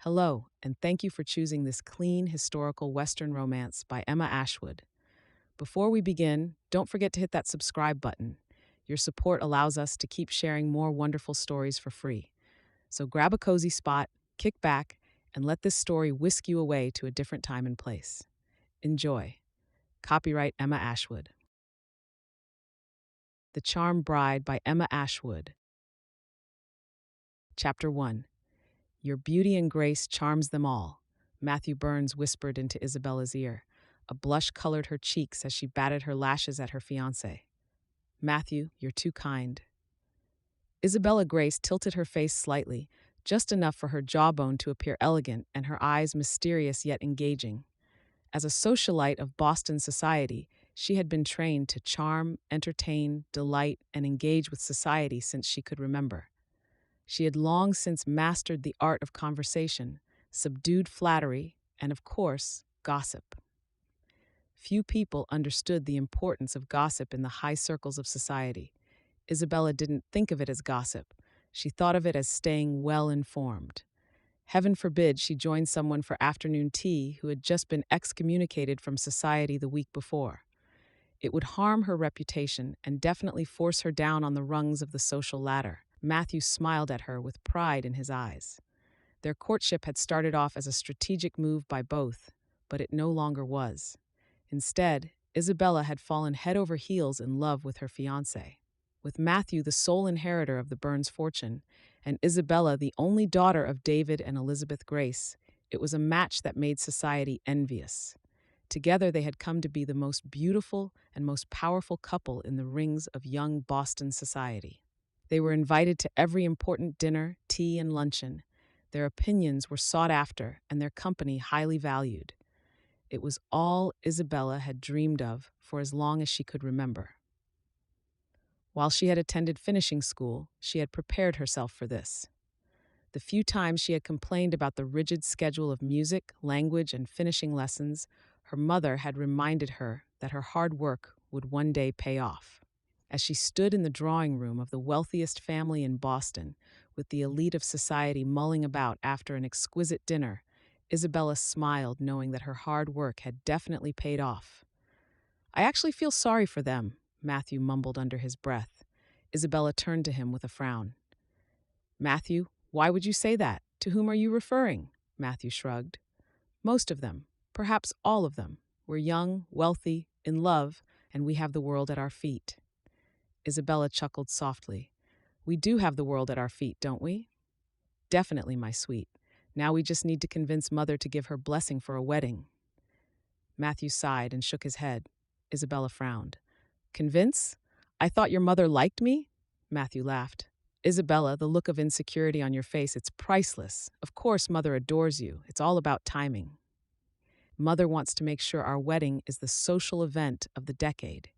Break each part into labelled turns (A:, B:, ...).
A: Hello, and thank you for choosing this clean historical Western romance by Emma Ashwood. Before we begin, don't forget to hit that subscribe button. Your support allows us to keep sharing more wonderful stories for free. So grab a cozy spot, kick back, and let this story whisk you away to a different time and place. Enjoy. Copyright Emma Ashwood. The Charmed Bride by Emma Ashwood. Chapter 1. Your beauty and grace charms them all, Matthew Burns whispered into Isabella's ear. A blush colored her cheeks as she batted her lashes at her fiancé. Matthew, you're too kind. Isabella Grace tilted her face slightly, just enough for her jawbone to appear elegant and her eyes mysterious yet engaging. As a socialite of Boston society, she had been trained to charm, entertain, delight, and engage with society since she could remember. She had long since mastered the art of conversation, subdued flattery, and, of course, gossip. Few people understood the importance of gossip in the high circles of society. Isabella didn't think of it as gossip. She thought of it as staying well informed. Heaven forbid she joined someone for afternoon tea who had just been excommunicated from society the week before. It would harm her reputation and definitely force her down on the rungs of the social ladder. Matthew smiled at her with pride in his eyes. Their courtship had started off as a strategic move by both, but it no longer was. Instead, Isabella had fallen head over heels in love with her fiancé. With Matthew the sole inheritor of the Burns fortune, and Isabella the only daughter of David and Elizabeth Grace, it was a match that made society envious. Together they had come to be the most beautiful and most powerful couple in the rings of young Boston society. They were invited to every important dinner, tea, and luncheon. Their opinions were sought after and their company highly valued. It was all Isabella had dreamed of for as long as she could remember. While she had attended finishing school, she had prepared herself for this. The few times she had complained about the rigid schedule of music, language, and finishing lessons, her mother had reminded her that her hard work would one day pay off. As she stood in the drawing room of the wealthiest family in Boston, with the elite of society mulling about after an exquisite dinner, Isabella smiled, knowing that her hard work had definitely paid off. "I actually feel sorry for them," Matthew mumbled under his breath. Isabella turned to him with a frown. "Matthew, why would you say that? To whom are you referring?" Matthew shrugged. "Most of them, perhaps all of them. We're young, wealthy, in love, and we have the world at our feet." Isabella chuckled softly. "We do have the world at our feet, don't we?" "Definitely, my sweet. Now we just need to convince Mother to give her blessing for a wedding." Matthew sighed and shook his head. Isabella frowned. "Convince? I thought your mother liked me?" Matthew laughed. "Isabella, the look of insecurity on your face, it's priceless. Of course Mother adores you. It's all about timing. Mother wants to make sure our wedding is the social event of the decade.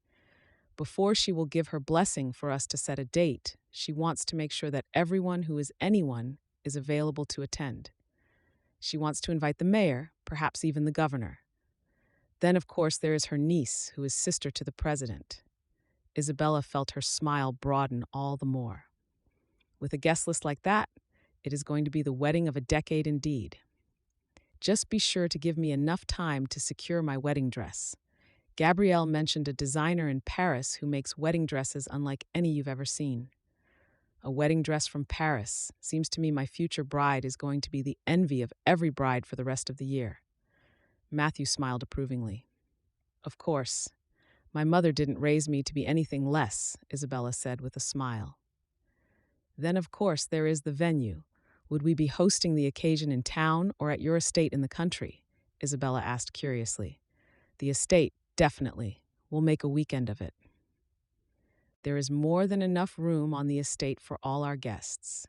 A: Before she will give her blessing for us to set a date, she wants to make sure that everyone who is anyone is available to attend. She wants to invite the mayor, perhaps even the governor. Then, of course, there is her niece, who is sister to the president." Isabella felt her smile broaden all the more. "With a guest list like that, it is going to be the wedding of a decade indeed. Just be sure to give me enough time to secure my wedding dress. Gabrielle mentioned a designer in Paris who makes wedding dresses unlike any you've ever seen. A wedding dress from Paris. Seems to me my future bride is going to be the envy of every bride for the rest of the year." Matthew smiled approvingly. "Of course. My mother didn't raise me to be anything less," Isabella said with a smile. "Then, of course, there is the venue. Would we be hosting the occasion in town or at your estate in the country?" Isabella asked curiously. "The estate, definitely. We'll make a weekend of it. There is more than enough room on the estate for all our guests.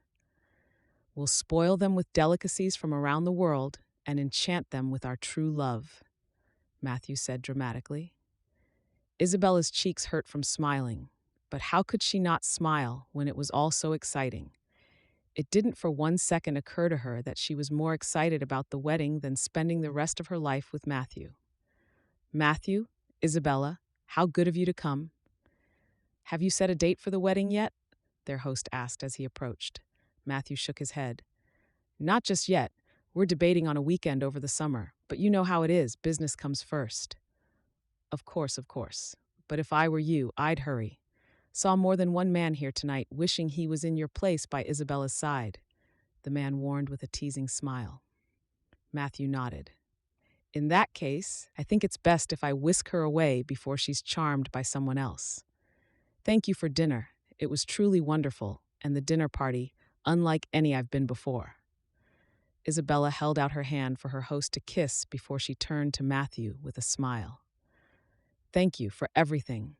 A: We'll spoil them with delicacies from around the world and enchant them with our true love," Matthew said dramatically. Isabella's cheeks hurt from smiling, but how could she not smile when it was all so exciting? It didn't for one second occur to her that she was more excited about the wedding than spending the rest of her life with Matthew. "Matthew, Isabella, how good of you to come." "Have you set a date for the wedding yet?" their host asked as he approached. Matthew shook his head. "Not just yet. We're debating on a weekend over the summer, but you know how it is, business comes first. Of course, of course. But if I were you, I'd hurry. Saw more than one man here tonight wishing he was in your place by Isabella's side, the man warned with a teasing smile. Matthew nodded. In that case, I think it's best if I whisk her away before she's charmed by someone else. Thank you for dinner. It was truly wonderful, and the dinner party, unlike any I've been before. Isabella held out her hand for her host to kiss before she turned to Matthew with a smile. Thank you for everything.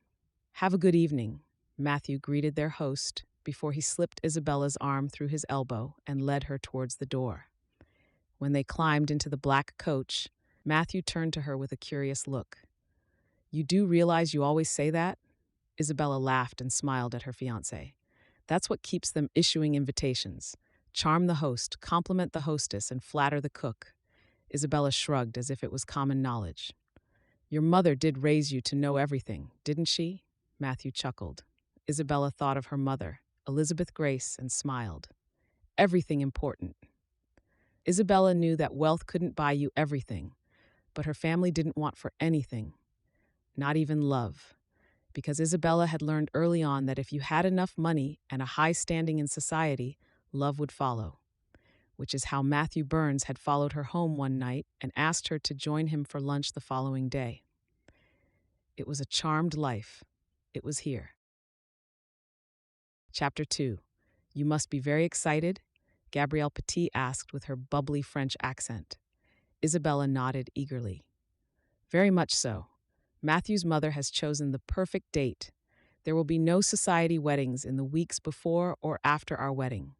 A: Have a good evening, Matthew greeted their host before he slipped Isabella's arm through his elbow and led her towards the door. When they climbed into the black coach, Matthew turned to her with a curious look. You do realize you always say that? Isabella laughed and smiled at her fiancé. That's what keeps them issuing invitations. Charm the host, compliment the hostess, and flatter the cook. Isabella shrugged as if it was common knowledge. Your mother did raise you to know everything, didn't she? Matthew chuckled. Isabella thought of her mother, Elizabeth Grace, and smiled. Everything important. Isabella knew that wealth couldn't buy you everything, but her family didn't want for anything, not even love, because Isabella had learned early on that if you had enough money and a high standing in society, love would follow, which is how Matthew Burns had followed her home one night and asked her to join him for lunch the following day. It was a charmed life. It was here. Chapter 2. You must be very excited? Gabrielle Petit asked with her bubbly French accent. Isabella nodded eagerly. Very much so. Matthew's mother has chosen the perfect date. There will be no society weddings in the weeks before or after our wedding.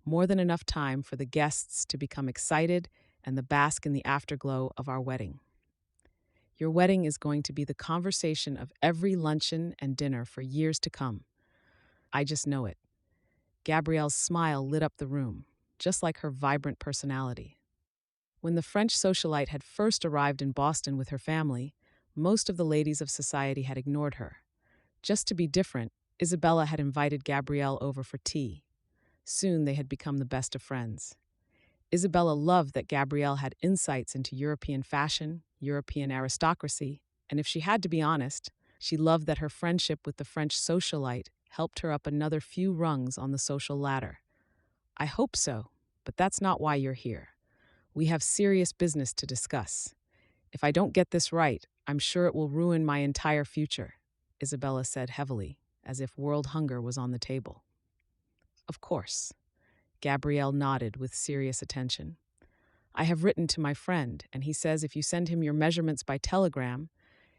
A: More than enough time for the guests to become excited and the bask in the afterglow of our wedding. Your wedding is going to be the conversation of every luncheon and dinner for years to come. I just know it. Gabrielle's smile lit up the room, just like her vibrant personality. When the French socialite had first arrived in Boston with her family, most of the ladies of society had ignored her. Just to be different, Isabella had invited Gabrielle over for tea. Soon they had become the best of friends. Isabella loved that Gabrielle had insights into European fashion, European aristocracy, and if she had to be honest, she loved that her friendship with the French socialite helped her up another few rungs on the social ladder. I hope so, but that's not why you're here. We have serious business to discuss. If I don't get this right, I'm sure it will ruin my entire future, Isabella said heavily, as if world hunger was on the table. Of course. Gabrielle nodded with serious attention. I have written to my friend, and he says if you send him your measurements by telegram,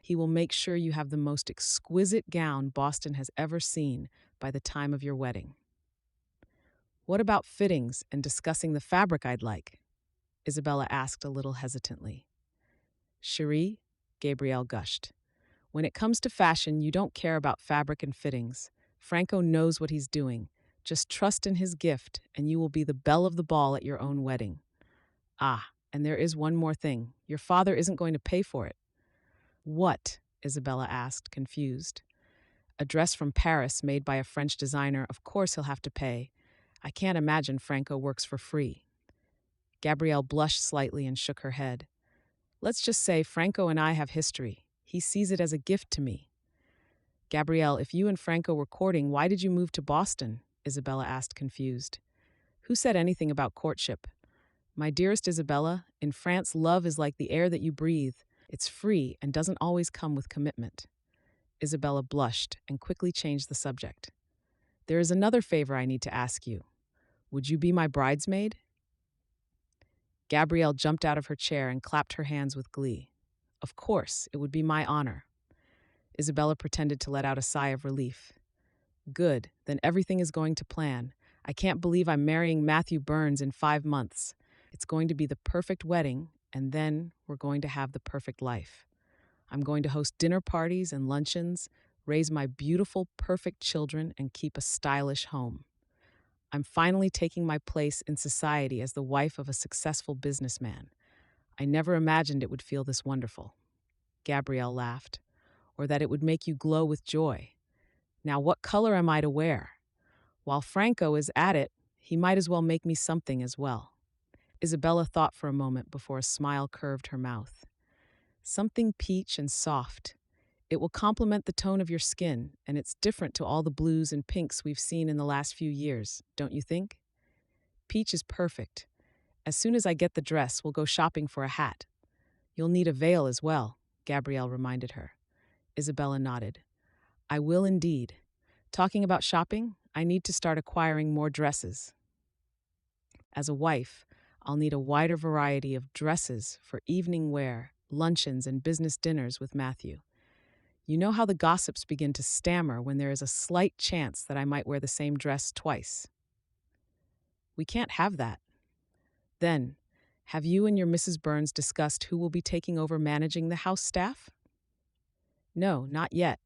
A: he will make sure you have the most exquisite gown Boston has ever seen by the time of your wedding. What about fittings and discussing the fabric I'd like? Isabella asked a little hesitantly. Cherie, Gabrielle gushed. When it comes to fashion, you don't care about fabric and fittings. Franco knows what he's doing. Just trust in his gift, and you will be the belle of the ball at your own wedding. Ah, and there is one more thing. Your father isn't going to pay for it. What? Isabella asked, confused. A dress from Paris made by a French designer, of course he'll have to pay. I can't imagine Franco works for free. Gabrielle blushed slightly and shook her head. Let's just say Franco and I have history. He sees it as a gift to me. Gabrielle, if you and Franco were courting, why did you move to Boston? Isabella asked, confused. Who said anything about courtship? My dearest Isabella, in France, love is like the air that you breathe. It's free and doesn't always come with commitment. Isabella blushed and quickly changed the subject. There is another favor I need to ask you. Would you be my bridesmaid? Gabrielle jumped out of her chair and clapped her hands with glee. Of course, it would be my honor. Isabella pretended to let out a sigh of relief. Good, then everything is going to plan. I can't believe I'm marrying Matthew Burns in 5 months. It's going to be the perfect wedding, and then we're going to have the perfect life. I'm going to host dinner parties and luncheons, raise my beautiful, perfect children, and keep a stylish home. I'm finally taking my place in society as the wife of a successful businessman. I never imagined it would feel this wonderful. Gabrielle laughed. Or that it would make you glow with joy. Now, what color am I to wear? While Franco is at it, he might as well make me something as well. Isabella thought for a moment before a smile curved her mouth. Something peach and soft. It will complement the tone of your skin, and it's different to all the blues and pinks we've seen in the last few years, don't you think? Peach is perfect. As soon as I get the dress, we'll go shopping for a hat. You'll need a veil as well, Gabrielle reminded her. Isabella nodded. I will indeed. Talking about shopping, I need to start acquiring more dresses. As a wife, I'll need a wider variety of dresses for evening wear, luncheons, and business dinners with Matthew. You know how the gossips begin to stammer when there is a slight chance that I might wear the same dress twice. We can't have that. Then, have you and your Mrs. Burns discussed who will be taking over managing the house staff? No, not yet.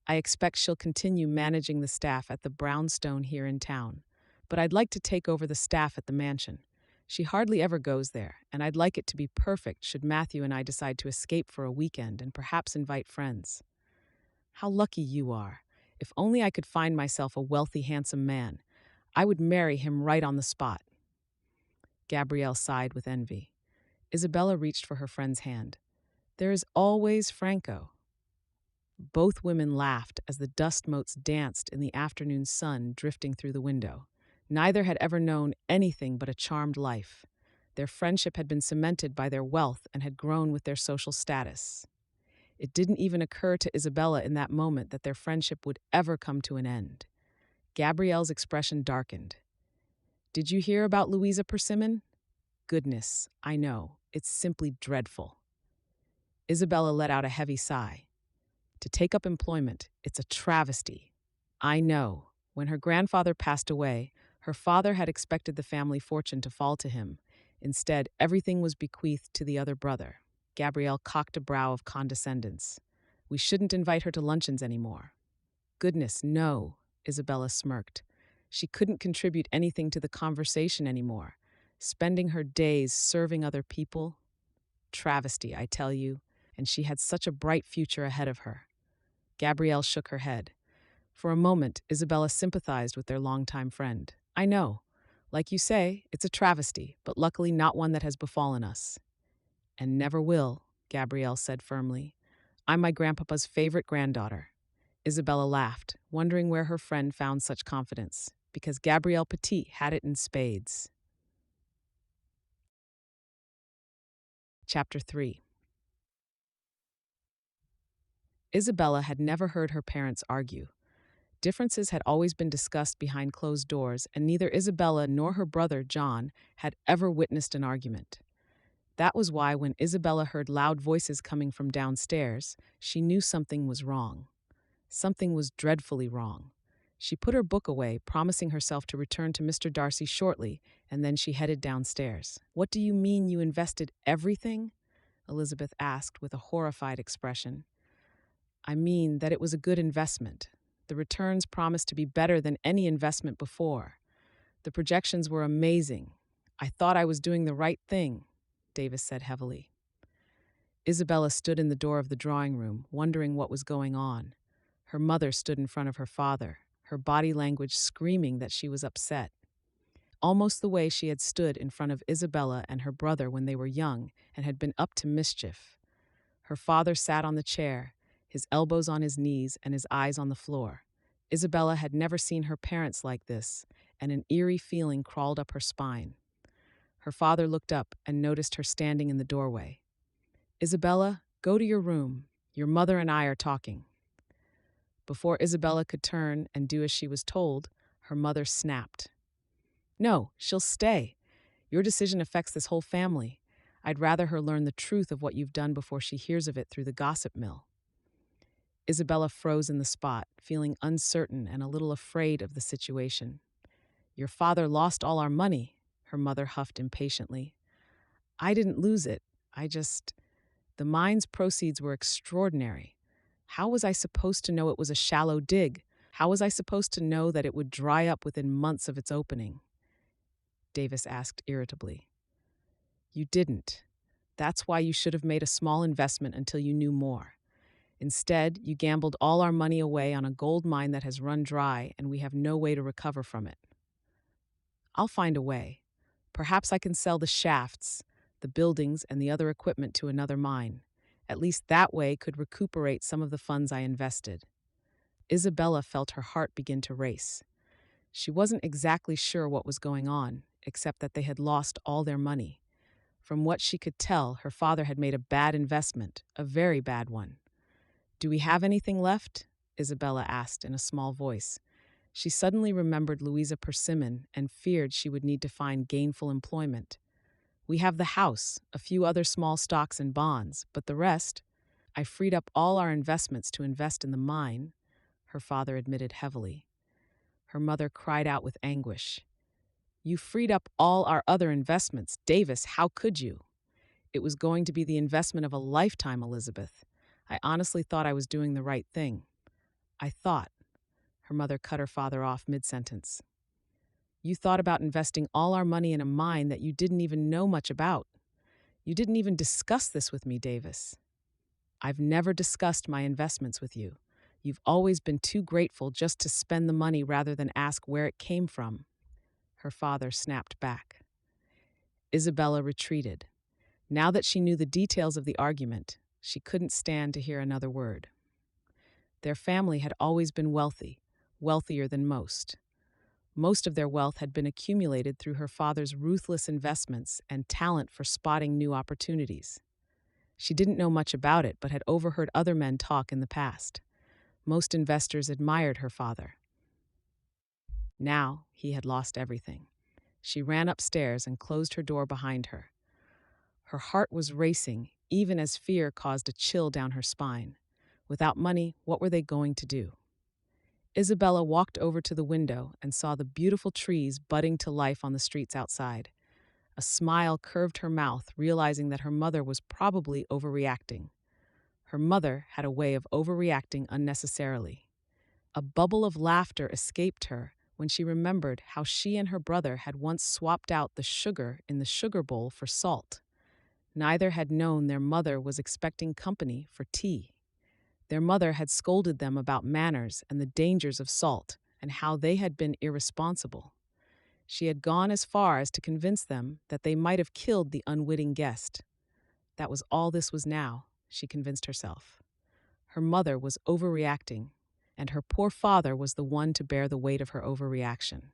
A: I expect she'll continue managing the staff at the brownstone here in town, but I'd like to take over the staff at the mansion. She hardly ever goes there, and I'd like it to be perfect should Matthew and I decide to escape for a weekend and perhaps invite friends. How lucky you are. If only I could find myself a wealthy, handsome man, I would marry him right on the spot. Gabrielle sighed with envy. Isabella reached for her friend's hand. There is always Franco. Both women laughed as the dust motes danced in the afternoon sun drifting through the window. Neither had ever known anything but a charmed life. Their friendship had been cemented by their wealth and had grown with their social status. It didn't even occur to Isabella in that moment that their friendship would ever come to an end. Gabrielle's expression darkened. Did you hear about Louisa Persimmon? Goodness, I know. It's simply dreadful. Isabella let out a heavy sigh. To take up employment, it's a travesty. I know. When her grandfather passed away, her father had expected the family fortune to fall to him. Instead, everything was bequeathed to the other brother. Gabrielle cocked a brow of condescendence. We shouldn't invite her to luncheons anymore. Goodness, no, Isabella smirked. She couldn't contribute anything to the conversation anymore. Spending her days serving other people? Travesty, I tell you, and she had such a bright future ahead of her. Gabrielle shook her head. For a moment, Isabella sympathized with their longtime friend. I know. Like you say, it's a travesty, but luckily not one that has befallen us. And never will, Gabrielle said firmly. I'm my grandpapa's favorite granddaughter. Isabella laughed, wondering where her friend found such confidence, because Gabrielle Petit had it in spades. Chapter 3. Isabella had never heard her parents argue. Differences had always been discussed behind closed doors, and neither Isabella nor her brother, John, had ever witnessed an argument. That was why when Isabella heard loud voices coming from downstairs, she knew something was wrong. Something was dreadfully wrong. She put her book away, promising herself to return to Mr. Darcy shortly, and then she headed downstairs. What do you mean you invested everything? Elizabeth asked with a horrified expression. I mean that it was a good investment. The returns promised to be better than any investment before. The projections were amazing. I thought I was doing the right thing, Davis said heavily. Isabella stood in the door of the drawing room, wondering what was going on. Her mother stood in front of her father, her body language screaming that she was upset. Almost the way she had stood in front of Isabella and her brother when they were young and had been up to mischief. Her father sat on the chair, his elbows on his knees and his eyes on the floor. Isabella had never seen her parents like this, and an eerie feeling crawled up her spine. Her father looked up and noticed her standing in the doorway. Isabella, go to your room. Your mother and I are talking. Before Isabella could turn and do as she was told, her mother snapped. No, she'll stay. Your decision affects this whole family. I'd rather her learn the truth of what you've done before she hears of it through the gossip mill. Isabella froze in the spot, feeling uncertain and a little afraid of the situation. Your father lost all our money, her mother huffed impatiently. I didn't lose it. The mine's proceeds were extraordinary. How was I supposed to know it was a shallow dig? How was I supposed to know that it would dry up within months of its opening? Davis asked irritably. You didn't. That's why you should have made a small investment until you knew more. Instead, you gambled all our money away on a gold mine that has run dry and we have no way to recover from it. I'll find a way. Perhaps I can sell the shafts, the buildings, and the other equipment to another mine. At least that way could recuperate some of the funds I invested. Isabella felt her heart begin to race. She wasn't exactly sure what was going on, except that they had lost all their money. From what she could tell, her father had made a bad investment, a very bad one. "Do we have anything left?" Isabella asked in a small voice. She suddenly remembered Louisa Persimmon and feared she would need to find gainful employment. "We have the house, a few other small stocks and bonds, but the rest—" "I freed up all our investments to invest in the mine," her father admitted heavily. Her mother cried out with anguish. "You freed up all our other investments. Davis, how could you? It was going to be the investment of a lifetime, Elizabeth. I honestly thought I was doing the right thing." "I thought—" Her mother cut her father off mid-sentence. "You thought about investing all our money in a mine that you didn't even know much about. You didn't even discuss this with me, Davis." "I've never discussed my investments with you. You've always been too grateful just to spend the money rather than ask where it came from." Her father snapped back. Isabella retreated. Now that she knew the details of the argument, she couldn't stand to hear another word. Their family had always been wealthy, wealthier than most. Most of their wealth had been accumulated through her father's ruthless investments and talent for spotting new opportunities. She didn't know much about it, but had overheard other men talk in the past. Most investors admired her father. Now he had lost everything. She ran upstairs and closed her door behind her. Her heart was racing, even as fear caused a chill down her spine. Without money, what were they going to do? Isabella walked over to the window and saw the beautiful trees budding to life on the streets outside. A smile curved her mouth, realizing that her mother was probably overreacting. Her mother had a way of overreacting unnecessarily. A bubble of laughter escaped her when she remembered how she and her brother had once swapped out the sugar in the sugar bowl for salt. Neither had known their mother was expecting company for tea. Their mother had scolded them about manners and the dangers of salt and how they had been irresponsible. She had gone as far as to convince them that they might have killed the unwitting guest. That was all this was now, she convinced herself. Her mother was overreacting, and her poor father was the one to bear the weight of her overreaction.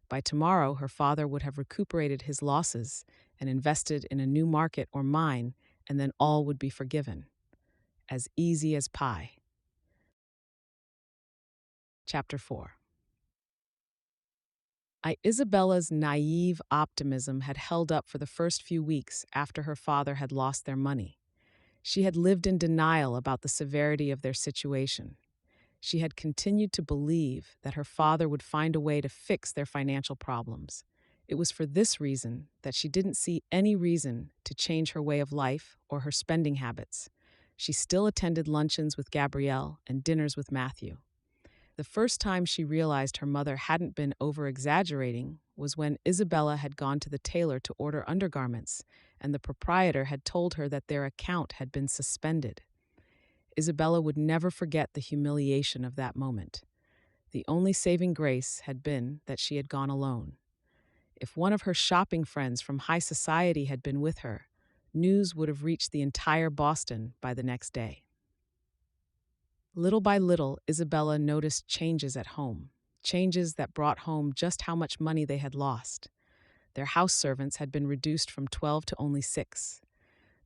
A: By tomorrow, her father would have recuperated his losses and invested in a new market or mine, and then all would be forgiven. As easy as pie. Chapter 4. Isabella's naive optimism had held up for the first few weeks after her father had lost their money. She had lived in denial about the severity of their situation. She had continued to believe that her father would find a way to fix their financial problems. It was for this reason that she didn't see any reason to change her way of life or her spending habits. She still attended luncheons with Gabrielle and dinners with Matthew. The first time she realized her mother hadn't been over-exaggerating was when Isabella had gone to the tailor to order undergarments, and the proprietor had told her that their account had been suspended. Isabella would never forget the humiliation of that moment. The only saving grace had been that she had gone alone. If one of her shopping friends from high society had been with her, news would have reached the entire Boston by the next day. Little by little, Isabella noticed changes at home, changes that brought home just how much money they had lost. Their house servants had been reduced from 12 to only 6.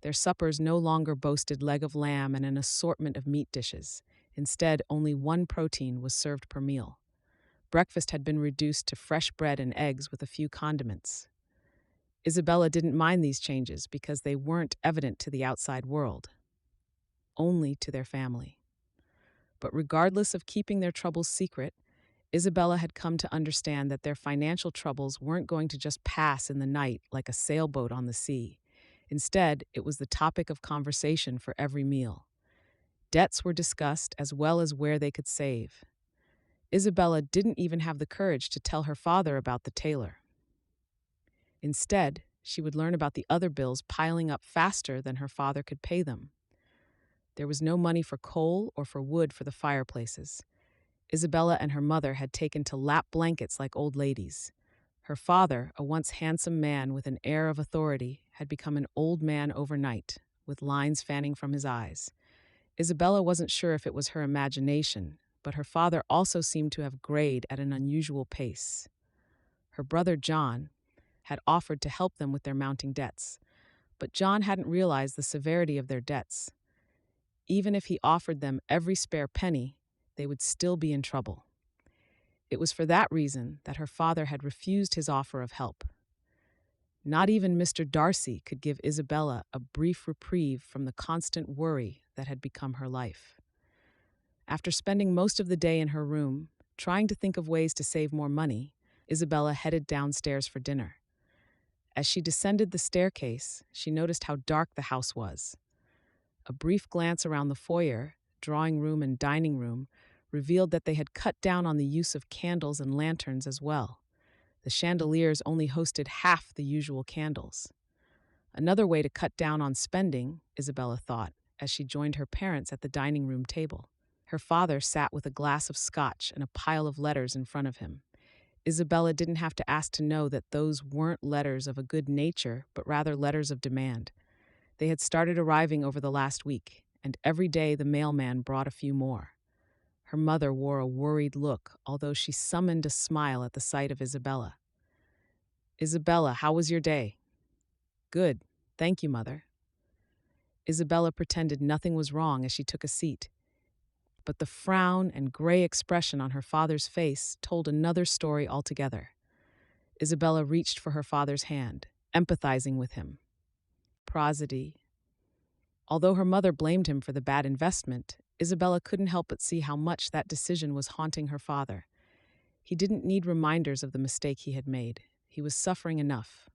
A: Their suppers no longer boasted leg of lamb and an assortment of meat dishes. Instead, only one protein was served per meal. Breakfast had been reduced to fresh bread and eggs with a few condiments. Isabella didn't mind these changes because they weren't evident to the outside world, only to their family. But regardless of keeping their troubles secret, Isabella had come to understand that their financial troubles weren't going to just pass in the night like a sailboat on the sea. Instead, it was the topic of conversation for every meal. Debts were discussed as well as where they could save. Isabella didn't even have the courage to tell her father about the tailor. Instead, she would learn about the other bills piling up faster than her father could pay them. There was no money for coal or for wood for the fireplaces. Isabella and her mother had taken to lap blankets like old ladies. Her father, a once handsome man with an air of authority, had become an old man overnight, with lines fanning from his eyes. Isabella wasn't sure if it was her imagination, but her father also seemed to have grayed at an unusual pace. Her brother John had offered to help them with their mounting debts, but John hadn't realized the severity of their debts. Even if he offered them every spare penny, they would still be in trouble. It was for that reason that her father had refused his offer of help. Not even Mr. Darcy could give Isabella a brief reprieve from the constant worry that had become her life. After spending most of the day in her room, trying to think of ways to save more money, Isabella headed downstairs for dinner. As she descended the staircase, she noticed how dark the house was. A brief glance around the foyer, drawing room, and dining room revealed that they had cut down on the use of candles and lanterns as well. The chandeliers only hosted half the usual candles. Another way to cut down on spending, Isabella thought, as she joined her parents at the dining room table. Her father sat with a glass of scotch and a pile of letters in front of him. Isabella didn't have to ask to know that those weren't letters of a good nature, but rather letters of demand. They had started arriving over the last week, and every day the mailman brought a few more. Her mother wore a worried look, although she summoned a smile at the sight of Isabella. "Isabella, how was your day?" "Good, thank you, Mother." Isabella pretended nothing was wrong as she took a seat. But the frown and gray expression on her father's face told another story altogether. Isabella reached for her father's hand, empathizing with him. Prosody. Although her mother blamed him for the bad investment, Isabella couldn't help but see how much that decision was haunting her father. He didn't need reminders of the mistake he had made. He was suffering enough.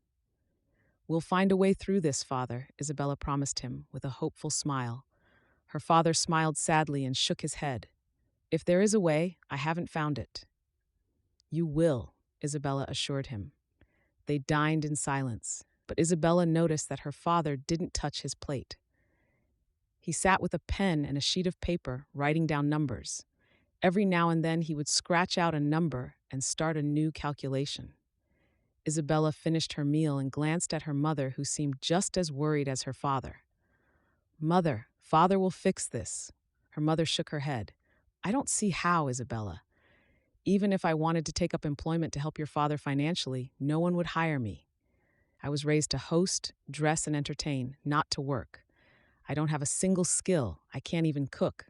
A: "We'll find a way through this, Father," Isabella promised him with a hopeful smile. Her father smiled sadly and shook his head. "If there is a way, I haven't found it." "You will," Isabella assured him. They dined in silence, but Isabella noticed that her father didn't touch his plate. He sat with a pen and a sheet of paper, writing down numbers. Every now and then he would scratch out a number and start a new calculation. Isabella finished her meal and glanced at her mother, who seemed just as worried as her father. "Mother, Father will fix this." Her mother shook her head. "I don't see how, Isabella. Even if I wanted to take up employment to help your father financially, no one would hire me. I was raised to host, dress, and entertain, not to work. I don't have a single skill. I can't even cook."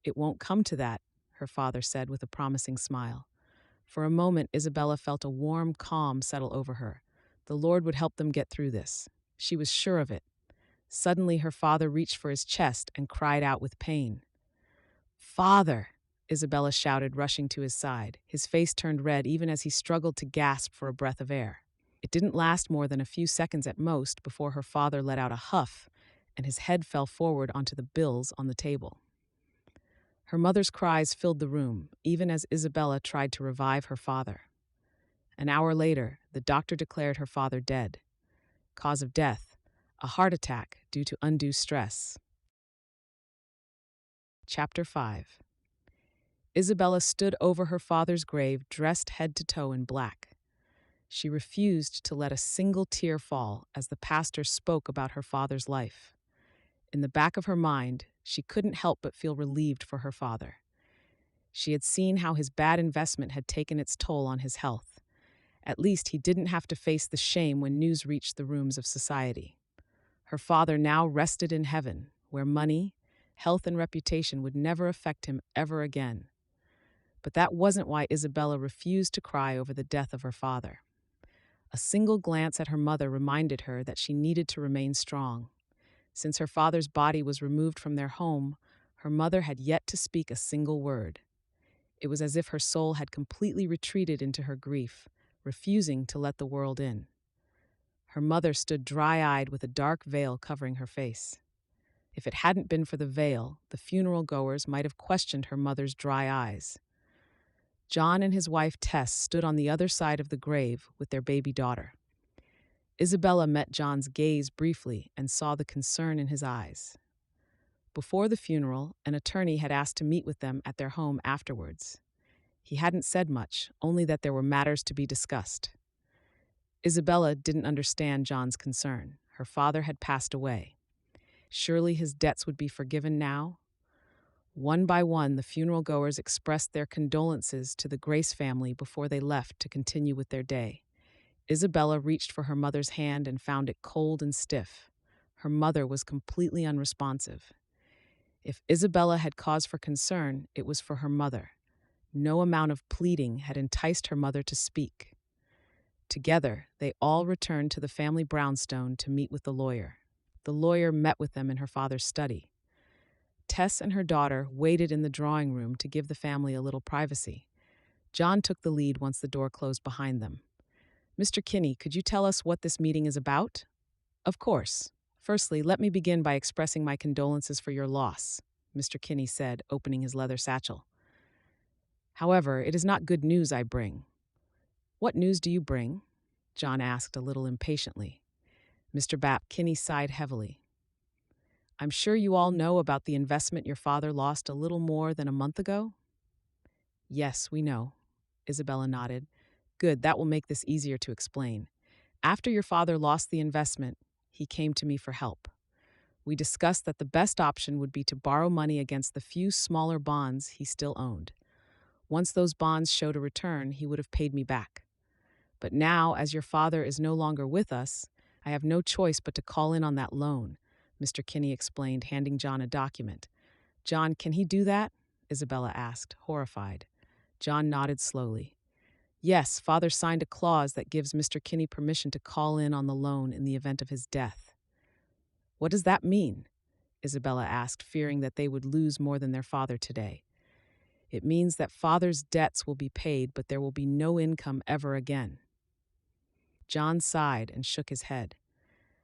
A: "It won't come to that," her father said with a promising smile. For a moment, Isabella felt a warm calm settle over her. The Lord would help them get through this. She was sure of it. Suddenly, her father reached for his chest and cried out with pain. "Father!" Isabella shouted, rushing to his side. His face turned red even as he struggled to gasp for a breath of air. It didn't last more than a few seconds at most before her father let out a huff, and his head fell forward onto the bills on the table. Her mother's cries filled the room, even as Isabella tried to revive her father. An hour later, the doctor declared her father dead. Cause of death: a heart attack due to undue stress. Chapter 5. Isabella stood over her father's grave, dressed head to toe in black. She refused to let a single tear fall as the pastor spoke about her father's life. In the back of her mind, she couldn't help but feel relieved for her father. She had seen how his bad investment had taken its toll on his health. At least he didn't have to face the shame when news reached the rooms of society. Her father now rested in heaven, where money, health, and reputation would never affect him ever again. But that wasn't why Isabella refused to cry over the death of her father. A single glance at her mother reminded her that she needed to remain strong. Since her father's body was removed from their home, her mother had yet to speak a single word. It was as if her soul had completely retreated into her grief, refusing to let the world in. Her mother stood dry-eyed with a dark veil covering her face. If it hadn't been for the veil, the funeral goers might have questioned her mother's dry eyes. John and his wife Tess stood on the other side of the grave with their baby daughter. Isabella met John's gaze briefly and saw the concern in his eyes. Before the funeral, an attorney had asked to meet with them at their home afterwards. He hadn't said much, only that there were matters to be discussed. Isabella didn't understand John's concern. Her father had passed away. Surely his debts would be forgiven now? One by one, the funeral goers expressed their condolences to the Grace family before they left to continue with their day. Isabella reached for her mother's hand and found it cold and stiff. Her mother was completely unresponsive. If Isabella had cause for concern, it was for her mother. No amount of pleading had enticed her mother to speak. Together, they all returned to the family brownstone to meet with the lawyer. The lawyer met with them in her father's study. Tess and her daughter waited in the drawing room to give the family a little privacy. John took the lead once the door closed behind them. "Mr. Kinney, could you tell us what this meeting is about?" "Of course. Firstly, let me begin by expressing my condolences for your loss," Mr. Kinney said, opening his leather satchel. "However, it is not good news I bring." "What news do you bring?" John asked a little impatiently. Mr. Kinney sighed heavily. "I'm sure you all know about the investment your father lost a little more than a month ago?" "Yes, we know," Isabella nodded. "Good, that will make this easier to explain. After your father lost the investment, he came to me for help. We discussed that the best option would be to borrow money against the few smaller bonds he still owned. Once those bonds showed a return, he would have paid me back. But now, as your father is no longer with us, I have no choice but to call in on that loan," Mr. Kinney explained, handing John a document. "John, can he do that?" Isabella asked, horrified. John nodded slowly. "Yes, father signed a clause that gives Mr. Kinney permission to call in on the loan in the event of his death." "What does that mean?" Isabella asked, fearing that they would lose more than their father today. "It means that father's debts will be paid, but there will be no income ever again." John sighed and shook his head.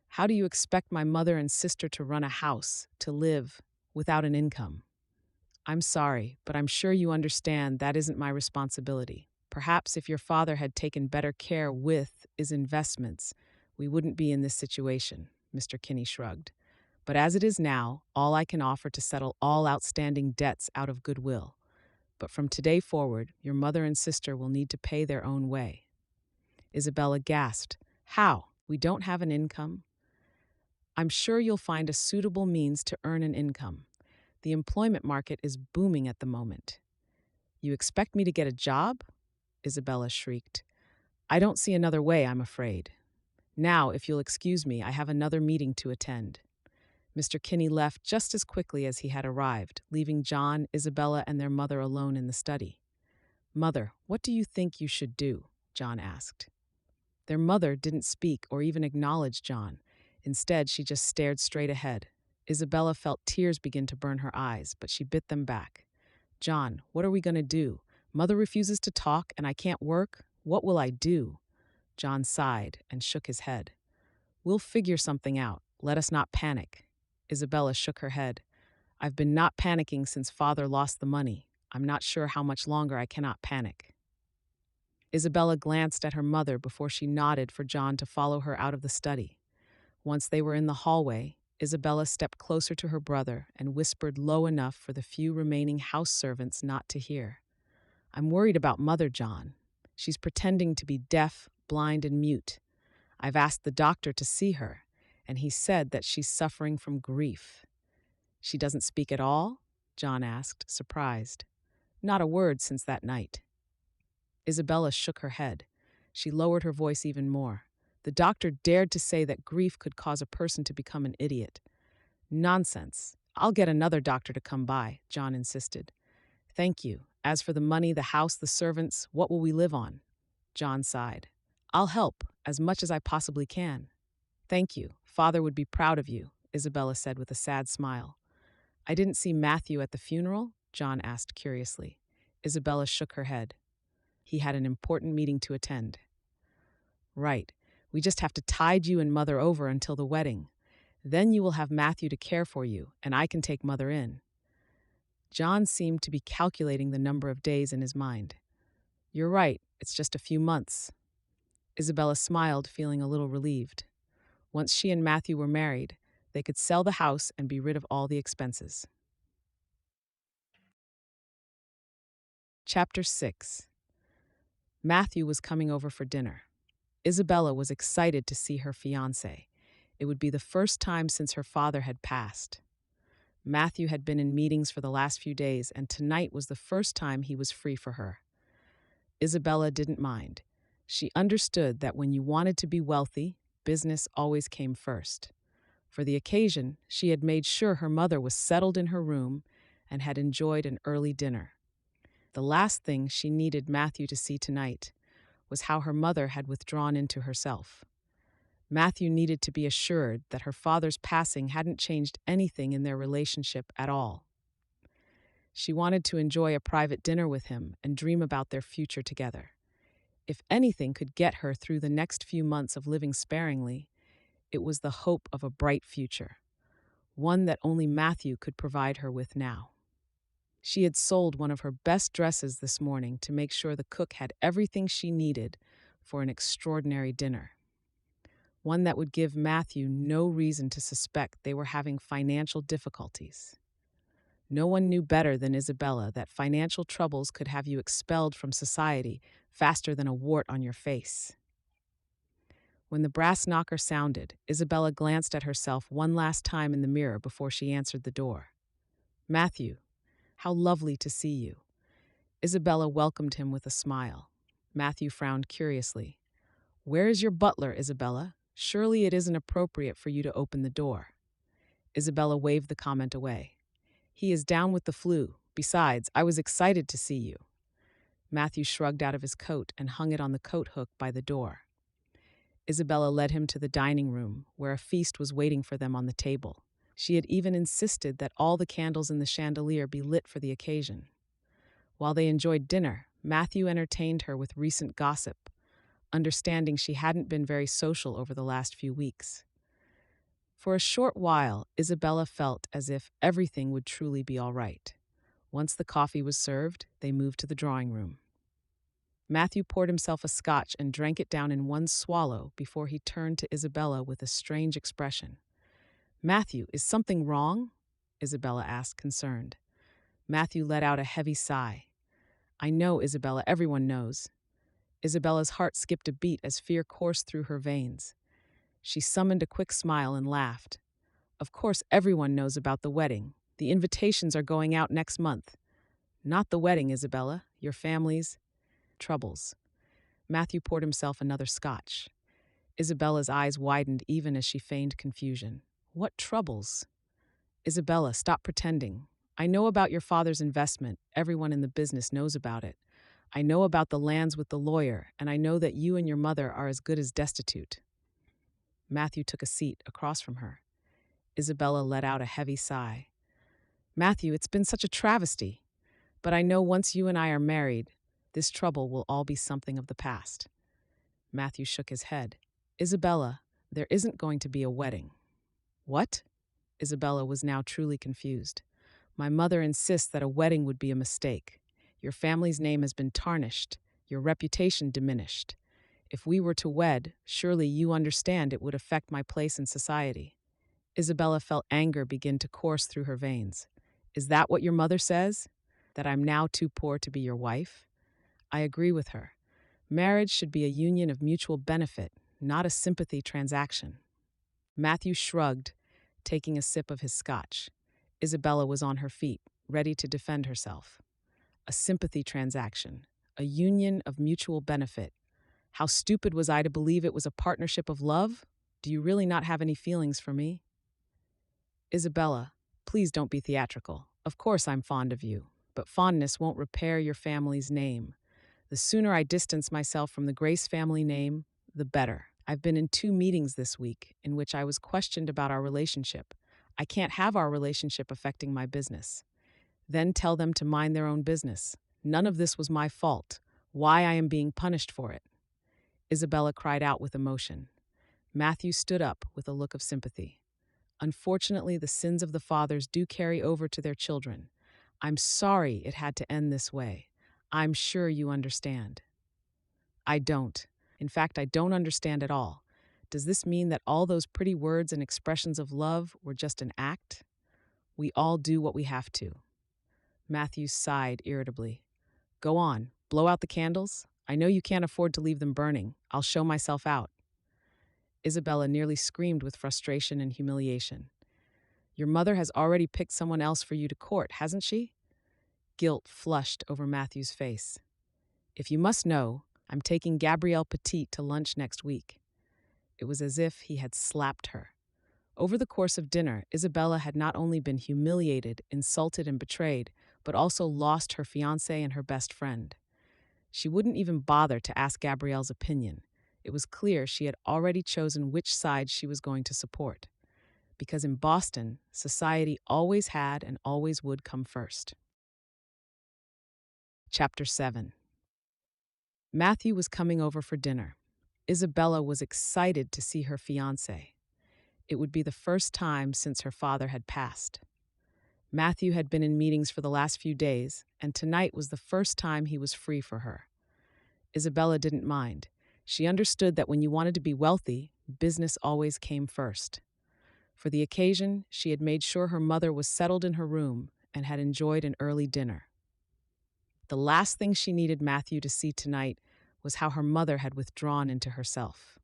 A: "How do you expect my mother and sister to run a house, to live, without an income?" "I'm sorry, but I'm sure you understand that isn't my responsibility. Perhaps if your father had taken better care with his investments, we wouldn't be in this situation," Mr. Kinney shrugged. "But as it is now, all I can offer to settle all outstanding debts out of goodwill. But from today forward, your mother and sister will need to pay their own way." Isabella gasped. "How? We don't have an income?" "I'm sure you'll find a suitable means to earn an income. The employment market is booming at the moment." "You expect me to get a job?" Isabella shrieked. "I don't see another way, I'm afraid. Now, if you'll excuse me, I have another meeting to attend." Mr. Kinney left just as quickly as he had arrived, leaving John, Isabella, and their mother alone in the study. "Mother, what do you think you should do?" John asked. Their mother didn't speak or even acknowledge John. Instead, she just stared straight ahead. Isabella felt tears begin to burn her eyes, but she bit them back. "John, what are we going to do? Mother refuses to talk and I can't work. What will I do?" John sighed and shook his head. "We'll figure something out. Let us not panic." Isabella shook her head. "I've been not panicking since father lost the money. I'm not sure how much longer I cannot panic." Isabella glanced at her mother before she nodded for John to follow her out of the study. Once they were in the hallway, Isabella stepped closer to her brother and whispered low enough for the few remaining house servants not to hear. "I'm worried about Mother, John. She's pretending to be deaf, blind, and mute. I've asked the doctor to see her, and he said that she's suffering from grief." "She doesn't speak at all?" John asked, surprised. "Not a word since that night." Isabella shook her head. She lowered her voice even more. "The doctor dared to say that grief could cause a person to become an idiot." "Nonsense. I'll get another doctor to come by," John insisted. "Thank you. As for the money, the house, the servants, what will we live on?" John sighed. "I'll help, as much as I possibly can." "Thank you. Father would be proud of you," Isabella said with a sad smile. "I didn't see Matthew at the funeral?" John asked curiously. Isabella shook her head. "He had an important meeting to attend." "Right. We just have to tide you and Mother over until the wedding. Then you will have Matthew to care for you, and I can take Mother in." John seemed to be calculating the number of days in his mind. "You're right. It's just a few months." Isabella smiled, feeling a little relieved. Once she and Matthew were married, they could sell the house and be rid of all the expenses. Chapter 6. Matthew was coming over for dinner. Isabella was excited to see her fiancé. It would be the first time since her father had passed. Matthew had been in meetings for the last few days, and tonight was the first time he was free for her. Isabella didn't mind. She understood that when you wanted to be wealthy, business always came first. For the occasion, she had made sure her mother was settled in her room and had enjoyed an early dinner. The last thing she needed Matthew to see tonight was how her mother had withdrawn into herself. Matthew needed to be assured that her father's passing hadn't changed anything in their relationship at all. She wanted to enjoy a private dinner with him and dream about their future together. If anything could get her through the next few months of living sparingly, it was the hope of a bright future, one that only Matthew could provide her with now. She had sold one of her best dresses this morning to make sure the cook had everything she needed for an extraordinary dinner. One that would give Matthew no reason to suspect they were having financial difficulties. No one knew better than Isabella that financial troubles could have you expelled from society faster than a wart on your face. When the brass knocker sounded, Isabella glanced at herself one last time in the mirror before she answered the door. "Matthew, how lovely to see you." Isabella welcomed him with a smile. Matthew frowned curiously. "Where is your butler, Isabella? Surely it isn't appropriate for you to open the door." Isabella waved the comment away. "He is down with the flu. Besides, I was excited to see you." Matthew shrugged out of his coat and hung it on the coat hook by the door. Isabella led him to the dining room, where a feast was waiting for them on the table. She had even insisted that all the candles in the chandelier be lit for the occasion. While they enjoyed dinner, Matthew entertained her with recent gossip, understanding she hadn't been very social over the last few weeks. For a short while, Isabella felt as if everything would truly be all right. Once the coffee was served, they moved to the drawing room. Matthew poured himself a scotch and drank it down in one swallow before he turned to Isabella with a strange expression. "Matthew, is something wrong?" Isabella asked, concerned. Matthew let out a heavy sigh. "I know, Isabella, everyone knows." Isabella's heart skipped a beat as fear coursed through her veins. She summoned a quick smile and laughed. "Of course everyone knows about the wedding. The invitations are going out next month." "Not the wedding, Isabella. Your family's troubles." Matthew poured himself another scotch. Isabella's eyes widened even as she feigned confusion. "What troubles?" "Isabella, stop pretending. I know about your father's investment. Everyone in the business knows about it. I know about the lands with the lawyer, and I know that you and your mother are as good as destitute." Matthew took a seat across from her. Isabella let out a heavy sigh. "Matthew, it's been such a travesty. But I know once you and I are married, this trouble will all be something of the past." Matthew shook his head. "Isabella, there isn't going to be a wedding." "What?" Isabella was now truly confused. "My mother insists that a wedding would be a mistake. Your family's name has been tarnished, your reputation diminished. If we were to wed, surely you understand it would affect my place in society." Isabella felt anger begin to course through her veins. "Is that what your mother says? That I'm now too poor to be your wife?" "I agree with her. Marriage should be a union of mutual benefit, not a sympathy transaction." Matthew shrugged, taking a sip of his scotch. Isabella was on her feet, ready to defend herself. A sympathy transaction, a union of mutual benefit. How stupid was I to believe it was a partnership of love? Do you really not have any feelings for me? "Isabella, please don't be theatrical. Of course I'm fond of you, but fondness won't repair your family's name. The sooner I distance myself from the Grace family name, the better. I've been in 2 meetings this week in which I was questioned about our relationship. I can't have our relationship affecting my business. Then tell them to mind their own business. None of this was my fault. Why I am being punished for it." Isabella cried out with emotion. Matthew stood up with a look of sympathy. "Unfortunately, the sins of the fathers do carry over to their children. I'm sorry it had to end this way. I'm sure you understand." "I don't. In fact, I don't understand at all. Does this mean that all those pretty words and expressions of love were just an act? We all do what we have to." Matthew sighed irritably. "Go on, blow out the candles. I know you can't afford to leave them burning. I'll show myself out. Isabella nearly screamed with frustration and humiliation. Your mother has already picked someone else for you to court, hasn't she? Guilt flushed over Matthew's face. If you must know, I'm taking Gabrielle Petit to lunch next week. It was as if he had slapped her. Over the course of dinner, Isabella had not only been humiliated, insulted, and betrayed, but also lost her fiancé and her best friend. She wouldn't even bother to ask Gabrielle's opinion. It was clear she had already chosen which side she was going to support. Because in Boston, society always had and always would come first. Chapter 7. Matthew was coming over for dinner. Isabella was excited to see her fiancé. It would be the first time since her father had passed. Matthew had been in meetings for the last few days, and tonight was the first time he was free for her. Isabella didn't mind. She understood that when you wanted to be wealthy, business always came first. For the occasion, she had made sure her mother was settled in her room and had enjoyed an early dinner. The last thing she needed Matthew to see tonight was how her mother had withdrawn into herself.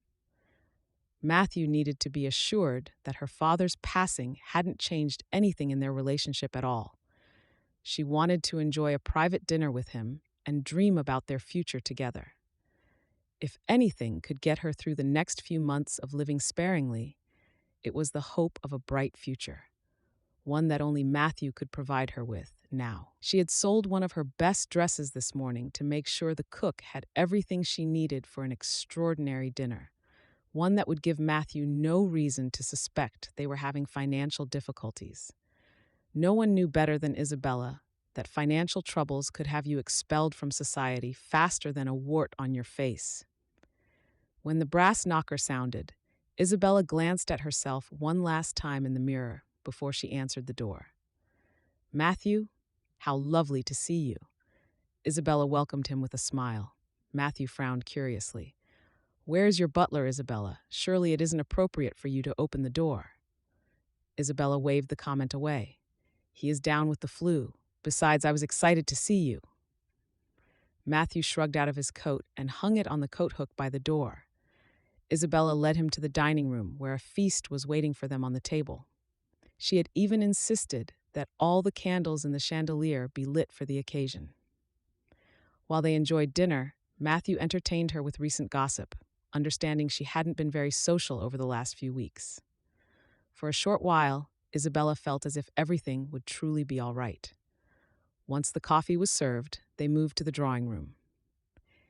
A: Matthew needed to be assured that her father's passing hadn't changed anything in their relationship at all. She wanted to enjoy a private dinner with him and dream about their future together. If anything could get her through the next few months of living sparingly, it was the hope of a bright future, one that only Matthew could provide her with now. She had sold one of her best dresses this morning to make sure the cook had everything she needed for an extraordinary dinner, one that would give Matthew no reason to suspect they were having financial difficulties. No one knew better than Isabella that financial troubles could have you expelled from society faster than a wart on your face. When the brass knocker sounded, Isabella glanced at herself one last time in the mirror before she answered the door. Matthew, how lovely to see you. Isabella welcomed him with a smile. Matthew frowned curiously. Where's your butler, Isabella? Surely it isn't appropriate for you to open the door. Isabella waved the comment away. He is down with the flu. Besides, I was excited to see you. Matthew shrugged out of his coat and hung it on the coat hook by the door. Isabella led him to the dining room, where a feast was waiting for them on the table. She had even insisted that all the candles in the chandelier be lit for the occasion. While they enjoyed dinner, Matthew entertained her with recent gossip, understanding she hadn't been very social over the last few weeks. For a short while, Isabella felt as if everything would truly be all right. Once the coffee was served, they moved to the drawing room.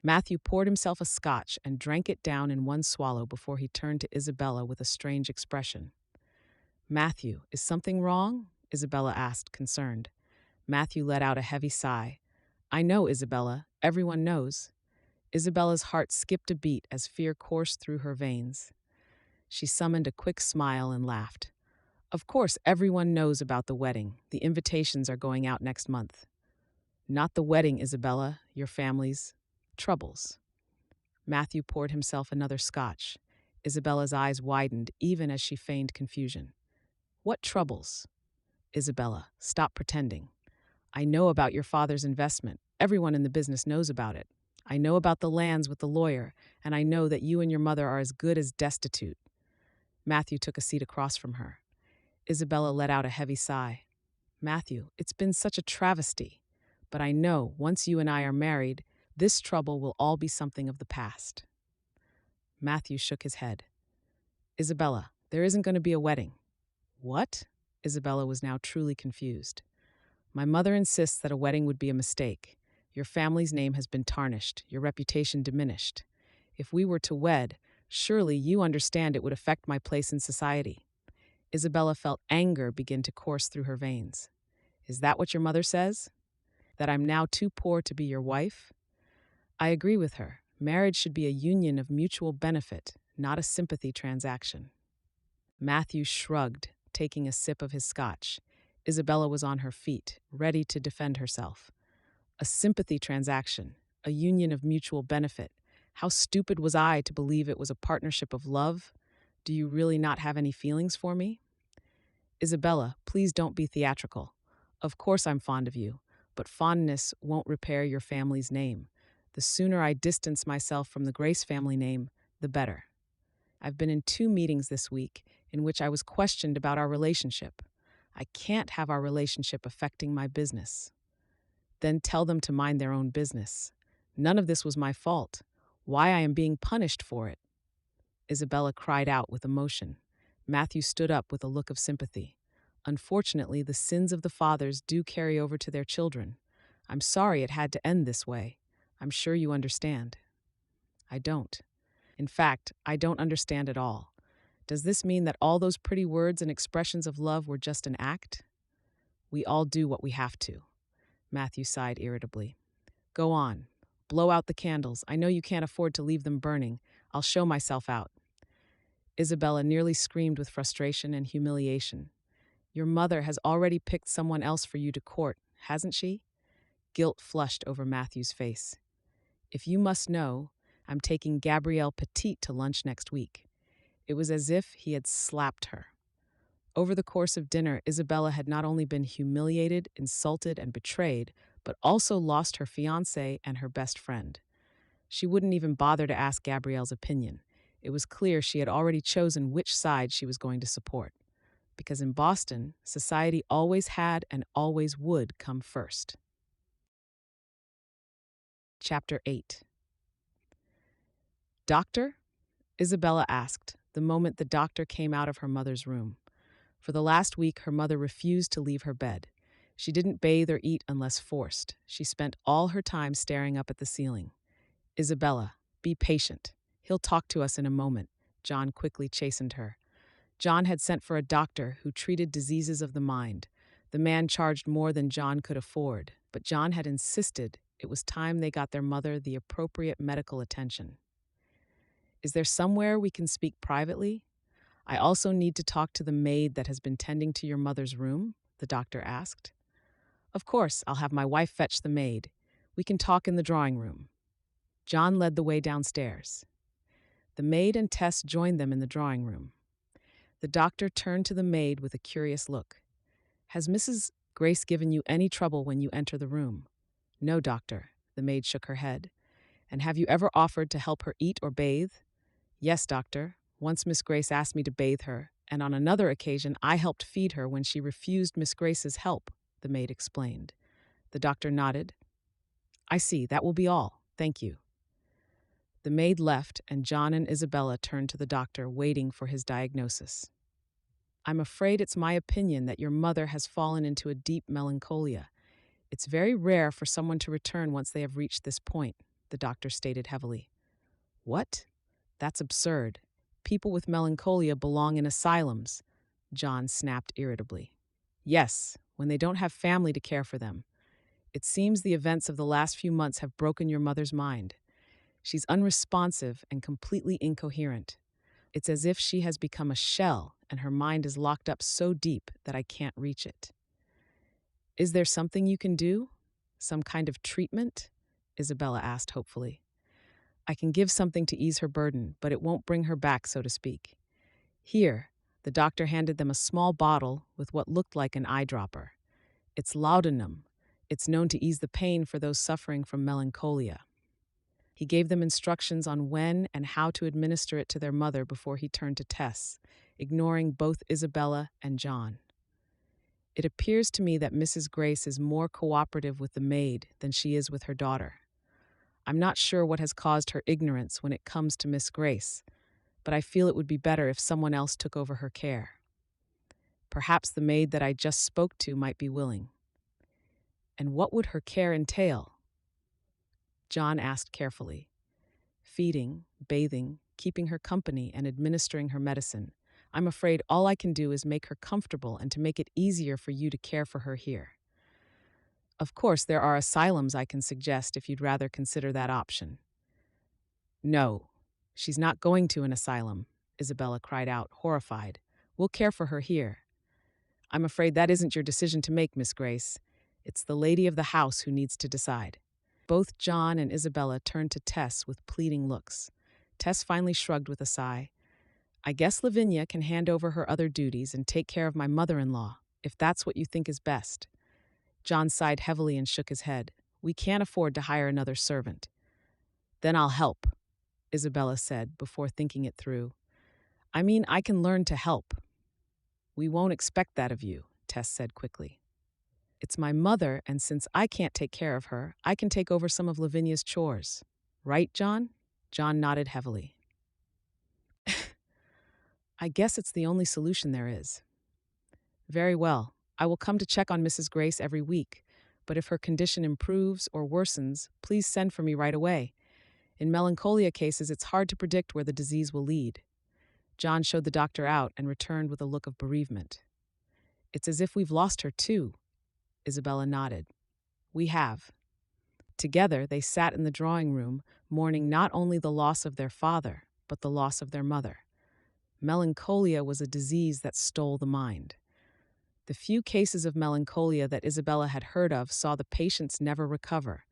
A: Matthew poured himself a scotch and drank it down in one swallow before he turned to Isabella with a strange expression. Matthew, is something wrong? Isabella asked, concerned. Matthew let out a heavy sigh. I know, Isabella. Everyone knows. Isabella's heart skipped a beat as fear coursed through her veins. She summoned a quick smile and laughed. Of course, everyone knows about the wedding. The invitations are going out next month. Not the wedding, Isabella, your family's troubles. Matthew poured himself another scotch. Isabella's eyes widened even as she feigned confusion. What troubles? Isabella, stop pretending. I know about your father's investment. Everyone in the business knows about it. I know about the lands with the lawyer, and I know that you and your mother are as good as destitute. Matthew took a seat across from her. Isabella let out a heavy sigh. Matthew, it's been such a travesty. But I know, once you and I are married, this trouble will all be something of the past. Matthew shook his head. Isabella, there isn't going to be a wedding. What? Isabella was now truly confused. My mother insists that a wedding would be a mistake. Your family's name has been tarnished, your reputation diminished. If we were to wed, surely you understand it would affect my place in society. Isabella felt anger begin to course through her veins. Is that what your mother says? That I'm now too poor to be your wife? I agree with her. Marriage should be a union of mutual benefit, not a sympathy transaction. Matthew shrugged, taking a sip of his scotch. Isabella was on her feet, ready to defend herself. A sympathy transaction, a union of mutual benefit. How stupid was I to believe it was a partnership of love? Do you really not have any feelings for me? Isabella, please don't be theatrical. Of course I'm fond of you, but fondness won't repair your family's name. The sooner I distance myself from the Grace family name, the better. I've been in 2 meetings this week in which I was questioned about our relationship. I can't have our relationship affecting my business. Then tell them to mind their own business. None of this was my fault. Why I am being punished for it? Isabella cried out with emotion. Matthew stood up with a look of sympathy. Unfortunately, the sins of the fathers do carry over to their children. I'm sorry it had to end this way. I'm sure you understand. I don't. In fact, I don't understand at all. Does this mean that all those pretty words and expressions of love were just an act? We all do what we have to. Matthew sighed irritably. Go on. Blow out the candles. I know you can't afford to leave them burning. I'll show myself out. Isabella nearly screamed with frustration and humiliation. Your mother has already picked someone else for you to court, hasn't she? Guilt flushed over Matthew's face. If you must know, I'm taking Gabrielle Petit to lunch next week. It was as if he had slapped her. Over the course of dinner, Isabella had not only been humiliated, insulted, and betrayed, but also lost her fiancé and her best friend. She wouldn't even bother to ask Gabrielle's opinion. It was clear she had already chosen which side she was going to support. Because in Boston, society always had and always would come first. Chapter 8. Doctor? Isabella asked, the moment the doctor came out of her mother's room. For the last week, her mother refused to leave her bed. She didn't bathe or eat unless forced. She spent all her time staring up at the ceiling. Isabella, be patient. He'll talk to us in a moment. John quickly chastened her. John had sent for a doctor who treated diseases of the mind. The man charged more than John could afford, but John had insisted it was time they got their mother the appropriate medical attention. Is there somewhere we can speak privately? I also need to talk to the maid that has been tending to your mother's room, the doctor asked. Of course, I'll have my wife fetch the maid. We can talk in the drawing room. John led the way downstairs. The maid and Tess joined them in the drawing room. The doctor turned to the maid with a curious look. Has Mrs. Grace given you any trouble when you enter the room? No, doctor, the maid shook her head. And have you ever offered to help her eat or bathe? Yes, doctor. Once Miss Grace asked me to bathe her, and on another occasion I helped feed her when she refused Miss Grace's help, the maid explained. The doctor nodded. I see, that will be all. Thank you. The maid left, and John and Isabella turned to the doctor, waiting for his diagnosis. I'm afraid it's my opinion that your mother has fallen into a deep melancholia. It's very rare for someone to return once they have reached this point, the doctor stated heavily. What? That's absurd. People with melancholia belong in asylums, John snapped irritably. Yes, when they don't have family to care for them. It seems the events of the last few months have broken your mother's mind. She's unresponsive and completely incoherent. It's as if she has become a shell and her mind is locked up so deep that I can't reach it. Is there something you can do? Some kind of treatment? Isabella asked hopefully. I can give something to ease her burden, but it won't bring her back, so to speak. Here, the doctor handed them a small bottle with what looked like an eyedropper. It's laudanum. It's known to ease the pain for those suffering from melancholia. He gave them instructions on when and how to administer it to their mother before he turned to Tess, ignoring both Isabella and John. It appears to me that Mrs. Grace is more cooperative with the maid than she is with her daughter. I'm not sure what has caused her ignorance when it comes to Miss Grace, but I feel it would be better if someone else took over her care. Perhaps the maid that I just spoke to might be willing. And what would her care entail? John asked carefully. Feeding, bathing, keeping her company, and administering her medicine. I'm afraid all I can do is make her comfortable and to make it easier for you to care for her here. Of course, there are asylums I can suggest if you'd rather consider that option. No, she's not going to an asylum, Isabella cried out, horrified. We'll care for her here. I'm afraid that isn't your decision to make, Miss Grace. It's the lady of the house who needs to decide. Both John and Isabella turned to Tess with pleading looks. Tess finally shrugged with a sigh. I guess Lavinia can hand over her other duties and take care of my mother-in-law, if that's what you think is best. John sighed heavily and shook his head. We can't afford to hire another servant. Then I'll help, Isabella said before thinking it through. I mean, I can learn to help. We won't expect that of you, Tess said quickly. It's my mother, and since I can't take care of her, I can take over some of Lavinia's chores. Right, John? John nodded heavily. I guess it's the only solution there is. Very well. I will come to check on Mrs. Grace every week, but if her condition improves or worsens, please send for me right away. In melancholia cases, it's hard to predict where the disease will lead. John showed the doctor out and returned with a look of bereavement. It's as if we've lost her too, Isabella nodded. We have. Together, they sat in the drawing room, mourning not only the loss of their father, but the loss of their mother. Melancholia was a disease that stole the mind. The few cases of melancholia that Isabella had heard of saw the patients never recover.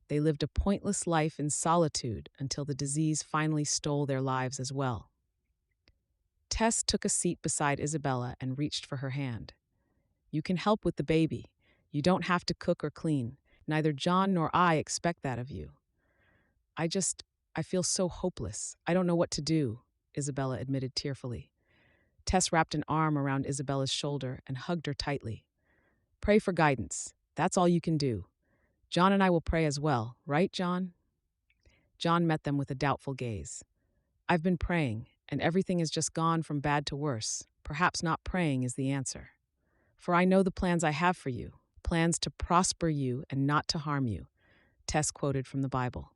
A: They lived a pointless life in solitude until the disease finally stole their lives as well. Tess took a seat beside Isabella and reached for her hand. You can help with the baby. You don't have to cook or clean. Neither John nor I expect that of you. I feel so hopeless. I don't know what to do, Isabella admitted tearfully. Tess wrapped an arm around Isabella's shoulder and hugged her tightly. Pray for guidance. That's all you can do. John and I will pray as well, right, John? John met them with a doubtful gaze. I've been praying, and everything has just gone from bad to worse. Perhaps not praying is the answer. For I know the plans I have for you, plans to prosper you and not to harm you, Tess quoted from the Bible.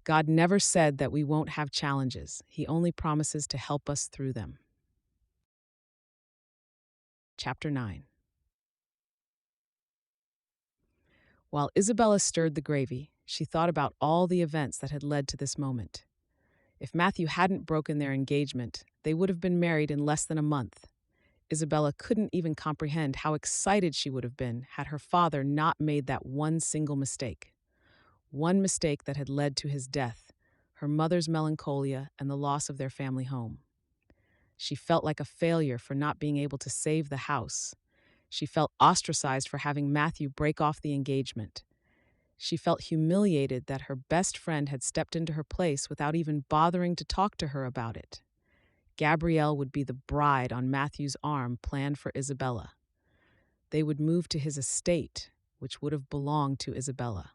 A: God never said that we won't have challenges. He only promises to help us through them. Chapter 9. While Isabella stirred the gravy, she thought about all the events that had led to this moment. If Matthew hadn't broken their engagement, they would have been married in less than a month. Isabella couldn't even comprehend how excited she would have been had her father not made that one single mistake. One mistake that had led to his death, her mother's melancholia, and the loss of their family home. She felt like a failure for not being able to save the house. She felt ostracized for having Matthew break off the engagement. She felt humiliated that her best friend had stepped into her place without even bothering to talk to her about it. Gabrielle would be the bride on Matthew's arm planned for Isabella. They would move to his estate, which would have belonged to Isabella.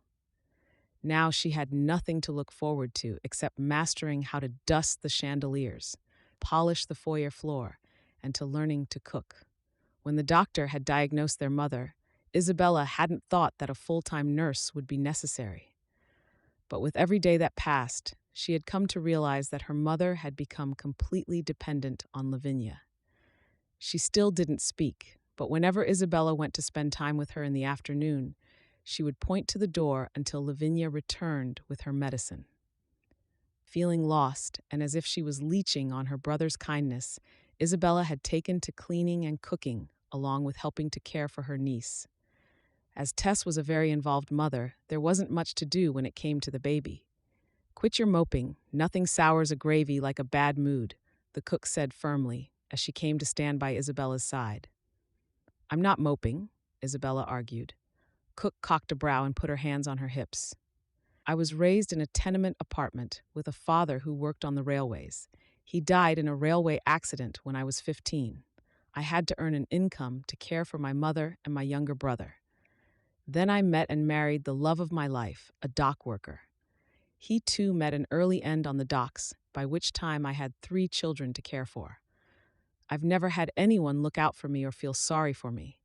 A: Now she had nothing to look forward to except mastering how to dust the chandeliers, polish the foyer floor, and to learning to cook. When the doctor had diagnosed their mother, Isabella hadn't thought that a full-time nurse would be necessary. But with every day that passed, she had come to realize that her mother had become completely dependent on Lavinia. She still didn't speak, but whenever Isabella went to spend time with her in the afternoon, she would point to the door until Lavinia returned with her medicine. Feeling lost, and as if she was leeching on her brother's kindness, Isabella had taken to cleaning and cooking, along with helping to care for her niece. As Tess was a very involved mother, there wasn't much to do when it came to the baby. Quit your moping. Nothing sours a gravy like a bad mood, the cook said firmly, as she came to stand by Isabella's side. I'm not moping, Isabella argued. Cook cocked a brow and put her hands on her hips. I was raised in a tenement apartment with a father who worked on the railways. He died in a railway accident when I was 15. I had to earn an income to care for my mother and my younger brother. Then I met and married the love of my life, a dock worker. He too met an early end on the docks, by which time I had 3 children to care for. I've never had anyone look out for me or feel sorry for me.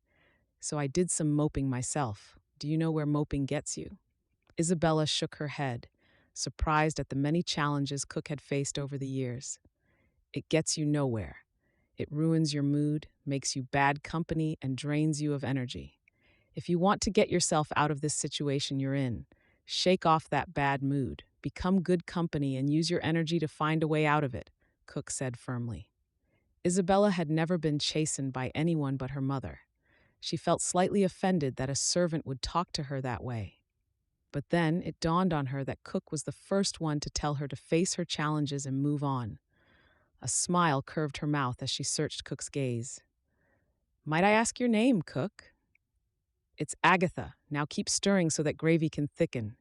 A: So I did some moping myself. Do you know where moping gets you? Isabella shook her head, surprised at the many challenges Cook had faced over the years. It gets you nowhere. It ruins your mood, makes you bad company, and drains you of energy. If you want to get yourself out of this situation you're in, shake off that bad mood, become good company, and use your energy to find a way out of it, Cook said firmly. Isabella had never been chastened by anyone but her mother. She felt slightly offended that a servant would talk to her that way. But then it dawned on her that Cook was the first one to tell her to face her challenges and move on. A smile curved her mouth as she searched Cook's gaze. Might I ask your name, Cook? It's Agatha. Now keep stirring so that gravy can thicken.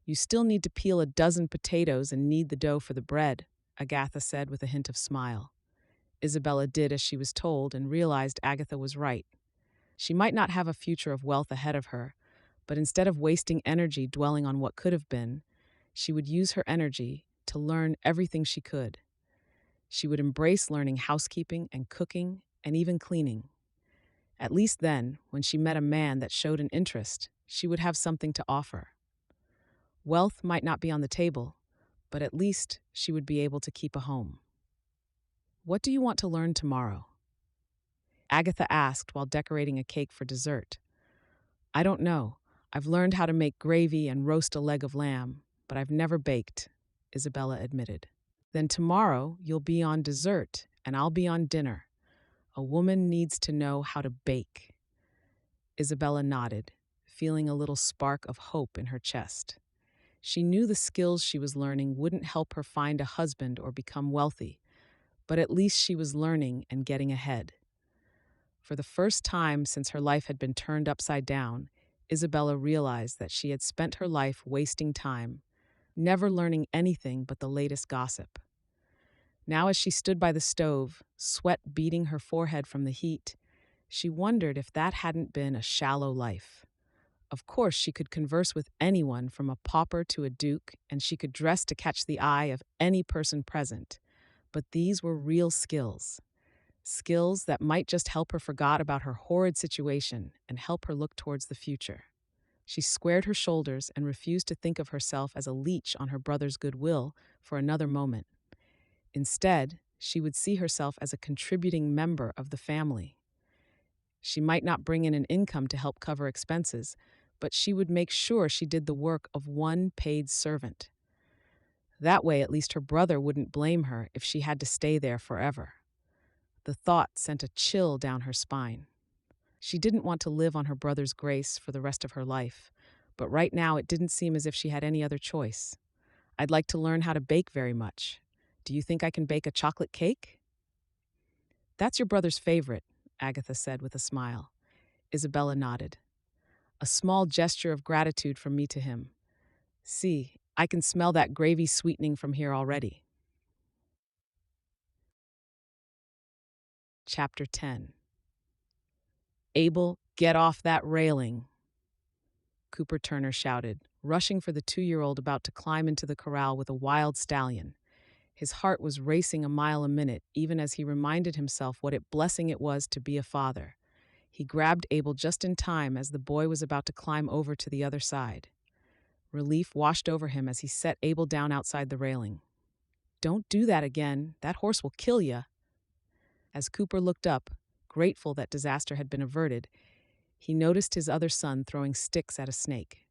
A: You still need to peel a dozen potatoes and knead the dough for the bread, Agatha said with a hint of smile. Isabella did as she was told and realized Agatha was right. She might not have a future of wealth ahead of her, but instead of wasting energy dwelling on what could have been, she would use her energy to learn everything she could. She would embrace learning housekeeping and cooking and even cleaning. At least then, when she met a man that showed an interest, she would have something to offer. Wealth might not be on the table, but at least she would be able to keep a home. What do you want to learn tomorrow? Agatha asked while decorating a cake for dessert. I don't know. I've learned how to make gravy and roast a leg of lamb, but I've never baked, Isabella admitted. Then tomorrow you'll be on dessert and I'll be on dinner. A woman needs to know how to bake. Isabella nodded, feeling a little spark of hope in her chest. She knew the skills she was learning wouldn't help her find a husband or become wealthy, but at least she was learning and getting ahead. For the first time since her life had been turned upside down, Isabella realized that she had spent her life wasting time, never learning anything but the latest gossip. Now, as she stood by the stove, sweat beading her forehead from the heat, she wondered if that hadn't been a shallow life. Of course, she could converse with anyone from a pauper to a duke, and she could dress to catch the eye of any person present. But these were real skills. Skills that might just help her forget about her horrid situation and help her look towards the future. She squared her shoulders and refused to think of herself as a leech on her brother's goodwill for another moment. Instead, she would see herself as a contributing member of the family. She might not bring in an income to help cover expenses, but she would make sure she did the work of one paid servant. That way, at least her brother wouldn't blame her if she had to stay there forever. The thought sent a chill down her spine. She didn't want to live on her brother's grace for the rest of her life, but right now it didn't seem as if she had any other choice. I'd like to learn how to bake very much. Do you think I can bake a chocolate cake? That's your brother's favorite, Agatha said with a smile. Isabella nodded. A small gesture of gratitude from me to him. See, I can smell that gravy sweetening from here already. Chapter 10. Abel, get off that railing, Cooper Turner shouted, rushing for the 2-year-old about to climb into the corral with a wild stallion. His heart was racing a mile a minute, even as he reminded himself what a blessing it was to be a father. He grabbed Abel just in time as the boy was about to climb over to the other side. Relief washed over him as he set Abel down outside the railing. Don't do that again. That horse will kill ya. As Cooper looked up, grateful that disaster had been averted, he noticed his other son throwing sticks at a snake.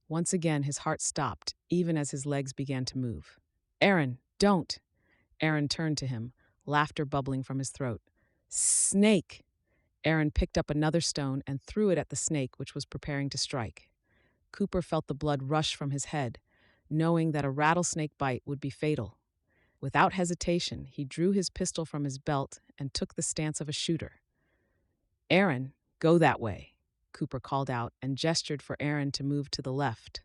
A: Once again, his heart stopped, even as his legs began to move. Aaron, don't! Aaron turned to him, laughter bubbling from his throat. Snake! Aaron picked up another stone and threw it at the snake, which was preparing to strike. Cooper felt the blood rush from his head, knowing that a rattlesnake bite would be fatal. Without hesitation, he drew his pistol from his belt and took the stance of a shooter. Aaron, go that way, Cooper called out and gestured for Aaron to move to the left.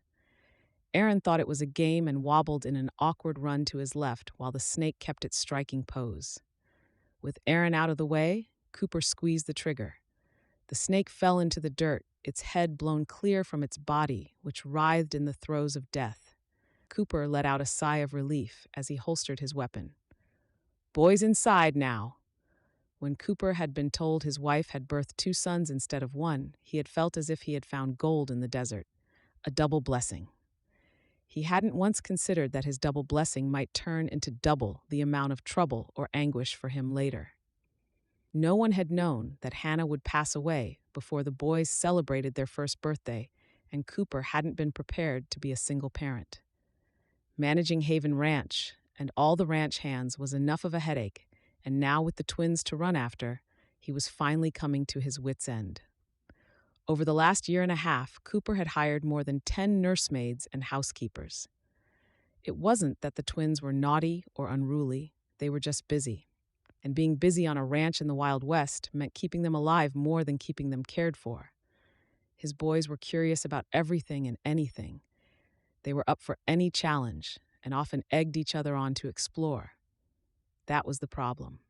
A: Aaron thought it was a game and wobbled in an awkward run to his left while the snake kept its striking pose. With Aaron out of the way, Cooper squeezed the trigger. The snake fell into the dirt, its head blown clear from its body, which writhed in the throes of death. Cooper let out a sigh of relief as he holstered his weapon. Boys inside now. When Cooper had been told his wife had birthed 2 sons instead of 1, he had felt as if he had found gold in the desert. A double blessing. He hadn't once considered that his double blessing might turn into double the amount of trouble or anguish for him later. No one had known that Hannah would pass away before the boys celebrated their first birthday, and Cooper hadn't been prepared to be a single parent. Managing Haven Ranch and all the ranch hands was enough of a headache, and now with the twins to run after, he was finally coming to his wits' end. Over the last year and a half, Cooper had hired more than 10 nursemaids and housekeepers. It wasn't that the twins were naughty or unruly, they were just busy. And being busy on a ranch in the Wild West meant keeping them alive more than keeping them cared for. His boys were curious about everything and anything. They were up for any challenge and often egged each other on to explore. That was the problem.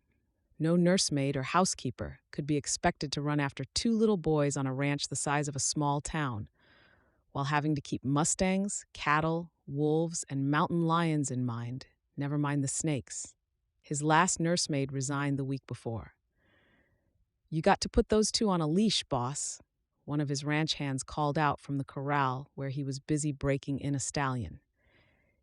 A: No nursemaid or housekeeper could be expected to run after two little boys on a ranch the size of a small town, while having to keep mustangs, cattle, wolves, and mountain lions in mind, never mind the snakes. His last nursemaid resigned the week before. "You got to put those two on a leash, boss," one of his ranch hands called out from the corral where he was busy breaking in a stallion.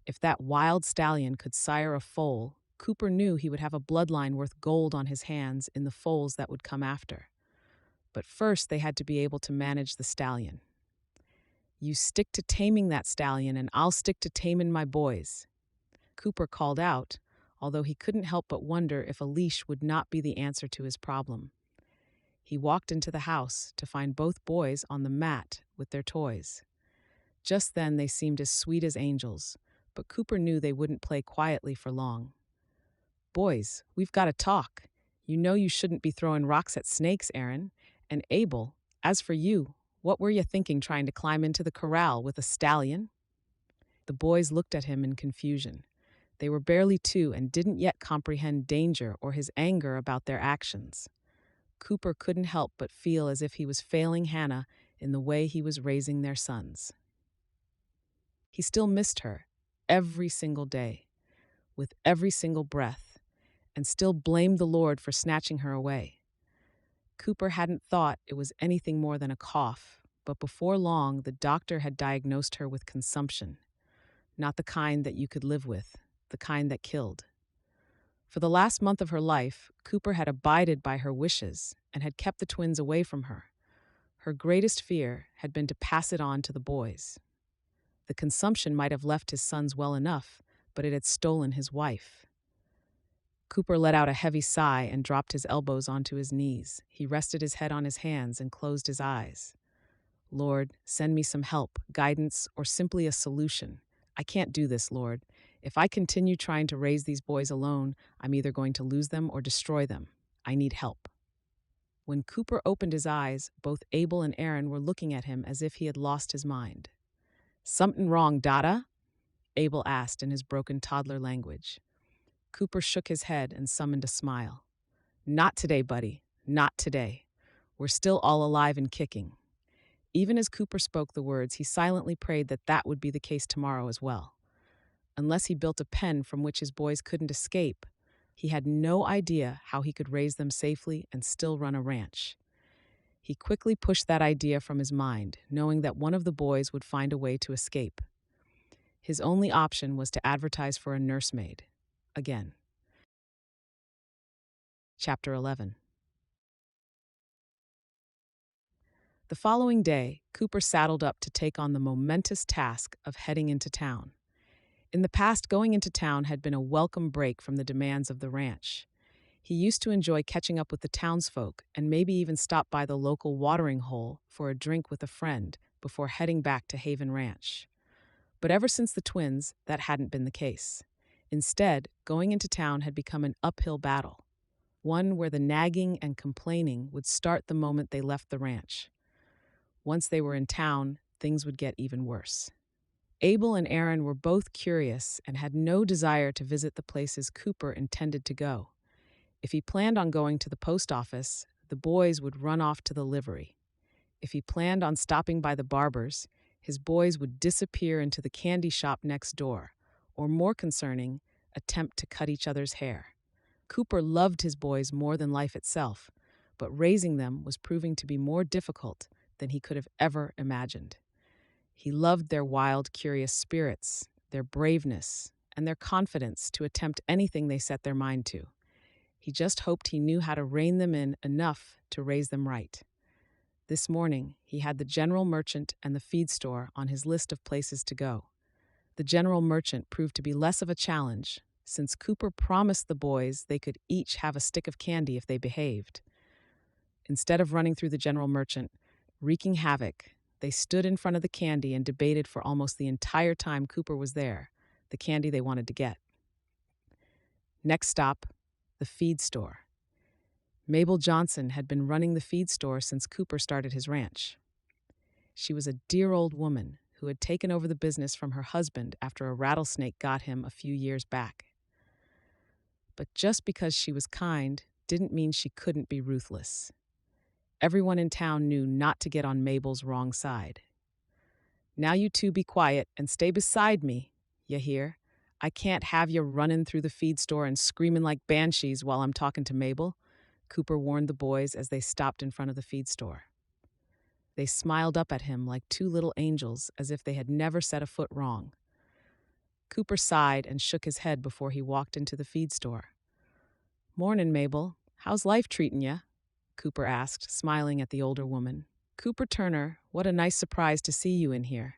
A: If that wild stallion could sire a foal, Cooper knew he would have a bloodline worth gold on his hands in the foals that would come after. But first, they had to be able to manage the stallion. "You stick to taming that stallion, and I'll stick to taming my boys," Cooper called out, although he couldn't help but wonder if a leash would not be the answer to his problem. He walked into the house to find both boys on the mat with their toys. Just then, they seemed as sweet as angels, but Cooper knew they wouldn't play quietly for long. "Boys, we've got to talk. You know you shouldn't be throwing rocks at snakes, Aaron. And Abel, as for you, what were you thinking trying to climb into the corral with a stallion?" The boys looked at him in confusion. They were barely 2 and didn't yet comprehend danger or his anger about their actions. Cooper couldn't help but feel as if he was failing Hannah in the way he was raising their sons. He still missed her every single day, with every single breath, and still blamed the Lord for snatching her away. Cooper hadn't thought it was anything more than a cough, but before long the doctor had diagnosed her with consumption. Not the kind that you could live with, the kind that killed. For the last month of her life, Cooper had abided by her wishes and had kept the twins away from her. Her greatest fear had been to pass it on to the boys. The consumption might have left his sons well enough, but it had stolen his wife. Cooper let out a heavy sigh and dropped his elbows onto his knees. He rested his head on his hands and closed his eyes. "Lord, send me some help, guidance, or simply a solution. I can't do this, Lord. If I continue trying to raise these boys alone, I'm either going to lose them or destroy them. I need help." When Cooper opened his eyes, both Abel and Aaron were looking at him as if he had lost his mind. "Something wrong, Dada?" Abel asked in his broken toddler language. Cooper shook his head and summoned a smile. "Not today, buddy. Not today. We're still all alive and kicking." Even as Cooper spoke the words, he silently prayed that that would be the case tomorrow as well. Unless he built a pen from which his boys couldn't escape, he had no idea how he could raise them safely and still run a ranch. He quickly pushed that idea from his mind, knowing that one of the boys would find a way to escape. His only option was to advertise for a nursemaid. Again. Chapter 11. The following day, Cooper saddled up to take on the momentous task of heading into town. In the past, going into town had been a welcome break from the demands of the ranch. He used to enjoy catching up with the townsfolk and maybe even stop by the local watering hole for a drink with a friend before heading back to Haven Ranch. But ever since the twins, that hadn't been the case. Instead, going into town had become an uphill battle, one where the nagging and complaining would start the moment they left the ranch. Once they were in town, things would get even worse. Abel and Aaron were both curious and had no desire to visit the places Cooper intended to go. If he planned on going to the post office, the boys would run off to the livery. If he planned on stopping by the barber's, his boys would disappear into the candy shop next door, or more concerning, attempt to cut each other's hair. Cooper loved his boys more than life itself, but raising them was proving to be more difficult than he could have ever imagined. He loved their wild, curious spirits, their braveness, and their confidence to attempt anything they set their mind to. He just hoped he knew how to rein them in enough to raise them right. This morning, he had the general merchant and the feed store on his list of places to go. The general merchant proved to be less of a challenge, since Cooper promised the boys they could each have a stick of candy if they behaved. Instead of running through the general merchant, wreaking havoc, they stood in front of the candy and debated for almost the entire time Cooper was there, the candy they wanted to get. Next stop, the feed store. Mabel Johnson had been running the feed store since Cooper started his ranch. She was a dear old woman who had taken over the business from her husband after a rattlesnake got him a few years back. But just because she was kind didn't mean she couldn't be ruthless. Everyone in town knew not to get on Mabel's wrong side. "Now you two be quiet and stay beside me, you hear? I can't have you running through the feed store and screaming like banshees while I'm talking to Mabel," Cooper warned the boys as they stopped in front of the feed store. They smiled up at him like two little angels, as if they had never set a foot wrong. Cooper sighed and shook his head before he walked into the feed store. "Mornin', Mabel. How's life treatin' ya?" Cooper asked, smiling at the older woman. "Cooper Turner, what a nice surprise to see you in here.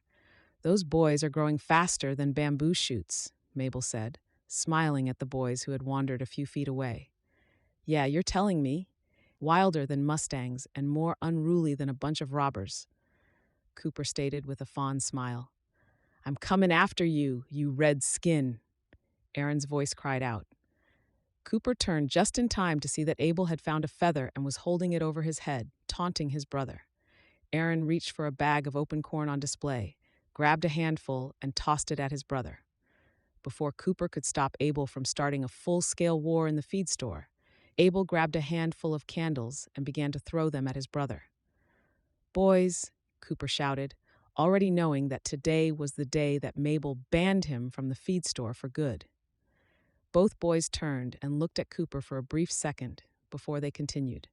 A: Those boys are growing faster than bamboo shoots," Mabel said, smiling at the boys who had wandered a few feet away. "Yeah, you're telling me. Wilder than mustangs and more unruly than a bunch of robbers," Cooper stated with a fond smile. "I'm coming after you, you red skin," Aaron's voice cried out. Cooper turned just in time to see that Abel had found a feather and was holding it over his head, taunting his brother. Aaron reached for a bag of open corn on display, grabbed a handful, and tossed it at his brother. Before Cooper could stop Abel from starting a full-scale war in the feed store, Abel grabbed a handful of candles and began to throw them at his brother. "Boys," Cooper shouted, already knowing that today was the day that Mabel banned him from the feed store for good. Both boys turned and looked at Cooper for a brief second before they continued.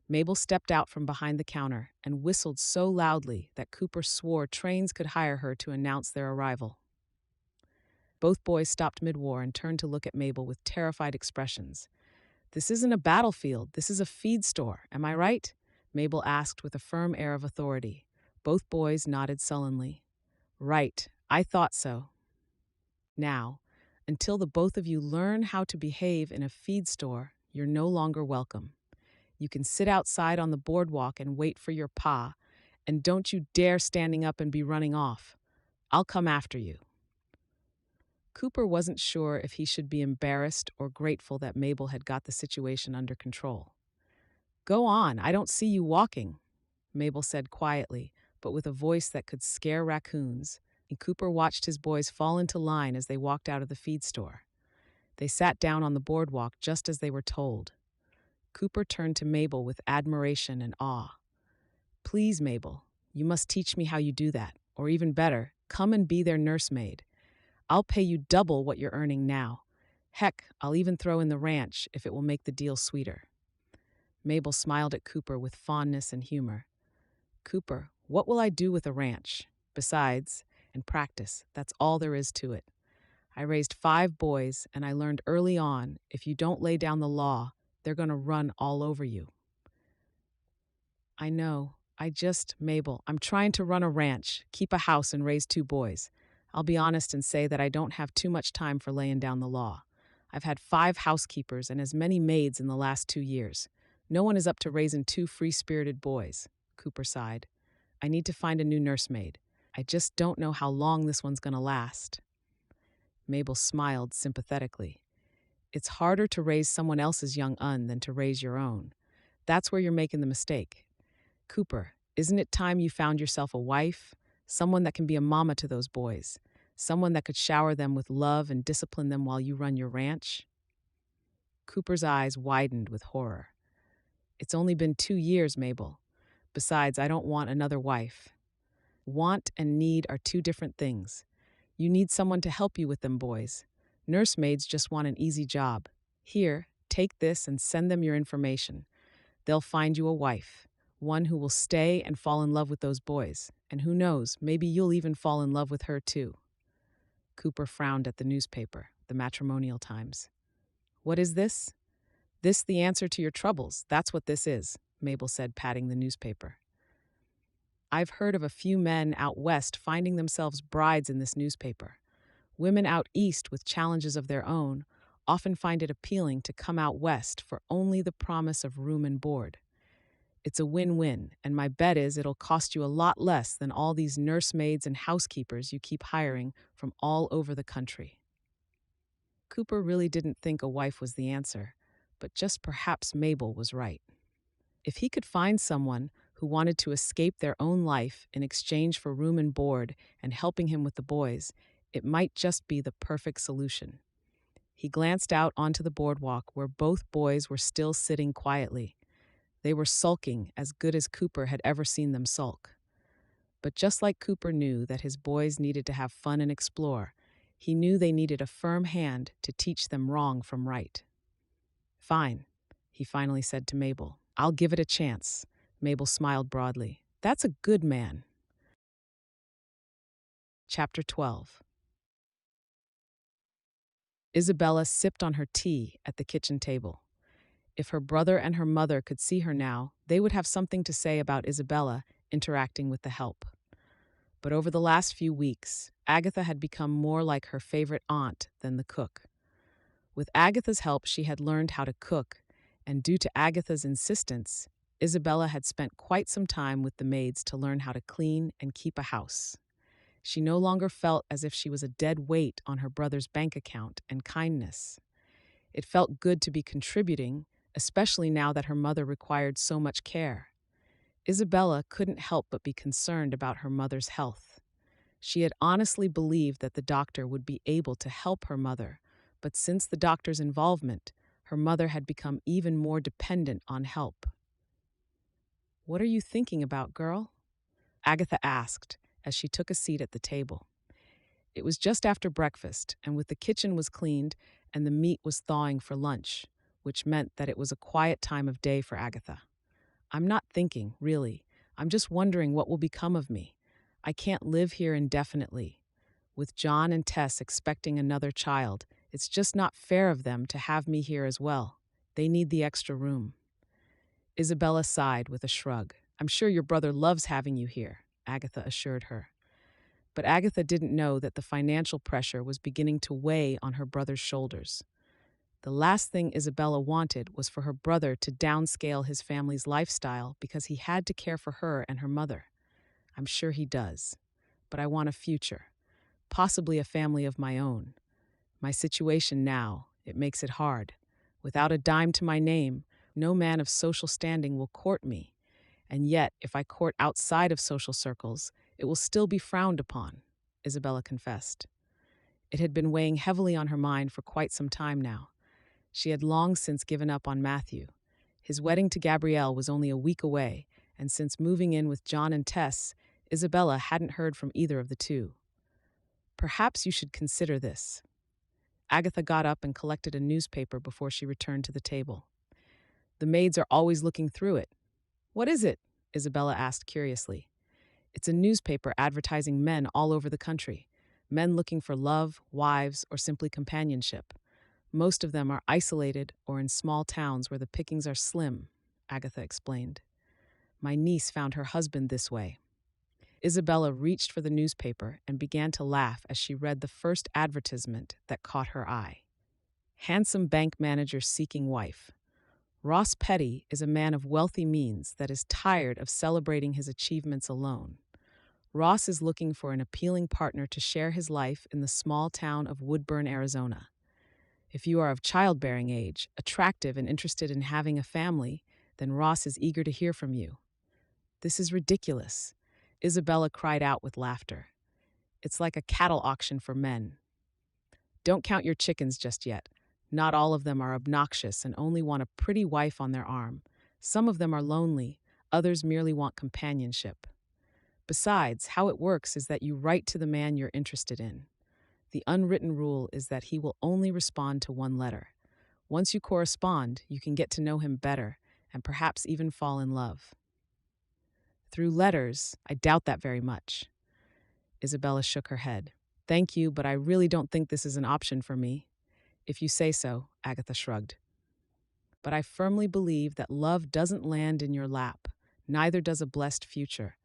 A: Mabel stepped out from behind the counter and whistled so loudly that Cooper swore trains could hire her to announce their arrival. Both boys stopped mid-war and turned to look at Mabel with terrified expressions. "This isn't a battlefield, this is a feed store, am I right?" Mabel asked with a firm air of authority. Both boys nodded sullenly. "Right, I thought so. Now, until the both of you learn how to behave in a feed store, you're no longer welcome. You can sit outside on the boardwalk and wait for your pa, and don't you dare standing up and be running off. I'll come after you." Cooper wasn't sure if he should be embarrassed or grateful that Mabel had got the situation under control. "Go on, I don't see you walking," Mabel said quietly, but with a voice that could scare raccoons, and Cooper watched his boys fall into line as they walked out of the feed store. They sat down on the boardwalk just as they were told. Cooper turned to Mabel with admiration and awe. "Please, Mabel, you must teach me how you do that, or even better, come and be their nursemaid. I'll pay you double what you're earning now. Heck, I'll even throw in the ranch if it will make the deal sweeter." Mabel smiled at Cooper with fondness and humor. "Cooper, what will I do with a ranch? Besides, in practice, that's all there is to it. I raised 5 boys, and I learned early on, if you don't lay down the law, they're going to run all over you." "I know. Mabel, I'm trying to run a ranch, keep a house, and raise 2 boys. I'll be honest and say that I don't have too much time for laying down the law. I've had 5 housekeepers and as many maids in the last 2 years. No one is up to raising 2 free-spirited boys," Cooper sighed. "I need to find a new nursemaid. I just don't know how long this one's going to last." Mabel smiled sympathetically. "It's harder to raise someone else's young than to raise your own. That's where you're making the mistake. Cooper, isn't it time you found yourself a wife? Someone that can be a mama to those boys. Someone that could shower them with love and discipline them while you run your ranch?" Cooper's eyes widened with horror. "It's only been 2 years, Mabel. Besides, I don't want another wife. Want and need are 2 different things. You need someone to help you with them boys. Nursemaids just want an easy job. Here, take this and send them your information. They'll find you a wife, one who will stay and fall in love with those boys. And who knows, maybe you'll even fall in love with her too." Cooper frowned at the newspaper, the Matrimonial Times. "What is this?" "This the answer to your troubles. That's what this is," Mabel said, patting the newspaper. "I've heard of a few men out west finding themselves brides in this newspaper. Women out east with challenges of their own often find it appealing to come out west for only the promise of room and board. It's a win-win, and my bet is it'll cost you a lot less than all these nursemaids and housekeepers you keep hiring from all over the country." Cooper really didn't think a wife was the answer, but just perhaps Mabel was right. If he could find someone who wanted to escape their own life in exchange for room and board and helping him with the boys, it might just be the perfect solution. He glanced out onto the boardwalk where both boys were still sitting quietly. They were sulking as good as Cooper had ever seen them sulk. But just like Cooper knew that his boys needed to have fun and explore, he knew they needed a firm hand to teach them wrong from right. "Fine," he finally said to Mabel. "I'll give it a chance." Mabel smiled broadly. "That's a good man." Chapter 12. Isabella sipped on her tea at the kitchen table. If her brother and her mother could see her now, they would have something to say about Isabella interacting with the help. But over the last few weeks, Agatha had become more like her favorite aunt than the cook. With Agatha's help, she had learned how to cook, and due to Agatha's insistence, Isabella had spent quite some time with the maids to learn how to clean and keep a house. She no longer felt as if she was a dead weight on her brother's bank account and kindness. It felt good to be contributing, especially now that her mother required so much care. Isabella couldn't help but be concerned about her mother's health. She had honestly believed that the doctor would be able to help her mother, but since the doctor's involvement, her mother had become even more dependent on help. "What are you thinking about, girl?" Agatha asked as she took a seat at the table. It was just after breakfast, and with the kitchen was cleaned and the meat was thawing for lunch, which meant that it was a quiet time of day for Agatha. "I'm not thinking, really. I'm just wondering what will become of me. I can't live here indefinitely. With John and Tess expecting another child, it's just not fair of them to have me here as well. They need the extra room." Isabella sighed with a shrug. "I'm sure your brother loves having you here," Agatha assured her. But Agatha didn't know that the financial pressure was beginning to weigh on her brother's shoulders. The last thing Isabella wanted was for her brother to downscale his family's lifestyle because he had to care for her and her mother. "I'm sure he does. But I want a future, possibly a family of my own. My situation now, it makes it hard. Without a dime to my name, no man of social standing will court me. And yet, if I court outside of social circles, it will still be frowned upon," Isabella confessed. It had been weighing heavily on her mind for quite some time now. She had long since given up on Matthew. His wedding to Gabrielle was only a week away, and since moving in with John and Tess, Isabella hadn't heard from either of the two. "Perhaps you should consider this." Agatha got up and collected a newspaper before she returned to the table. "The maids are always looking through it." "What is it?" Isabella asked curiously. "It's a newspaper advertising men all over the country. Men looking for love, wives, or simply companionship. Most of them are isolated or in small towns where the pickings are slim," Agatha explained. "My niece found her husband this way." Isabella reached for the newspaper and began to laugh as she read the first advertisement that caught her eye. "Handsome bank manager seeking wife. Ross Petty is a man of wealthy means that is tired of celebrating his achievements alone. Ross is looking for an appealing partner to share his life in the small town of Woodburn, Arizona. If you are of childbearing age, attractive and interested in having a family, then Ross is eager to hear from you." "This is ridiculous," Isabella cried out with laughter. "It's like a cattle auction for men. Don't count your chickens just yet. Not all of them are obnoxious and only want a pretty wife on their arm. Some of them are lonely, others merely want companionship. Besides, how it works is that you write to the man you're interested in. The unwritten rule is that he will only respond to one letter. Once you correspond, you can get to know him better and perhaps even fall in love." "Through letters, I doubt that very much." Isabella shook her head. "Thank you, but I really don't think this is an option for me." "If you say so," Agatha shrugged. "But I firmly believe that love doesn't land in your lap. Neither does a blessed future.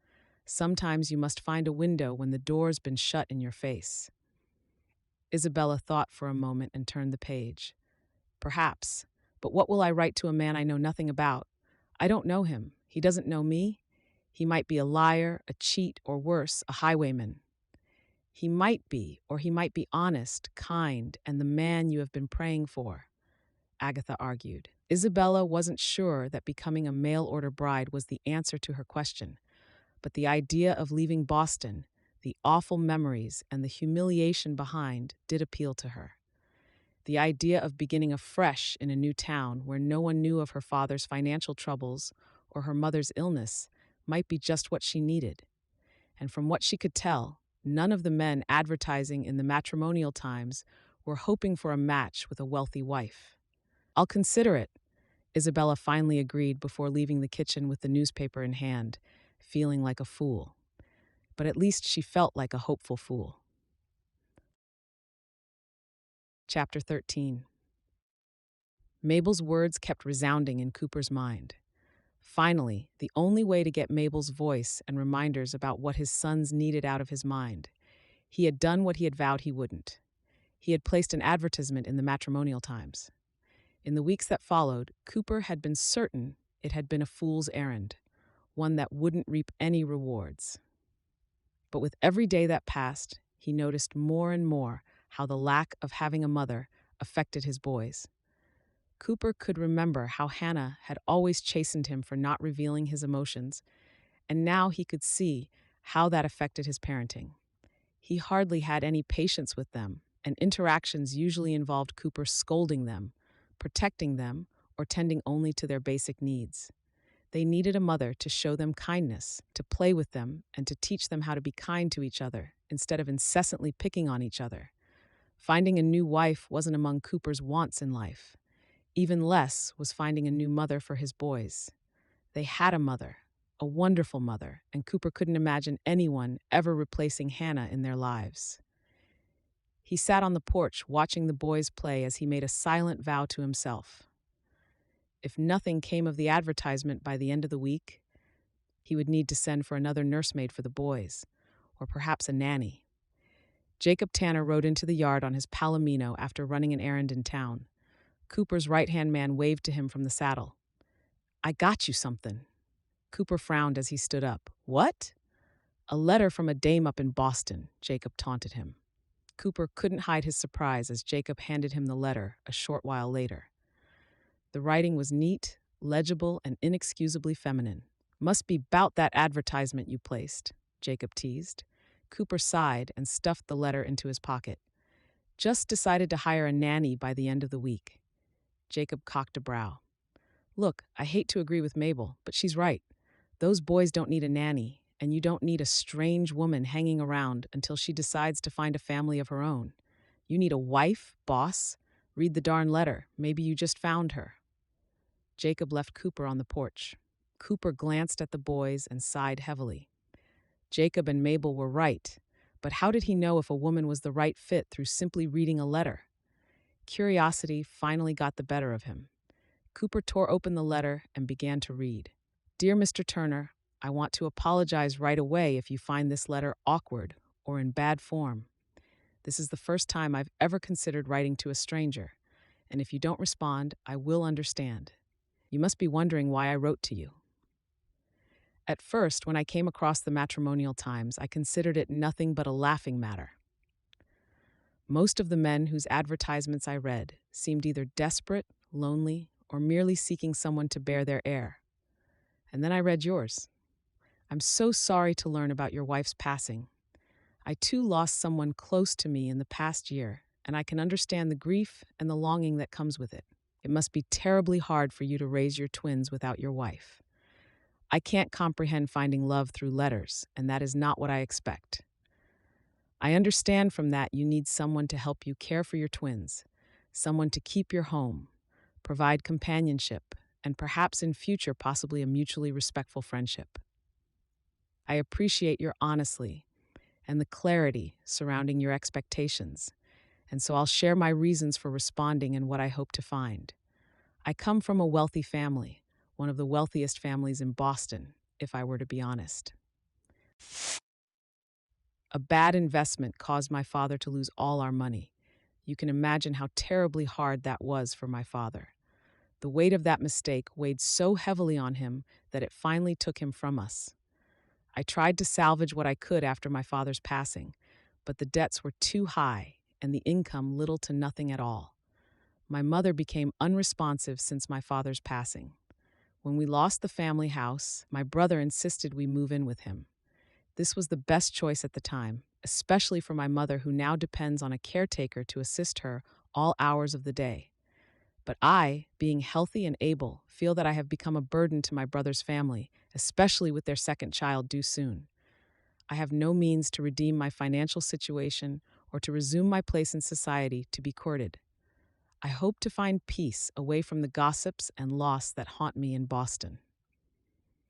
A: Sometimes you must find a window when the door's been shut in your face." Isabella thought for a moment and turned the page. "Perhaps. But what will I write to a man I know nothing about? I don't know him. He doesn't know me. He might be a liar, a cheat, or worse, a highwayman. He might be, or he might be honest, kind, and the man you have been praying for," Agatha argued. Isabella wasn't sure that becoming a mail order bride was the answer to her question, but the idea of leaving Boston, the awful memories, and the humiliation behind did appeal to her. The idea of beginning afresh in a new town where no one knew of her father's financial troubles or her mother's illness might be just what she needed. And from what she could tell, none of the men advertising in the matrimonial times were hoping for a match with a wealthy wife. I'll consider it, Isabella finally agreed before leaving the kitchen with the newspaper in hand, feeling like a fool. But at least she felt like a hopeful fool. Chapter 13. Mabel's words kept resounding in Cooper's mind. Finally, the only way to get Mabel's voice and reminders about what his sons needed out of his mind. He had done what he had vowed he wouldn't. He had placed an advertisement in the matrimonial times. In the weeks that followed, Cooper had been certain it had been a fool's errand, one that wouldn't reap any rewards. But with every day that passed, he noticed more and more how the lack of having a mother affected his boys. Cooper could remember how Hannah had always chastened him for not revealing his emotions, and now he could see how that affected his parenting. He hardly had any patience with them, and interactions usually involved Cooper scolding them, protecting them, or tending only to their basic needs. They needed a mother to show them kindness, to play with them, and to teach them how to be kind to each other, instead of incessantly picking on each other. Finding a new wife wasn't among Cooper's wants in life. Even less was finding a new mother for his boys. They had a mother, a wonderful mother, and Cooper couldn't imagine anyone ever replacing Hannah in their lives. He sat on the porch watching the boys play as he made a silent vow to himself. If nothing came of the advertisement by the end of the week, he would need to send for another nursemaid for the boys, or perhaps a nanny. Jacob Tanner rode into the yard on his Palomino after running an errand in town. Cooper's right-hand man waved to him from the saddle. "I got you something." Cooper frowned as he stood up. "What?" "A letter from a dame up in Boston," Jacob taunted him. Cooper couldn't hide his surprise as Jacob handed him the letter a short while later. The writing was neat, legible, and inexcusably feminine. "Must be 'bout that advertisement you placed," Jacob teased. Cooper sighed and stuffed the letter into his pocket. "Just decided to hire a nanny by the end of the week." Jacob cocked a brow. "Look, I hate to agree with Mabel, but she's right. Those boys don't need a nanny, and you don't need a strange woman hanging around until she decides to find a family of her own. You need a wife, boss. Read the darn letter. Maybe you just found her." Jacob left Cooper on the porch. Cooper glanced at the boys and sighed heavily. Jacob and Mabel were right, but how did he know if a woman was the right fit through simply reading a letter? Curiosity finally got the better of him. Cooper tore open the letter and began to read. "Dear Mr. Turner, I want to apologize right away if you find this letter awkward or in bad form. This is the first time I've ever considered writing to a stranger, and if you don't respond, I will understand. You must be wondering why I wrote to you. At first, when I came across the Matrimonial Times, I considered it nothing but a laughing matter. Most of the men whose advertisements I read seemed either desperate, lonely, or merely seeking someone to bear their heir. And then I read yours. I'm so sorry to learn about your wife's passing. I too lost someone close to me in the past year, and I can understand the grief and the longing that comes with it. It must be terribly hard for you to raise your twins without your wife. I can't comprehend finding love through letters, and that is not what I expect. I understand from that you need someone to help you care for your twins, someone to keep your home, provide companionship, and perhaps in future possibly a mutually respectful friendship. I appreciate your honesty and the clarity surrounding your expectations, and so I'll share my reasons for responding and what I hope to find. I come from a wealthy family, one of the wealthiest families in Boston, if I were to be honest. A bad investment caused my father to lose all our money. You can imagine how terribly hard that was for my father. The weight of that mistake weighed so heavily on him that it finally took him from us. I tried to salvage what I could after my father's passing, but the debts were too high and the income little to nothing at all. My mother became unresponsive since my father's passing. When we lost the family house, my brother insisted we move in with him. This was the best choice at the time, especially for my mother, who now depends on a caretaker to assist her all hours of the day. But I, being healthy and able, feel that I have become a burden to my brother's family, especially with their second child due soon. I have no means to redeem my financial situation or to resume my place in society to be courted. I hope to find peace away from the gossips and loss that haunt me in Boston.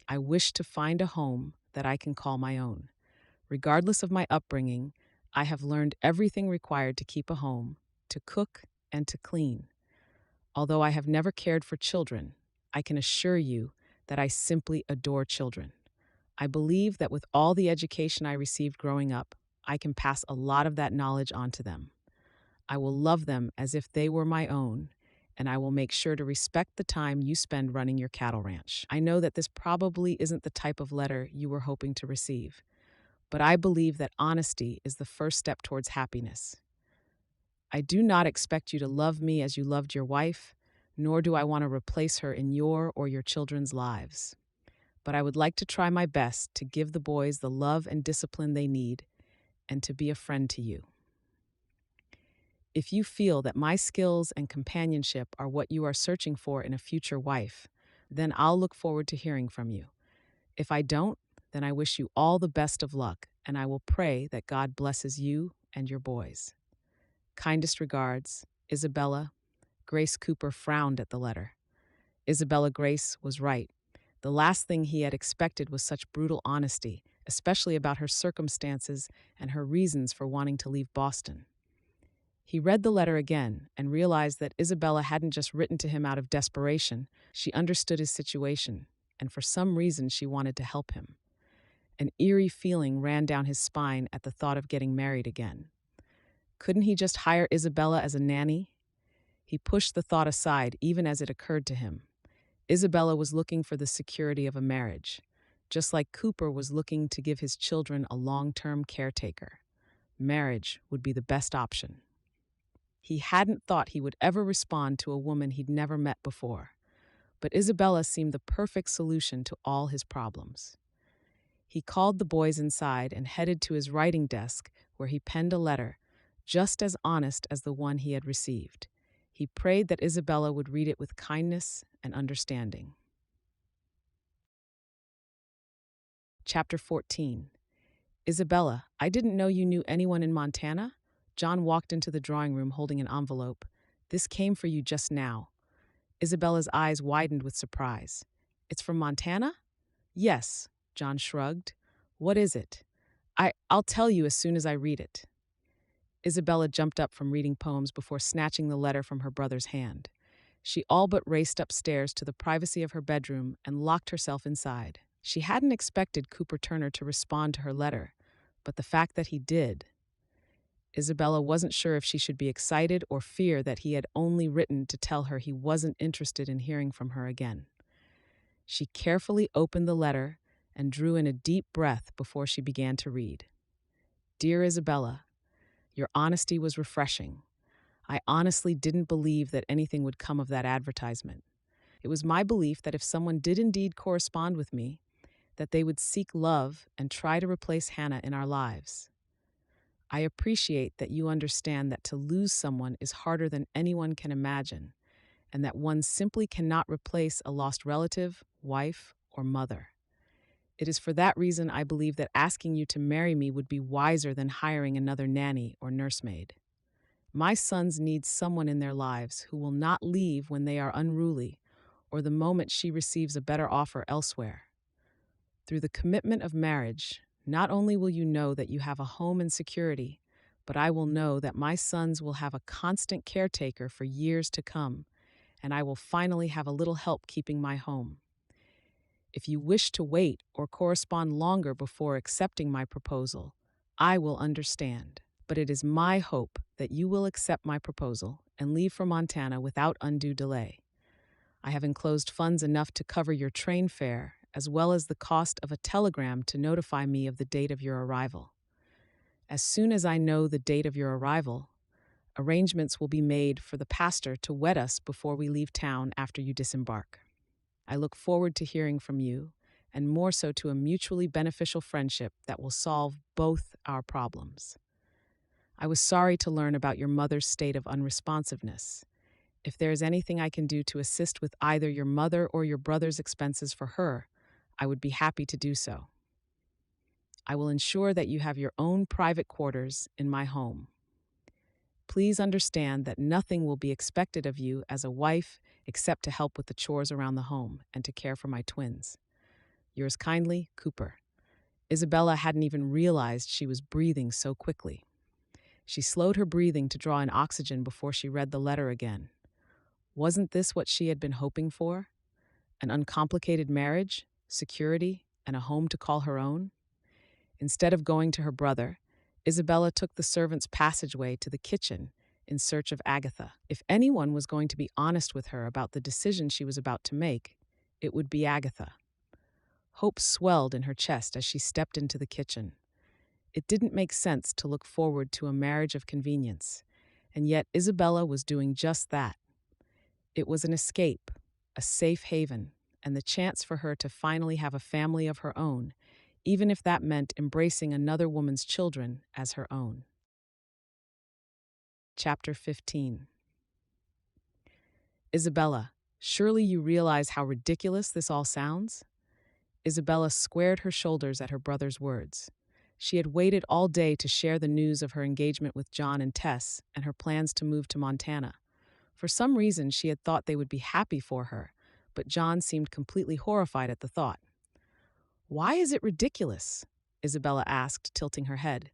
A: I wish to find a home that I can call my own. Regardless of my upbringing, I have learned everything required to keep a home, to cook, and to clean. Although I have never cared for children, I can assure you that I simply adore children. I believe that with all the education I received growing up, I can pass a lot of that knowledge on to them. I will love them as if they were my own, and I will make sure to respect the time you spend running your cattle ranch. I know that this probably isn't the type of letter you were hoping to receive, but I believe that honesty is the first step towards happiness. I do not expect you to love me as you loved your wife, nor do I want to replace her in your or your children's lives. But I would like to try my best to give the boys the love and discipline they need and to be a friend to you. If you feel that my skills and companionship are what you are searching for in a future wife, then I'll look forward to hearing from you. If I don't, then I wish you all the best of luck, and I will pray that God blesses you and your boys. Kindest regards, Isabella. Grace Cooper frowned at the letter. Isabella Grace was right. The last thing he had expected was such brutal honesty, especially about her circumstances and her reasons for wanting to leave Boston. He read the letter again and realized that Isabella hadn't just written to him out of desperation. She understood his situation, and for some reason she wanted to help him. An eerie feeling ran down his spine at the thought of getting married again. Couldn't he just hire Isabella as a nanny? He pushed the thought aside even as it occurred to him. Isabella was looking for the security of a marriage, just like Cooper was looking to give his children a long-term caretaker. Marriage would be the best option. He hadn't thought he would ever respond to a woman he'd never met before, but Isabella seemed the perfect solution to all his problems. He called the boys inside and headed to his writing desk, where he penned a letter, just as honest as the one he had received. He prayed that Isabella would read it with kindness and understanding. Chapter 14. Isabella, I didn't know you knew anyone in Montana? John walked into the drawing room holding an envelope. This came for you just now. Isabella's eyes widened with surprise. It's from Montana? Yes, John shrugged. What is it? I'll tell you as soon as I read it. Isabella jumped up from reading poems before snatching the letter from her brother's hand. She all but raced upstairs to the privacy of her bedroom and locked herself inside. She hadn't expected Cooper Turner to respond to her letter, but the fact that he did. Isabella wasn't sure if she should be excited or fear that he had only written to tell her he wasn't interested in hearing from her again. She carefully opened the letter and drew in a deep breath before she began to read. Dear Isabella, your honesty was refreshing. I honestly didn't believe that anything would come of that advertisement. It was my belief that if someone did indeed correspond with me, that they would seek love and try to replace Hannah in our lives. I appreciate that you understand that to lose someone is harder than anyone can imagine, and that one simply cannot replace a lost relative, wife, or mother. It is for that reason I believe that asking you to marry me would be wiser than hiring another nanny or nursemaid. My sons need someone in their lives who will not leave when they are unruly or the moment she receives a better offer elsewhere. Through the commitment of marriage, not only will you know that you have a home and security, but I will know that my sons will have a constant caretaker for years to come, and I will finally have a little help keeping my home. If you wish to wait or correspond longer before accepting my proposal, I will understand. But it is my hope that you will accept my proposal and leave for Montana without undue delay. I have enclosed funds enough to cover your train fare, as well as the cost of a telegram to notify me of the date of your arrival. As soon as I know the date of your arrival, Arrangements will be made for the pastor to wed us before we leave town after you disembark. I look forward to hearing from you, and more so to a mutually beneficial friendship that will solve both our problems. I was sorry to learn about your mother's state of unresponsiveness. If there is anything I can do to assist with either your mother or your brother's expenses for her, I would be happy to do so. I will ensure that you have your own private quarters in my home. Please understand that nothing will be expected of you as a wife except to help with the chores around the home and to care for my twins. Yours kindly, Cooper. Isabella hadn't even realized she was breathing so quickly. She slowed her breathing to draw in oxygen before she read the letter again. Wasn't this what she had been hoping for? An uncomplicated marriage, security, and a home to call her own? Instead of going to her brother, Isabella took the servants' passageway to the kitchen in search of Agatha. If anyone was going to be honest with her about the decision she was about to make, it would be Agatha. Hope swelled in her chest as she stepped into the kitchen. It didn't make sense to look forward to a marriage of convenience, and yet Isabella was doing just that. It was an escape, a safe haven, and the chance for her to finally have a family of her own, even if that meant embracing another woman's children as her own. Chapter 15. Isabella, surely you realize how ridiculous this all sounds? Isabella squared her shoulders at her brother's words. She had waited all day to share the news of her engagement with John and Tess and her plans to move to Montana. For some reason, she had thought they would be happy for her, but John seemed completely horrified at the thought. "Why is it ridiculous?" Isabella asked, tilting her head.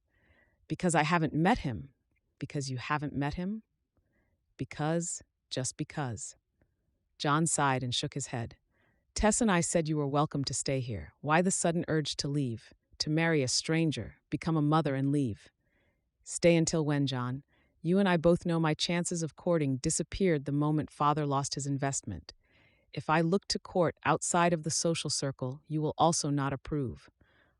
A: "Because I haven't met him." "Because you haven't met him?" Just because. John sighed and shook his head. "Tess and I said you were welcome to stay here. Why the sudden urge to leave? To marry a stranger, become a mother and leave?" "Stay until when, John? You and I both know my chances of courting disappeared the moment father lost his investment. If I look to court outside of the social circle, you will also not approve.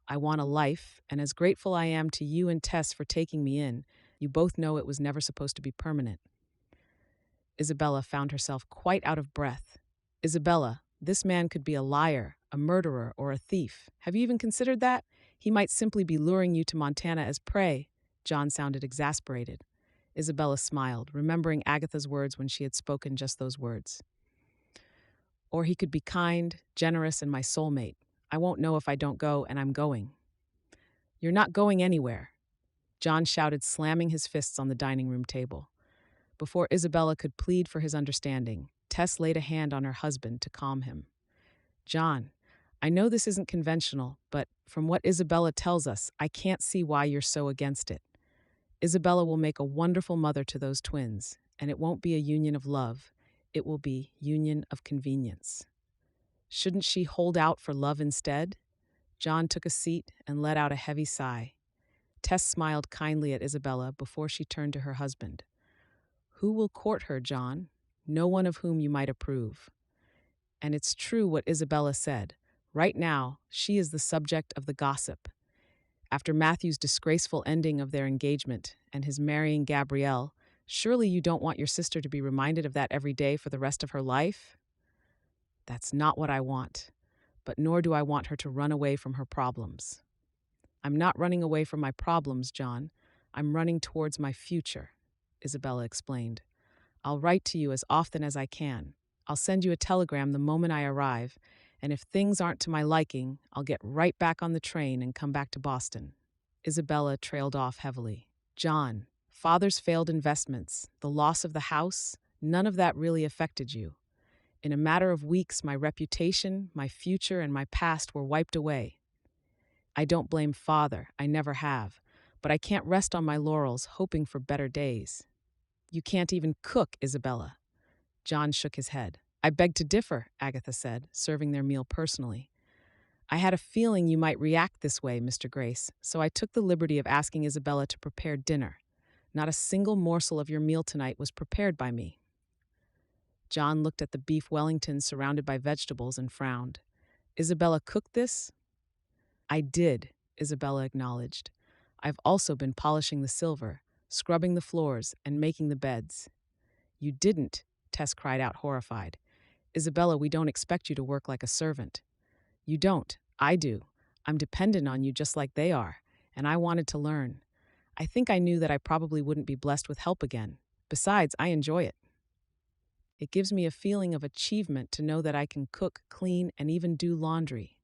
A: I want a life, and as grateful I am to you and Tess for taking me in, you both know it was never supposed to be permanent." Isabella found herself quite out of breath. "Isabella, this man could be a liar, a murderer, or a thief. Have you even considered that? He might simply be luring you to Montana as prey." John sounded exasperated. Isabella smiled, remembering Agatha's words when she had spoken just those words. "Or he could be kind, generous, and my soulmate. I won't know if I don't go, and I'm going." "You're not going anywhere," John shouted, slamming his fists on the dining room table. Before Isabella could plead for his understanding, Tess laid a hand on her husband to calm him. "John, I know this isn't conventional, but from what Isabella tells us, I can't see why you're so against it. Isabella will make a wonderful mother to those twins, and it won't be a union of love. It will be union of convenience. Shouldn't she hold out for love instead?" John took a seat and let out a heavy sigh. Tess smiled kindly at Isabella before she turned to her husband. "Who will court her, John? No one of whom you might approve." And it's true what Isabella said. Right now, she is the subject of the gossip. After Matthew's disgraceful ending of their engagement and his marrying Gabrielle, surely you don't want your sister to be reminded of that every day for the rest of her life? That's not what I want, but nor do I want her to run away from her problems. I'm not running away from my problems, John. I'm running towards my future, Isabella explained. I'll write to you as often as I can. I'll send you a telegram the moment I arrive, and if things aren't to my liking, I'll get right back on the train and come back to Boston. Isabella trailed off heavily. "John, father's failed investments, the loss of the house, none of that really affected you. In a matter of weeks, my reputation, my future, and my past were wiped away. I don't blame father, I never have, but I can't rest on my laurels hoping for better days." "You can't even cook, Isabella." John shook his head. "I beg to differ," Agatha said, serving their meal personally. "I had a feeling you might react this way, Mr. Grace, so I took the liberty of asking Isabella to prepare dinner. Not a single morsel of your meal tonight was prepared by me." John looked at the beef Wellington surrounded by vegetables and frowned. "Isabella cooked this?" "I did," Isabella acknowledged. "I've also been polishing the silver, scrubbing the floors and making the beds. You didn't, Tess cried out, horrified. Isabella, we don't expect you to work like a servant. You don't. I do. I'm dependent on you just like they are, and I wanted to learn. I think I knew that I probably wouldn't be blessed with help again. Besides, I enjoy it. It gives me a feeling of achievement to know that I can cook, clean, and even do laundry.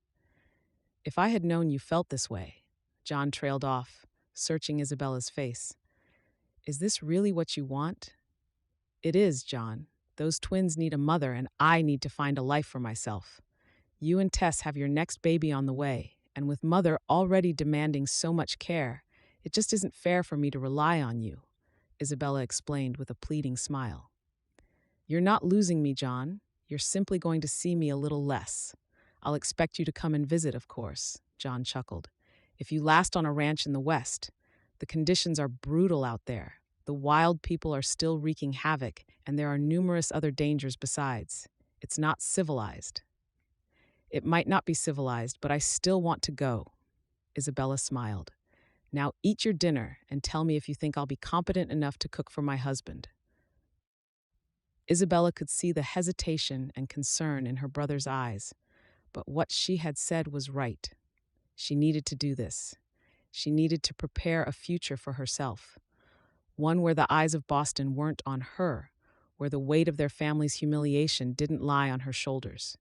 A: If I had known you felt this way, John trailed off, searching Isabella's face. Is this really what you want? It is, John. Those twins need a mother, and I need to find a life for myself. You and Tess have your next baby on the way, and with Mother already demanding so much care, it just isn't fair for me to rely on you, Isabella explained with a pleading smile. You're not losing me, John. You're simply going to see me a little less. I'll expect you to come and visit, of course, John chuckled. If you last on a ranch in the West, the conditions are brutal out there. The wild people are still wreaking havoc, and there are numerous other dangers besides. It's not civilized. It might not be civilized, but I still want to go. Isabella smiled. Now eat your dinner and tell me if you think I'll be competent enough to cook for my husband. Isabella could see the hesitation and concern in her brother's eyes, but what she had said was right. She needed to do this. She needed to prepare a future for herself, one where the eyes of Boston weren't on her, where the weight of their family's humiliation didn't lie on her shoulders.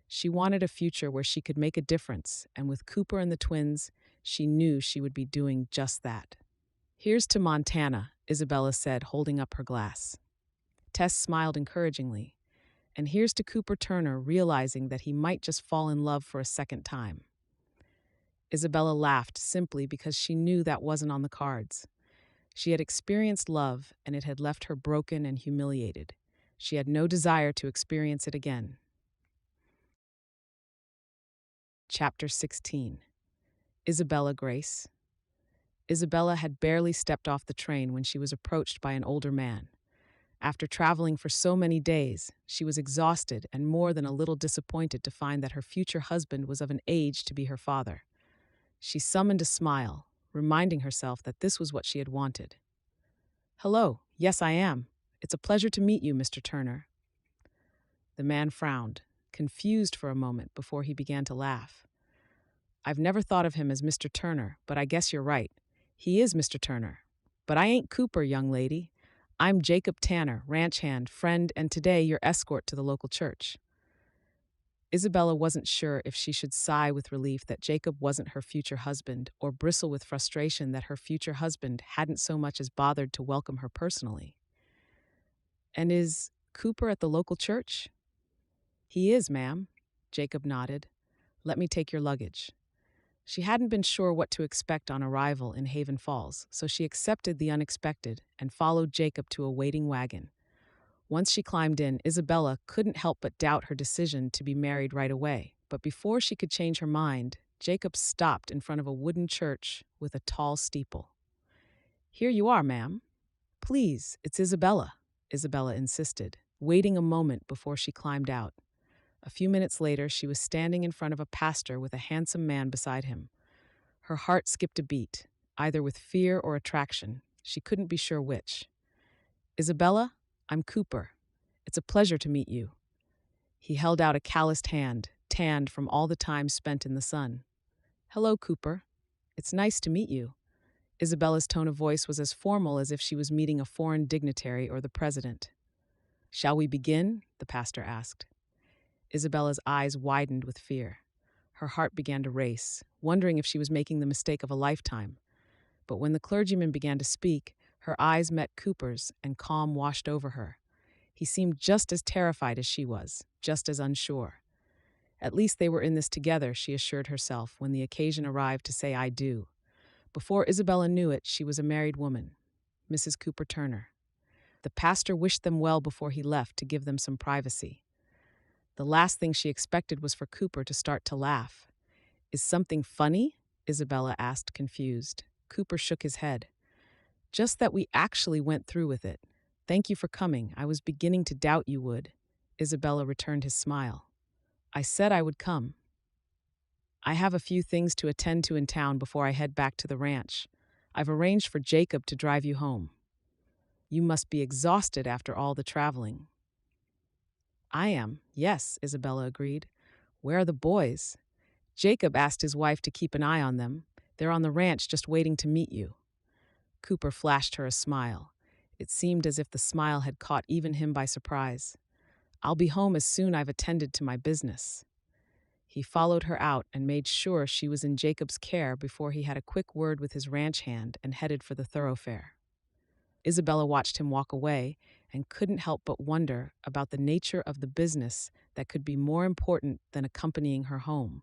A: She wanted a future where she could make a difference, and with Cooper and the twins, she knew she would be doing just that. Here's to Montana, Isabella said, holding up her glass. Tess smiled encouragingly. And here's to Cooper Turner, realizing that he might just fall in love for a second time. Isabella laughed simply because she knew that wasn't on the cards. She had experienced love, and it had left her broken and humiliated. She had no desire to experience it again. Chapter 16. Isabella Grace. Isabella had barely stepped off the train when she was approached by an older man. After traveling for so many days, she was exhausted and more than a little disappointed to find that her future husband was of an age to be her father. She summoned a smile, reminding herself that this was what she had wanted. Hello, yes, I am. It's a pleasure to meet you, Mr. Turner. The man frowned, confused for a moment before he began to laugh. I've never thought of him as Mr. Turner, but I guess you're right. He is Mr. Turner. But I ain't Cooper, young lady. I'm Jacob Tanner, ranch hand, friend, and today your escort to the local church. Isabella wasn't sure if she should sigh with relief that Jacob wasn't her future husband or bristle with frustration that her future husband hadn't so much as bothered to welcome her personally. And is Cooper at the local church? He is, ma'am. Jacob nodded. Let me take your luggage. She hadn't been sure what to expect on arrival in Haven Falls, so she accepted the unexpected and followed Jacob to a waiting wagon. Once she climbed in, Isabella couldn't help but doubt her decision to be married right away. But before she could change her mind, Jacob stopped in front of a wooden church with a tall steeple. Here you are, ma'am. Please, it's Isabella, Isabella insisted, waiting a moment before she climbed out. A few minutes later, she was standing in front of a pastor with a handsome man beside him. Her heart skipped a beat, either with fear or attraction. She couldn't be sure which. Isabella, I'm Cooper. It's a pleasure to meet you. He held out a calloused hand, tanned from all the time spent in the sun. Hello, Cooper. It's nice to meet you. Isabella's tone of voice was as formal as if she was meeting a foreign dignitary or the president. Shall we begin? The pastor asked. Isabella's eyes widened with fear. Her heart began to race, wondering if she was making the mistake of a lifetime. But when the clergyman began to speak, her eyes met Cooper's and calm washed over her. He seemed just as terrified as she was, just as unsure. At least they were in this together, she assured herself when the occasion arrived to say I do. Before Isabella knew it, she was a married woman, Mrs. Cooper Turner. The pastor wished them well before he left to give them some privacy. The last thing she expected was for Cooper to start to laugh. Is something funny? Isabella asked, confused. Cooper shook his head. Just that we actually went through with it. Thank you for coming. I was beginning to doubt you would. Isabella returned his smile. I said I would come. I have a few things to attend to in town before I head back to the ranch. I've arranged for Jacob to drive you home. You must be exhausted after all the traveling." "I am, yes," Isabella agreed. "Where are the boys?" "Jacob asked his wife to keep an eye on them. They're on the ranch just waiting to meet you." Cooper flashed her a smile. It seemed as if the smile had caught even him by surprise. "I'll be home as soon I've attended to my business." He followed her out and made sure she was in Jacob's care before he had a quick word with his ranch hand and headed for the thoroughfare. Isabella watched him walk away and couldn't help but wonder about the nature of the business that could be more important than accompanying her home.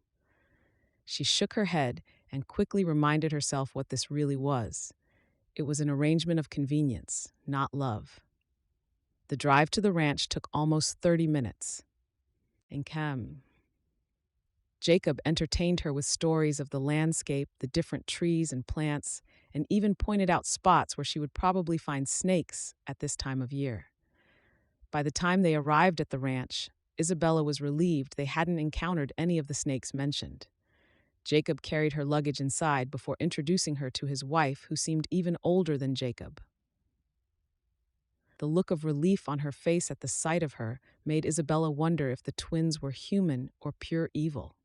A: She shook her head and quickly reminded herself what this really was. It was an arrangement of convenience, not love. The drive to the ranch took almost 30 minutes. And Jacob entertained her with stories of the landscape, the different trees and plants, and even pointed out spots where she would probably find snakes at this time of year. By the time they arrived at the ranch, Isabella was relieved they hadn't encountered any of the snakes mentioned. Jacob carried her luggage inside before introducing her to his wife, who seemed even older than Jacob. The look of relief on her face at the sight of her made Isabella wonder if the twins were human or pure evil.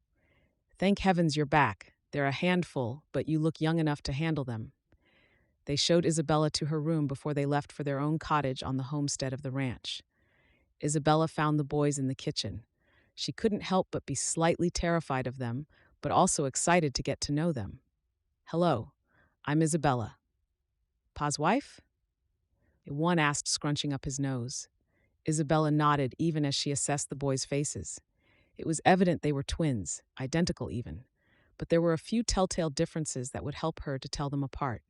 A: "Thank heavens you're back. They're a handful, but you look young enough to handle them." They showed Isabella to her room before they left for their own cottage on the homestead of the ranch. Isabella found the boys in the kitchen. She couldn't help but be slightly terrified of them, but also excited to get to know them. "Hello, I'm Isabella." "Pa's wife?" one asked, scrunching up his nose. Isabella nodded even as she assessed the boys' faces. It was evident they were twins, identical even, but there were a few telltale differences that would help her to tell them apart.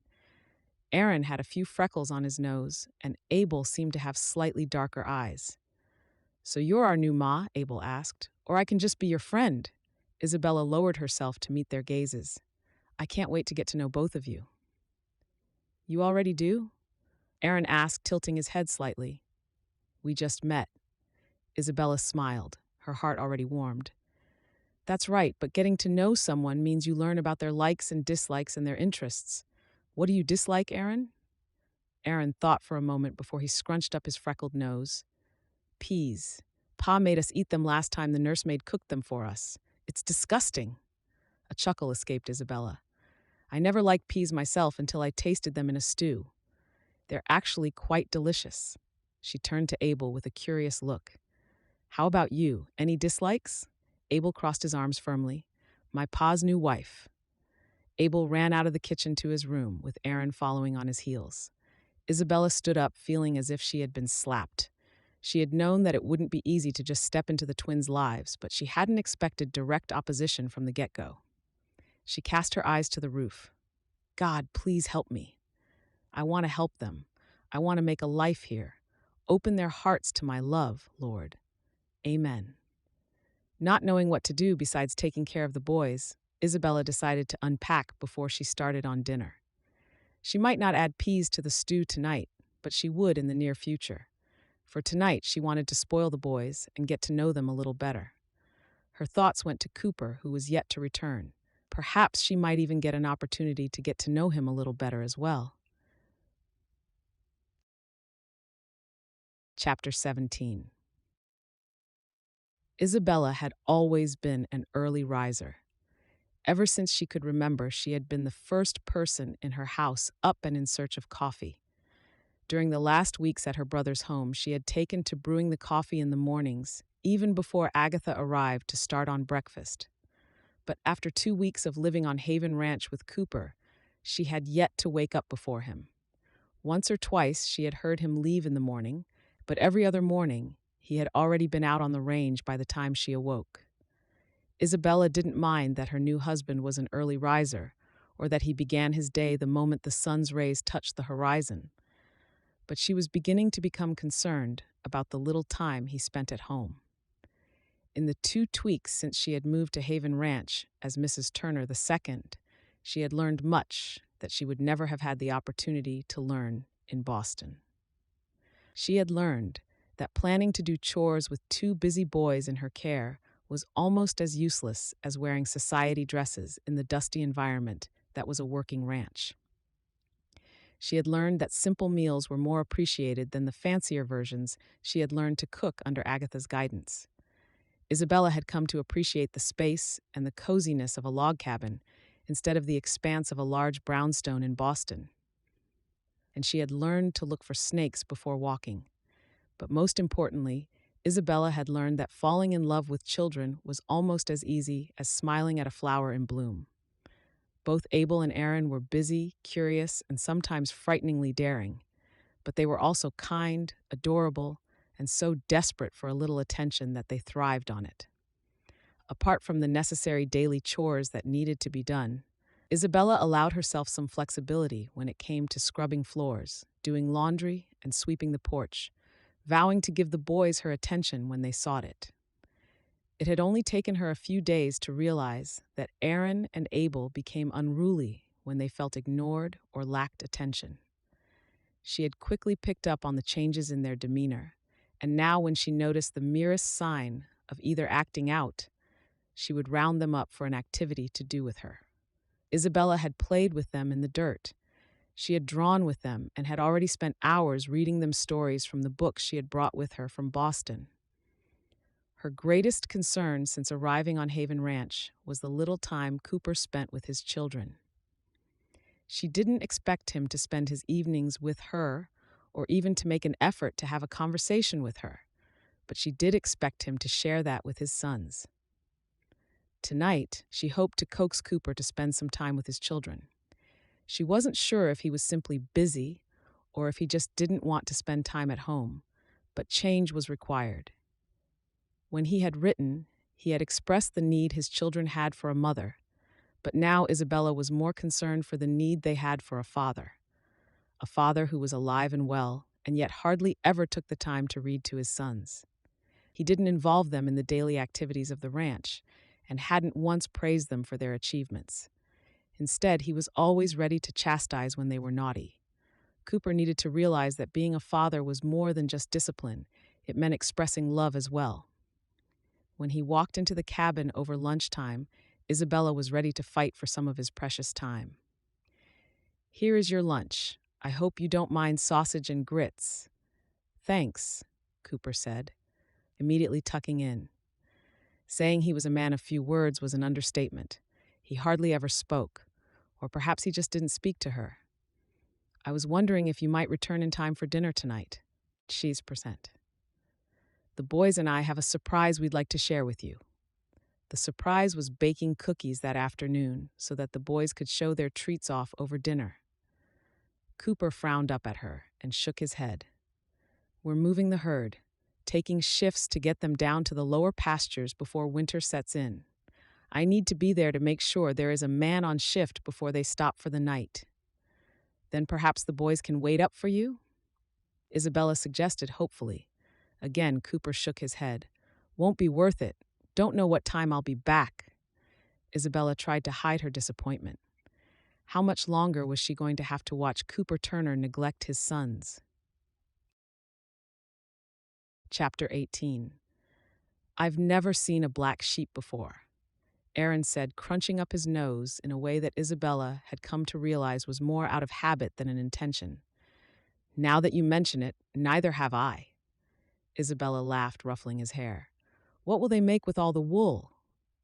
A: Aaron had a few freckles on his nose, and Abel seemed to have slightly darker eyes. "So you're our new ma?" Abel asked. "Or I can just be your friend." Isabella lowered herself to meet their gazes. "I can't wait to get to know both of you." "You already do?" Aaron asked, tilting his head slightly. "We just met." Isabella smiled, her heart already warmed. "That's right, but getting to know someone means you learn about their likes and dislikes and their interests. What do you dislike, Aaron?" Aaron thought for a moment before he scrunched up his freckled nose. "Peas. Pa made us eat them last time the nursemaid cooked them for us. It's disgusting." A chuckle escaped Isabella. "I never liked peas myself until I tasted them in a stew. They're actually quite delicious." She turned to Abel with a curious look. "How about you? Any dislikes?" Abel crossed his arms firmly. "My pa's new wife." Abel ran out of the kitchen to his room, with Aaron following on his heels. Isabella stood up, feeling as if she had been slapped. She had known that it wouldn't be easy to just step into the twins' lives, but she hadn't expected direct opposition from the get-go. She cast her eyes to the roof. "God, please help me. I want to help them. I want to make a life here. Open their hearts to my love, Lord. Amen." Not knowing what to do besides taking care of the boys, Isabella decided to unpack before she started on dinner. She might not add peas to the stew tonight, but she would in the near future. For tonight, she wanted to spoil the boys and get to know them a little better. Her thoughts went to Cooper, who was yet to return. Perhaps she might even get an opportunity to get to know him a little better as well. Chapter 17. Isabella had always been an early riser. Ever since she could remember, she had been the first person in her house up and in search of coffee. During the last weeks at her brother's home, she had taken to brewing the coffee in the mornings, even before Agatha arrived to start on breakfast. But after 2 weeks of living on Haven Ranch with Cooper, she had yet to wake up before him. Once or twice she had heard him leave in the morning, but every other morning he had already been out on the range by the time she awoke. Isabella didn't mind that her new husband was an early riser, or that he began his day the moment the sun's rays touched the horizon. But she was beginning to become concerned about the little time he spent at home. In the 2 weeks since she had moved to Haven Ranch as Mrs. Turner II, she had learned much that she would never have had the opportunity to learn in Boston. She had learned that planning to do chores with 2 busy boys in her care was almost as useless as wearing society dresses in the dusty environment that was a working ranch. She had learned that simple meals were more appreciated than the fancier versions she had learned to cook under Agatha's guidance. Isabella had come to appreciate the space and the coziness of a log cabin instead of the expanse of a large brownstone in Boston. And she had learned to look for snakes before walking. But most importantly, Isabella had learned that falling in love with children was almost as easy as smiling at a flower in bloom. Both Abel and Aaron were busy, curious, and sometimes frighteningly daring, but they were also kind, adorable, and so desperate for a little attention that they thrived on it. Apart from the necessary daily chores that needed to be done, Isabella allowed herself some flexibility when it came to scrubbing floors, doing laundry, and sweeping the porch, vowing to give the boys her attention when they sought it. It had only taken her a few days to realize that Aaron and Abel became unruly when they felt ignored or lacked attention. She had quickly picked up on the changes in their demeanor, and now when she noticed the merest sign of either acting out, she would round them up for an activity to do with her. Isabella had played with them in the dirt. She had drawn with them and had already spent hours reading them stories from the books she had brought with her from Boston. Her greatest concern since arriving on Haven Ranch was the little time Cooper spent with his children. She didn't expect him to spend his evenings with her or even to make an effort to have a conversation with her, but she did expect him to share that with his sons. Tonight, she hoped to coax Cooper to spend some time with his children. She wasn't sure if he was simply busy or if he just didn't want to spend time at home, but change was required. When he had written, he had expressed the need his children had for a mother, but now Isabella was more concerned for the need they had for a father who was alive and well, and yet hardly ever took the time to read to his sons. He didn't involve them in the daily activities of the ranch, and hadn't once praised them for their achievements. Instead, he was always ready to chastise when they were naughty. Cooper needed to realize that being a father was more than just discipline. It meant expressing love as well. When he walked into the cabin over lunchtime, Isabella was ready to fight for some of his precious time. "Here is your lunch. I hope you don't mind sausage and grits." "Thanks," Cooper said, immediately tucking in. Saying he was a man of few words was an understatement. He hardly ever spoke, or perhaps he just didn't speak to her. "I was wondering if you might return in time for dinner tonight." She's percent. "The boys and I have a surprise we'd like to share with you." The surprise was baking cookies that afternoon so that the boys could show their treats off over dinner. Cooper frowned up at her and shook his head. "We're moving the herd, taking shifts to get them down to the lower pastures before winter sets in. I need to be there to make sure there is a man on shift before they stop for the night." "Then perhaps the boys can wait up for you?" Isabella suggested hopefully. Again, Cooper shook his head. "Won't be worth it. Don't know what time I'll be back." Isabella tried to hide her disappointment. How much longer was she going to have to watch Cooper Turner neglect his sons? Chapter 18. "I've never seen a black sheep before," Aaron said, crunching up his nose in a way that Isabella had come to realize was more out of habit than an intention. "Now that you mention it, neither have I." Isabella laughed, ruffling his hair. "What will they make with all the wool?"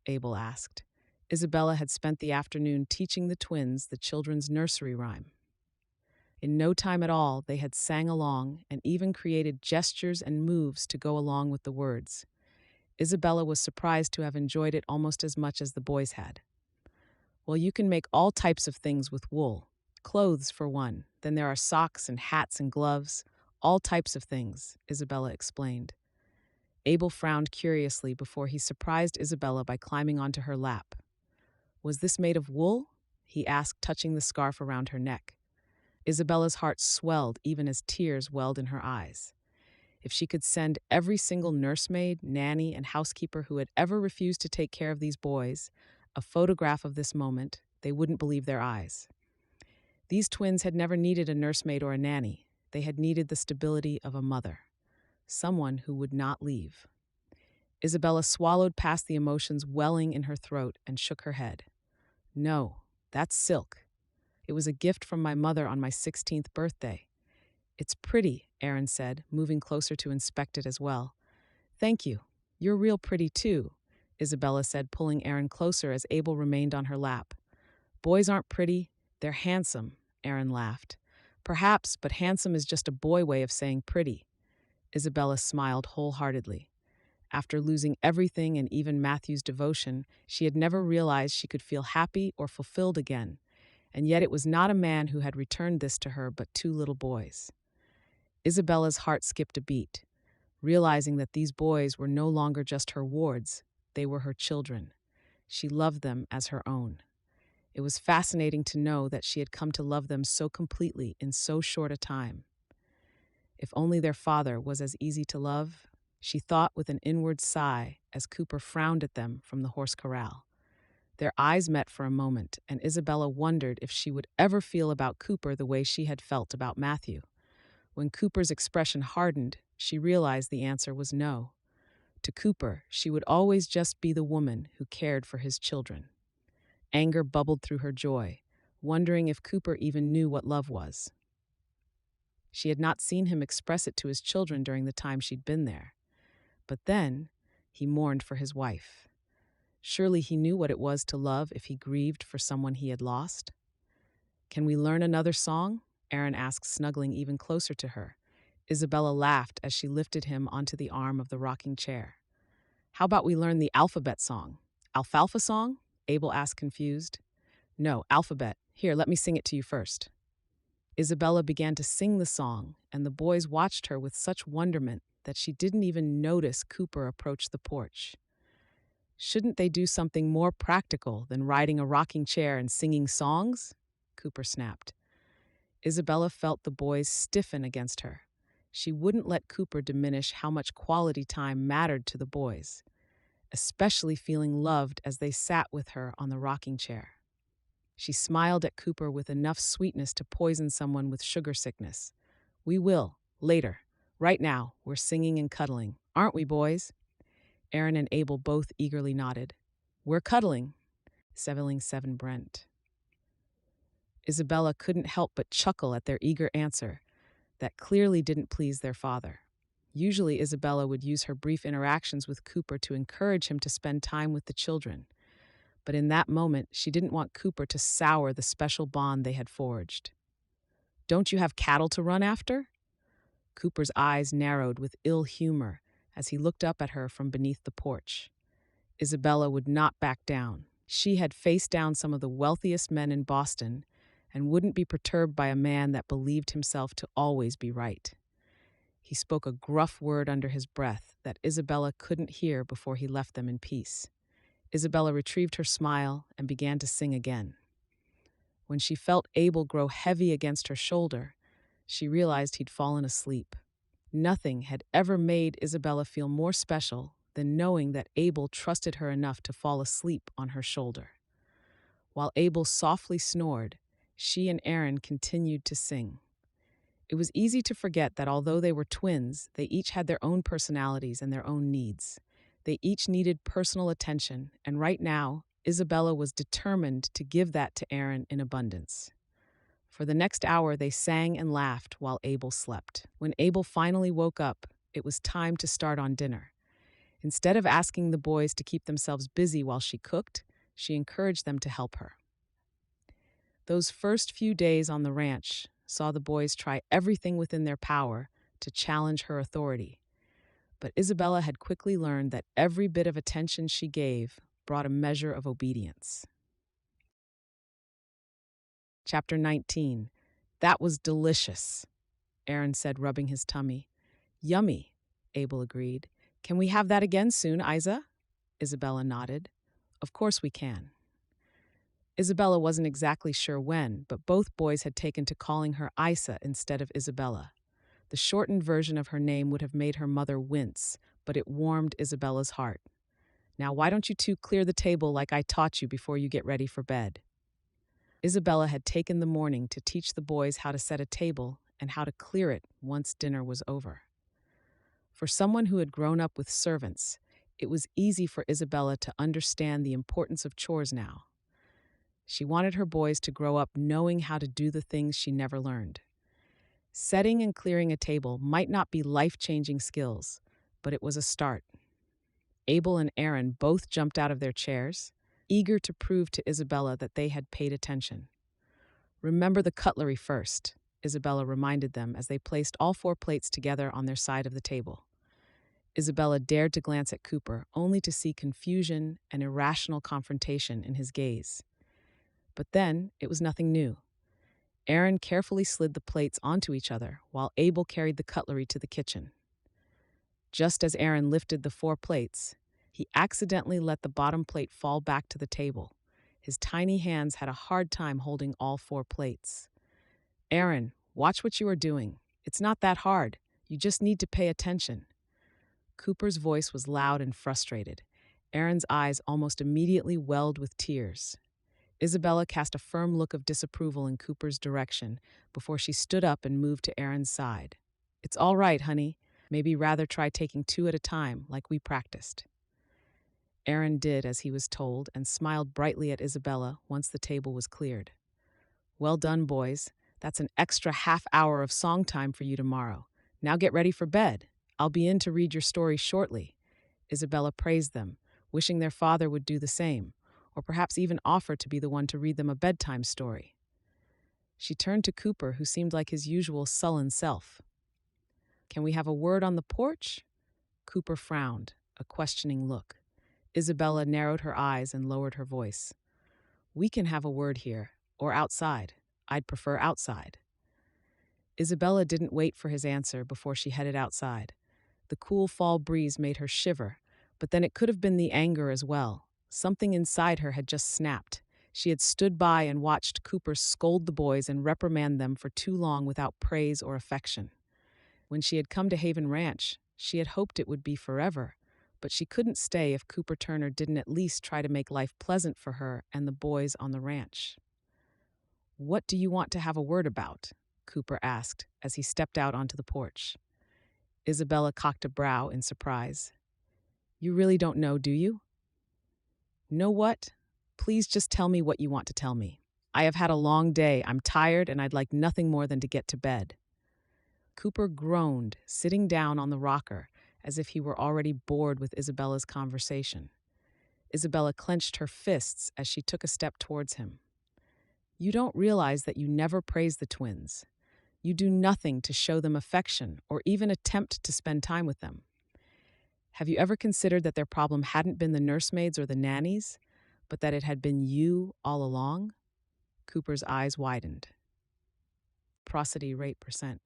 A: Abel asked. Isabella had spent the afternoon teaching the twins the children's nursery rhyme. In no time at all, they had sang along and even created gestures and moves to go along with the words. Isabella was surprised to have enjoyed it almost as much as the boys had. "Well, you can make all types of things with wool. Clothes, for one. Then there are socks and hats and gloves. All types of things," Isabella explained. Abel frowned curiously before he surprised Isabella by climbing onto her lap. "Was this made of wool?" he asked, touching the scarf around her neck. Isabella's heart swelled even as tears welled in her eyes. If she could send every single nursemaid, nanny, and housekeeper who had ever refused to take care of these boys a photograph of this moment, they wouldn't believe their eyes. These twins had never needed a nursemaid or a nanny. They had needed the stability of a mother, someone who would not leave. Isabella swallowed past the emotions welling in her throat and shook her head. "No, that's silk." It was a gift from my mother on my 16th birthday. It's pretty, Aaron said, moving closer to inspect it as well. Thank you. You're real pretty too, Isabella said, pulling Aaron closer as Abel remained on her lap. Boys aren't pretty, they're handsome, Aaron laughed. Perhaps, but handsome is just a boy way of saying pretty. Isabella smiled wholeheartedly. After losing everything and even Matthew's devotion, she had never realized she could feel happy or fulfilled again. And yet it was not a man who had returned this to her, but two little boys. Isabella's heart skipped a beat, realizing that these boys were no longer just her wards, they were her children. She loved them as her own. It was fascinating to know that she had come to love them so completely in so short a time. If only their father was as easy to love, she thought with an inward sigh as Cooper frowned at them from the horse corral. Their eyes met for a moment, and Isabella wondered if she would ever feel about Cooper the way she had felt about Matthew. When Cooper's expression hardened, she realized the answer was no. To Cooper, she would always just be the woman who cared for his children. Anger bubbled through her joy, wondering if Cooper even knew what love was. She had not seen him express it to his children during the time she'd been there. But then, he mourned for his wife. Surely he knew what it was to love if he grieved for someone he had lost. Can we learn another song? Aaron asked, snuggling even closer to her. Isabella laughed as she lifted him onto the arm of the rocking chair. How about we learn the alphabet song? Alfalfa song? Abel asked, confused. No, alphabet. Here, let me sing it to you first. Isabella began to sing the song, and the boys watched her with such wonderment that she didn't even notice Cooper approach the porch. Shouldn't they do something more practical than riding a rocking chair and singing songs? Cooper snapped. Isabella felt the boys stiffen against her. She wouldn't let Cooper diminish how much quality time mattered to the boys, especially feeling loved as they sat with her on the rocking chair. She smiled at Cooper with enough sweetness to poison someone with sugar sickness. We will, later. Right now, we're singing and cuddling, aren't we, boys? Aaron and Abel both eagerly nodded. We're cuddling, 7 Brent. Isabella couldn't help but chuckle at their eager answer. That clearly didn't please their father. Usually, Isabella would use her brief interactions with Cooper to encourage him to spend time with the children. But in that moment, she didn't want Cooper to sour the special bond they had forged. Don't you have cattle to run after? Cooper's eyes narrowed with ill humor as he looked up at her from beneath the porch. Isabella would not back down. She had faced down some of the wealthiest men in Boston and wouldn't be perturbed by a man that believed himself to always be right. He spoke a gruff word under his breath that Isabella couldn't hear before he left them in peace. Isabella retrieved her smile and began to sing again. When she felt Abel grow heavy against her shoulder, she realized he'd fallen asleep. Nothing had ever made Isabella feel more special than knowing that Abel trusted her enough to fall asleep on her shoulder. While Abel softly snored, she and Aaron continued to sing. It was easy to forget that although they were twins, they each had their own personalities and their own needs. They each needed personal attention, and right now, Isabella was determined to give that to Aaron in abundance. For the next hour, they sang and laughed while Abel slept. When Abel finally woke up, it was time to start on dinner. Instead of asking the boys to keep themselves busy while she cooked, she encouraged them to help her. Those first few days on the ranch saw the boys try everything within their power to challenge her authority. But Isabella had quickly learned that every bit of attention she gave brought a measure of obedience. Chapter 19. That was delicious, Aaron said, rubbing his tummy. Yummy, Abel agreed. Can we have that again soon, Isa? Isabella nodded. Of course we can. Isabella wasn't exactly sure when, but both boys had taken to calling her Isa instead of Isabella. The shortened version of her name would have made her mother wince, but it warmed Isabella's heart. Now, why don't you two clear the table like I taught you before you get ready for bed? Isabella had taken the morning to teach the boys how to set a table and how to clear it once dinner was over. For someone who had grown up with servants, it was easy for Isabella to understand the importance of chores now. She wanted her boys to grow up knowing how to do the things she never learned. Setting and clearing a table might not be life-changing skills, but it was a start. Abel and Aaron both jumped out of their chairs, eager to prove to Isabella that they had paid attention. "Remember the cutlery first," Isabella reminded them as they placed all 4 plates together on their side of the table. Isabella dared to glance at Cooper, only to see confusion and irrational confrontation in his gaze. But then, it was nothing new. Aaron carefully slid the plates onto each other, while Abel carried the cutlery to the kitchen. Just as Aaron lifted the 4 plates, he accidentally let the bottom plate fall back to the table. His tiny hands had a hard time holding all 4 plates. "Aaron, watch what you are doing. It's not that hard. You just need to pay attention." Cooper's voice was loud and frustrated. Aaron's eyes almost immediately welled with tears. Isabella cast a firm look of disapproval in Cooper's direction before she stood up and moved to Aaron's side. "It's all right, honey. Maybe rather try taking 2 at a time, like we practiced." Aaron did as he was told and smiled brightly at Isabella once the table was cleared. "Well done, boys. That's an extra half hour of song time for you tomorrow. Now get ready for bed. I'll be in to read your story shortly." Isabella praised them, wishing their father would do the same, or perhaps even offer to be the one to read them a bedtime story. She turned to Cooper, who seemed like his usual sullen self. "Can we have a word on the porch?" Cooper frowned, a questioning look. Isabella narrowed her eyes and lowered her voice. "We can have a word here, or outside. I'd prefer outside." Isabella didn't wait for his answer before she headed outside. The cool fall breeze made her shiver, but then it could have been the anger as well. Something inside her had just snapped. She had stood by and watched Cooper scold the boys and reprimand them for too long without praise or affection. When she had come to Haven Ranch, she had hoped it would be forever, but she couldn't stay if Cooper Turner didn't at least try to make life pleasant for her and the boys on the ranch. "What do you want to have a word about?" Cooper asked as he stepped out onto the porch. Isabella cocked a brow in surprise. "You really don't know, do you?" "Know what? Please just tell me what you want to tell me. I have had a long day, I'm tired, and I'd like nothing more than to get to bed." Cooper groaned, sitting down on the rocker, as if he were already bored with Isabella's conversation. Isabella clenched her fists as she took a step towards him. "You don't realize that you never praise the twins. You do nothing to show them affection or even attempt to spend time with them. Have you ever considered that their problem hadn't been the nursemaids or the nannies, but that it had been you all along?" Cooper's eyes widened. "Prosody rate percent.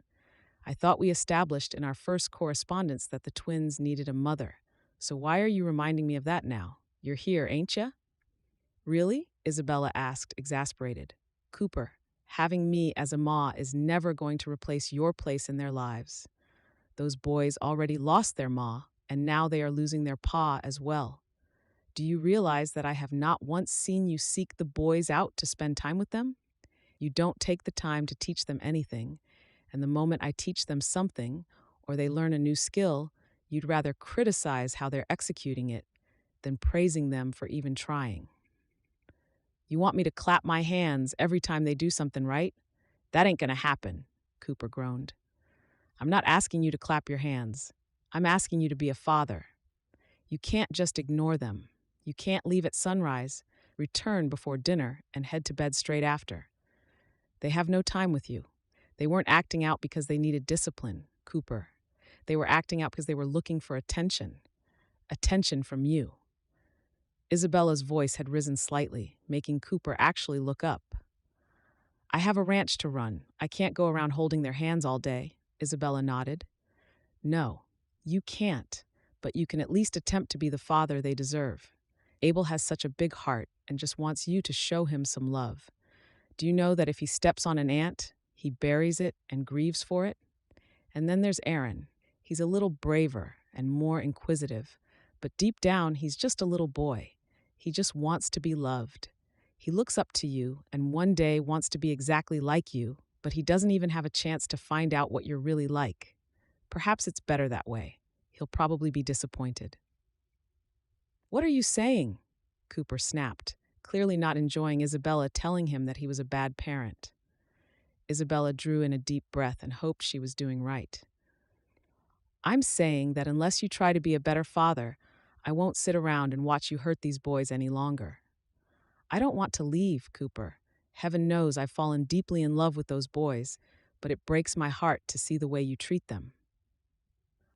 A: I thought we established in our first correspondence that the twins needed a mother. So why are you reminding me of that now? You're here, ain't ya?" "Really?" Isabella asked, exasperated. "Cooper, having me as a ma is never going to replace your place in their lives. Those boys already lost their ma, and now they are losing their pa as well. Do you realize that I have not once seen you seek the boys out to spend time with them? You don't take the time to teach them anything, and the moment I teach them something, or they learn a new skill, you'd rather criticize how they're executing it than praising them for even trying. You want me to clap my hands every time they do something right? That ain't gonna happen," Cooper groaned. "I'm not asking you to clap your hands. I'm asking you to be a father. You can't just ignore them. You can't leave at sunrise, return before dinner, and head to bed straight after. They have no time with you. They weren't acting out because they needed discipline, Cooper. They were acting out because they were looking for attention. Attention from you." Isabella's voice had risen slightly, making Cooper actually look up. "I have a ranch to run. I can't go around holding their hands all day," Isabella nodded. "No, you can't, but you can at least attempt to be the father they deserve. Abel has such a big heart and just wants you to show him some love. Do you know that if he steps on an ant, he buries it and grieves for it? And then there's Aaron. He's a little braver and more inquisitive, but deep down he's just a little boy. He just wants to be loved. He looks up to you and one day wants to be exactly like you, but he doesn't even have a chance to find out what you're really like. Perhaps it's better that way. He'll probably be disappointed." "What are you saying?" Cooper snapped, clearly not enjoying Isabella telling him that he was a bad parent. Isabella drew in a deep breath and hoped she was doing right. I'm saying that unless you try to be a better father, I won't sit around and watch you hurt these boys any longer. I don't want to leave, Cooper. Heaven knows I've fallen deeply in love with those boys, but it breaks my heart to see the way you treat them.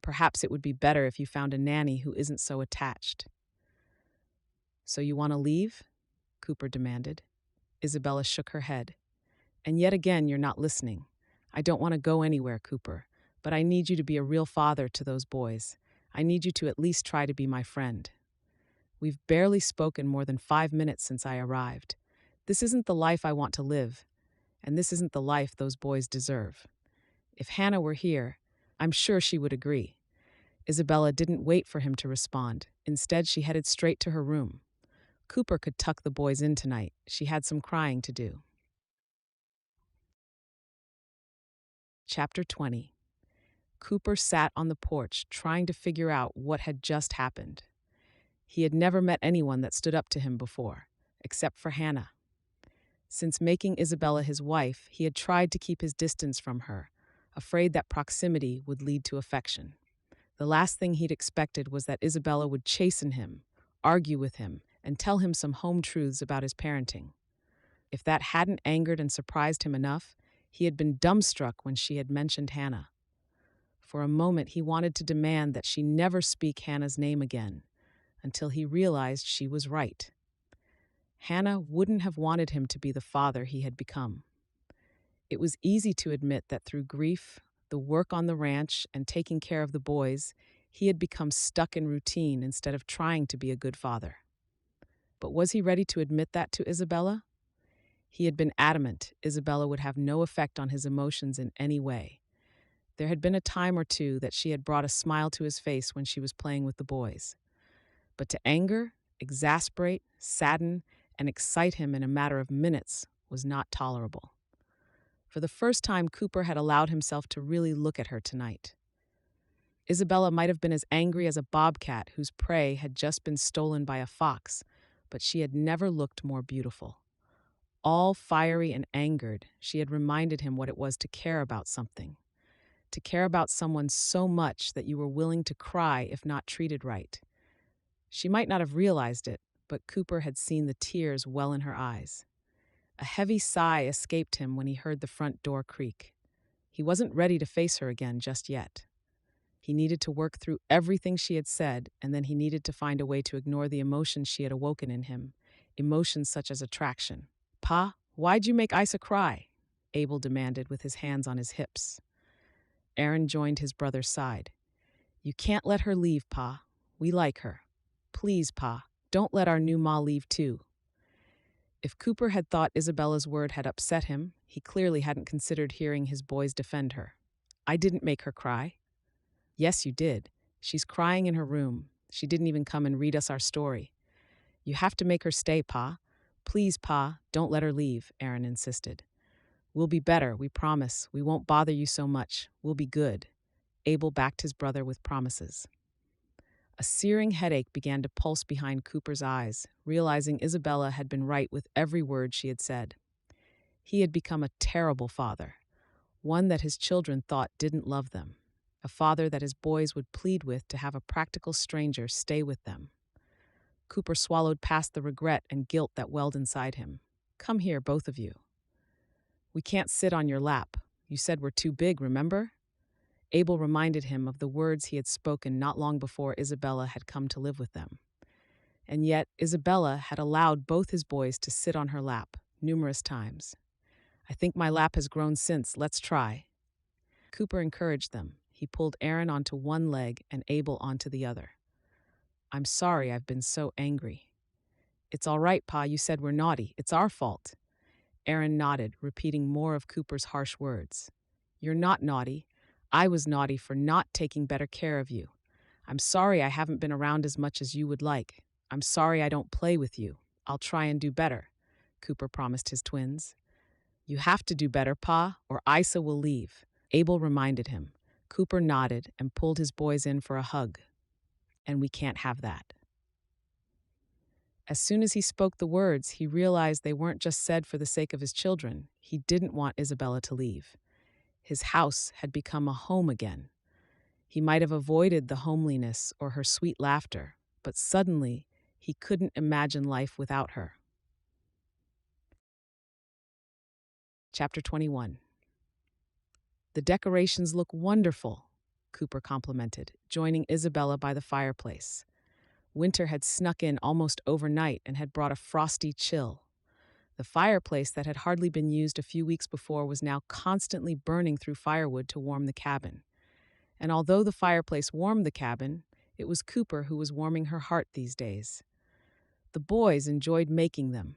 A: Perhaps it would be better if you found a nanny who isn't so attached. So you want to leave? Cooper demanded. Isabella shook her head. And yet again, you're not listening. I don't want to go anywhere, Cooper, but I need you to be a real father to those boys. I need you to at least try to be my friend. We've barely spoken more than 5 minutes since I arrived. This isn't the life I want to live, and this isn't the life those boys deserve. If Hannah were here, I'm sure she would agree. Isabella didn't wait for him to respond. Instead, she headed straight to her room. Cooper could tuck the boys in tonight. She had some crying to do. Chapter 20. Cooper sat on the porch trying to figure out what had just happened. He had never met anyone that stood up to him before, except for Hannah. Since making Isabella his wife, he had tried to keep his distance from her, afraid that proximity would lead to affection. The last thing he'd expected was that Isabella would chasten him, argue with him, and tell him some home truths about his parenting. If that hadn't angered and surprised him enough, he had been dumbstruck when she had mentioned Hannah. For a moment, he wanted to demand that she never speak Hannah's name again, until he realized she was right. Hannah wouldn't have wanted him to be the father he had become. It was easy to admit that through grief, the work on the ranch, and taking care of the boys, he had become stuck in routine instead of trying to be a good father. But was he ready to admit that to Isabella? He had been adamant Isabella would have no effect on his emotions in any way. There had been a time or two that she had brought a smile to his face when she was playing with the boys. But to anger, exasperate, sadden, and excite him in a matter of minutes was not tolerable. For the first time, Cooper had allowed himself to really look at her tonight. Isabella might have been as angry as a bobcat whose prey had just been stolen by a fox, but she had never looked more beautiful. All fiery and angered, she had reminded him what it was to care about something. To care about someone so much that you were willing to cry if not treated right. She might not have realized it, but Cooper had seen the tears well in her eyes. A heavy sigh escaped him when he heard the front door creak. He wasn't ready to face her again just yet. He needed to work through everything she had said, and then he needed to find a way to ignore the emotions she had awoken in him, emotions such as attraction. "Pa, why'd you make Isa cry?" Abel demanded with his hands on his hips. Aaron joined his brother's side. "You can't let her leave, Pa. We like her. Please, Pa, don't let our new ma leave too." If Cooper had thought Isabella's word had upset him, he clearly hadn't considered hearing his boys defend her. "I didn't make her cry." "Yes, you did. She's crying in her room. She didn't even come and read us our story." "You have to make her stay, Pa. Please, Pa, don't let her leave," Aaron insisted. "We'll be better, we promise. We won't bother you so much. We'll be good." Abel backed his brother with promises. A searing headache began to pulse behind Cooper's eyes, realizing Isabella had been right with every word she had said. He had become a terrible father, one that his children thought didn't love them, a father that his boys would plead with to have a practical stranger stay with them. Cooper swallowed past the regret and guilt that welled inside him. "Come here, both of you." "We can't sit on your lap. You said we're too big, remember?" Abel reminded him of the words he had spoken not long before Isabella had come to live with them. And yet, Isabella had allowed both his boys to sit on her lap numerous times. "I think my lap has grown since. Let's try." Cooper encouraged them. He pulled Aaron onto one leg and Abel onto the other. "I'm sorry I've been so angry." "It's all right, Pa. You said we're naughty. It's our fault." Aaron nodded, repeating more of Cooper's harsh words. "You're not naughty. I was naughty for not taking better care of you. I'm sorry I haven't been around as much as you would like. I'm sorry I don't play with you. I'll try and do better," Cooper promised his twins. "You have to do better, Pa, or Isa will leave," Abel reminded him. Cooper nodded and pulled his boys in for a hug. "And we can't have that." As soon as he spoke the words, he realized they weren't just said for the sake of his children. He didn't want Isabella to leave. His house had become a home again. He might have avoided the homeliness or her sweet laughter, but suddenly he couldn't imagine life without her. Chapter 21. The decorations look wonderful, Cooper complimented, joining Isabella by the fireplace. Winter had snuck in almost overnight and had brought a frosty chill. The fireplace that had hardly been used a few weeks before was now constantly burning through firewood to warm the cabin. And although the fireplace warmed the cabin, it was Cooper who was warming her heart these days. The boys enjoyed making them.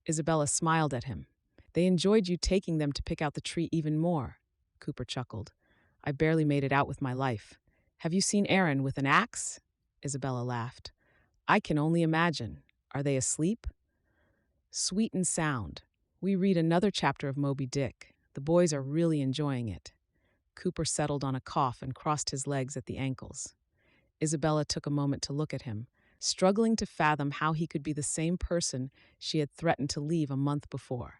A: Isabella smiled at him. They enjoyed you taking them to pick out the tree even more, Cooper chuckled. I barely made it out with my life. Have you seen Aaron with an axe? Isabella laughed. I can only imagine. Are they asleep? Sweet and sound. We read another chapter of Moby Dick. The boys are really enjoying it. Cooper settled on a cough and crossed his legs at the ankles. Isabella took a moment to look at him, struggling to fathom how he could be the same person she had threatened to leave a month before.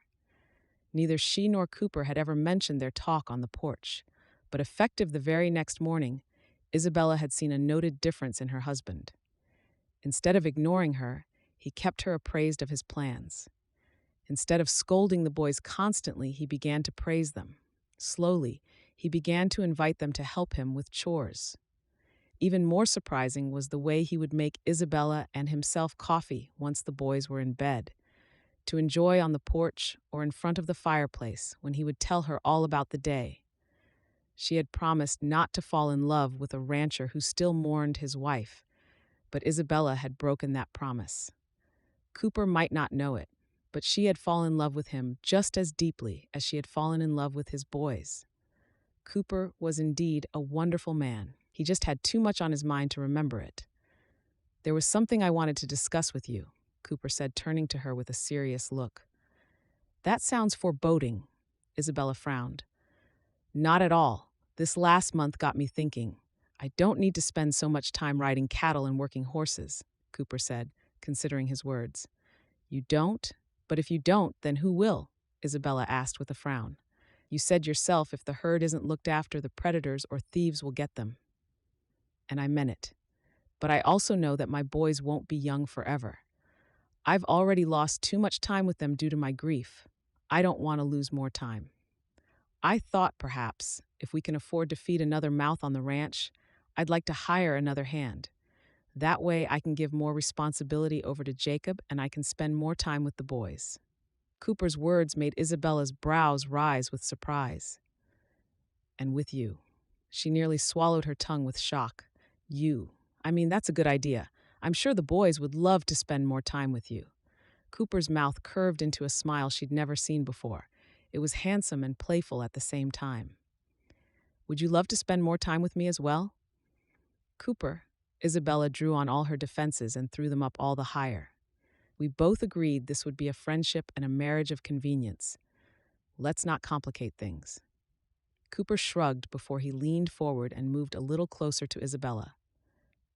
A: Neither she nor Cooper had ever mentioned their talk on the porch, but effective the very next morning, Isabella had seen a noted difference in her husband. Instead of ignoring her, he kept her appraised of his plans. Instead of scolding the boys constantly, he began to praise them. Slowly, he began to invite them to help him with chores. Even more surprising was the way he would make Isabella and himself coffee once the boys were in bed, to enjoy on the porch or in front of the fireplace when he would tell her all about the day. She had promised not to fall in love with a rancher who still mourned his wife, but Isabella had broken that promise. Cooper might not know it, but she had fallen in love with him just as deeply as she had fallen in love with his boys. Cooper was indeed a wonderful man. He just had too much on his mind to remember it. There was something I wanted to discuss with you, Cooper said, turning to her with a serious look. That sounds foreboding, Isabella frowned. Not at all. This last month got me thinking. I don't need to spend so much time riding cattle and working horses, Cooper said, considering his words. You don't? But if you don't, then who will? Isabella asked with a frown. You said yourself if the herd isn't looked after, the predators or thieves will get them. And I meant it. But I also know that my boys won't be young forever. I've already lost too much time with them due to my grief. I don't want to lose more time. I thought perhaps, if we can afford to feed another mouth on the ranch, I'd like to hire another hand. That way I can give more responsibility over to Jacob and I can spend more time with the boys. Cooper's words made Isabella's brows rise with surprise. And with you. She nearly swallowed her tongue with shock. You. I mean, that's a good idea. I'm sure the boys would love to spend more time with you. Cooper's mouth curved into a smile she'd never seen before. It was handsome and playful at the same time. Would you love to spend more time with me as well? Cooper, Isabella drew on all her defenses and threw them up all the higher. We both agreed this would be a friendship and a marriage of convenience. Let's not complicate things. Cooper shrugged before he leaned forward and moved a little closer to Isabella.